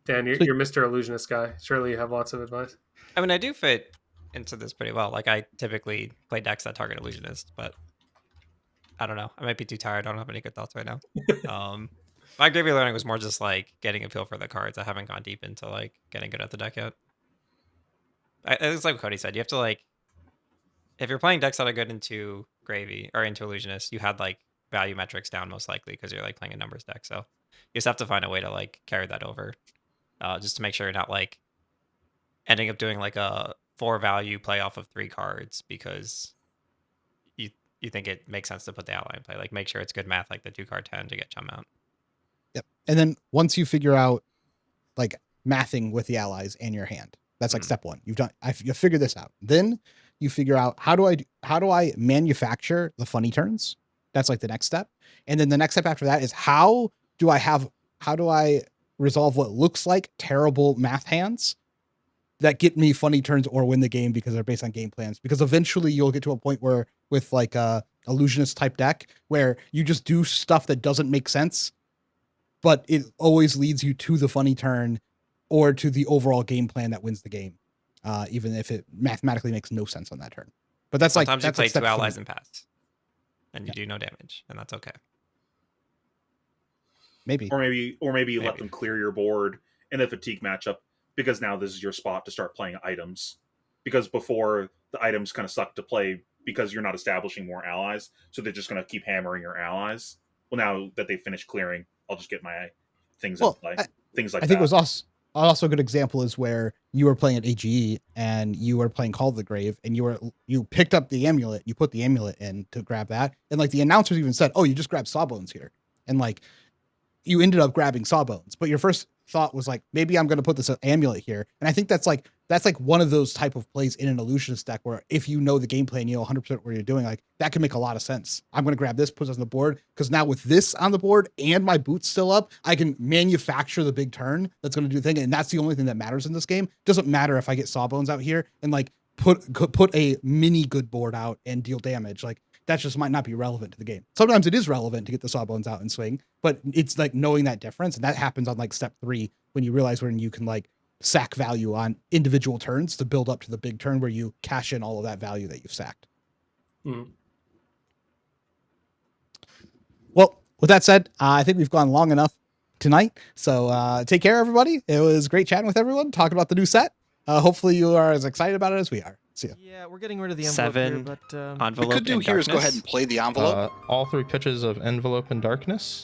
[SPEAKER 3] Dan, you're Mr. Illusionist guy. Surely you have lots of advice.
[SPEAKER 4] I mean, I do fit into this pretty well. Like, I typically play decks that target Illusionist, but I don't know. I might be too tired. I don't have any good thoughts right now. My gravy learning was more just like getting a feel for the cards. I haven't gone deep into like getting good at the deck yet. It's like Cody said. You have to like, if you're playing decks that are good into Gravy or into Illusionist, you had like value metrics down most likely because you're like playing a numbers deck. So you just have to find a way to like carry that over, just to make sure you're not like ending up doing like a 4 value play off of 3 cards because you think it makes sense to put the ally in play. Like, make sure it's good math, like the 2-card 10 to get Chum out.
[SPEAKER 1] Yep. And then once you figure out like mathing with the allies and your hand, that's like step 1. You figure this out. Then you figure out how do I manufacture the funny turns? That's like the next step. And then the next step after that is how do I resolve what looks like terrible math hands that get me funny turns or win the game because they're based on game plans. Because eventually you'll get to a point where with like a Illusionist type deck where you just do stuff that doesn't make sense, but it always leads you to the funny turn or to the overall game plan that wins the game, even if it mathematically makes no sense on that turn. But that's
[SPEAKER 4] Sometimes
[SPEAKER 1] like
[SPEAKER 4] you play
[SPEAKER 1] step
[SPEAKER 4] 2 allies
[SPEAKER 1] 3.
[SPEAKER 4] and pass, and you do no damage, and that's okay.
[SPEAKER 1] Maybe.
[SPEAKER 2] Or maybe you let them clear your board in a fatigue matchup because now this is your spot to start playing items. Because before the items kind of suck to play because you're not establishing more allies, so they're just going to keep hammering your allies. Well, now that they finish clearing, I'll just get my things in play. Things like
[SPEAKER 1] I
[SPEAKER 2] that.
[SPEAKER 1] think it was also a good example is where you were playing at AGE and you were playing Call of the Grave and you picked up the amulet, you put the amulet in to grab that, and like the announcers even said, "Oh, you just grabbed Sawbones here," and like you ended up grabbing Sawbones, but your first thought was like, maybe I'm going to put this amulet here. And I think that's like one of those type of plays in an Illusionist deck where if you know the game plan, you know 100% what you're doing, like that can make a lot of sense. I'm going to grab this, put this on the board, because now with this on the board and my boots still up, I can manufacture the big turn that's going to do the thing. And that's the only thing that matters in this game. It doesn't matter if I get Sawbones out here and like put a mini good board out and deal damage. Like that just might not be relevant to the game. Sometimes it is relevant to get the Sawbones out and swing, but it's like knowing that difference. And that happens on like step 3 when you realize when you can like sack value on individual turns to build up to the big turn where you cash in all of that value that you've sacked. Well, with that said, I think we've gone long enough tonight. So take care, everybody. It was great chatting with everyone, talking about the new set. Hopefully you are as excited about it as we are. See ya.
[SPEAKER 6] Yeah, we're getting rid of the envelope
[SPEAKER 7] 7
[SPEAKER 6] here, but
[SPEAKER 7] envelope
[SPEAKER 8] What we could do
[SPEAKER 7] and
[SPEAKER 8] here is go ahead
[SPEAKER 7] darkness.
[SPEAKER 8] and play the envelope.
[SPEAKER 9] All 3 pitches of envelope and darkness.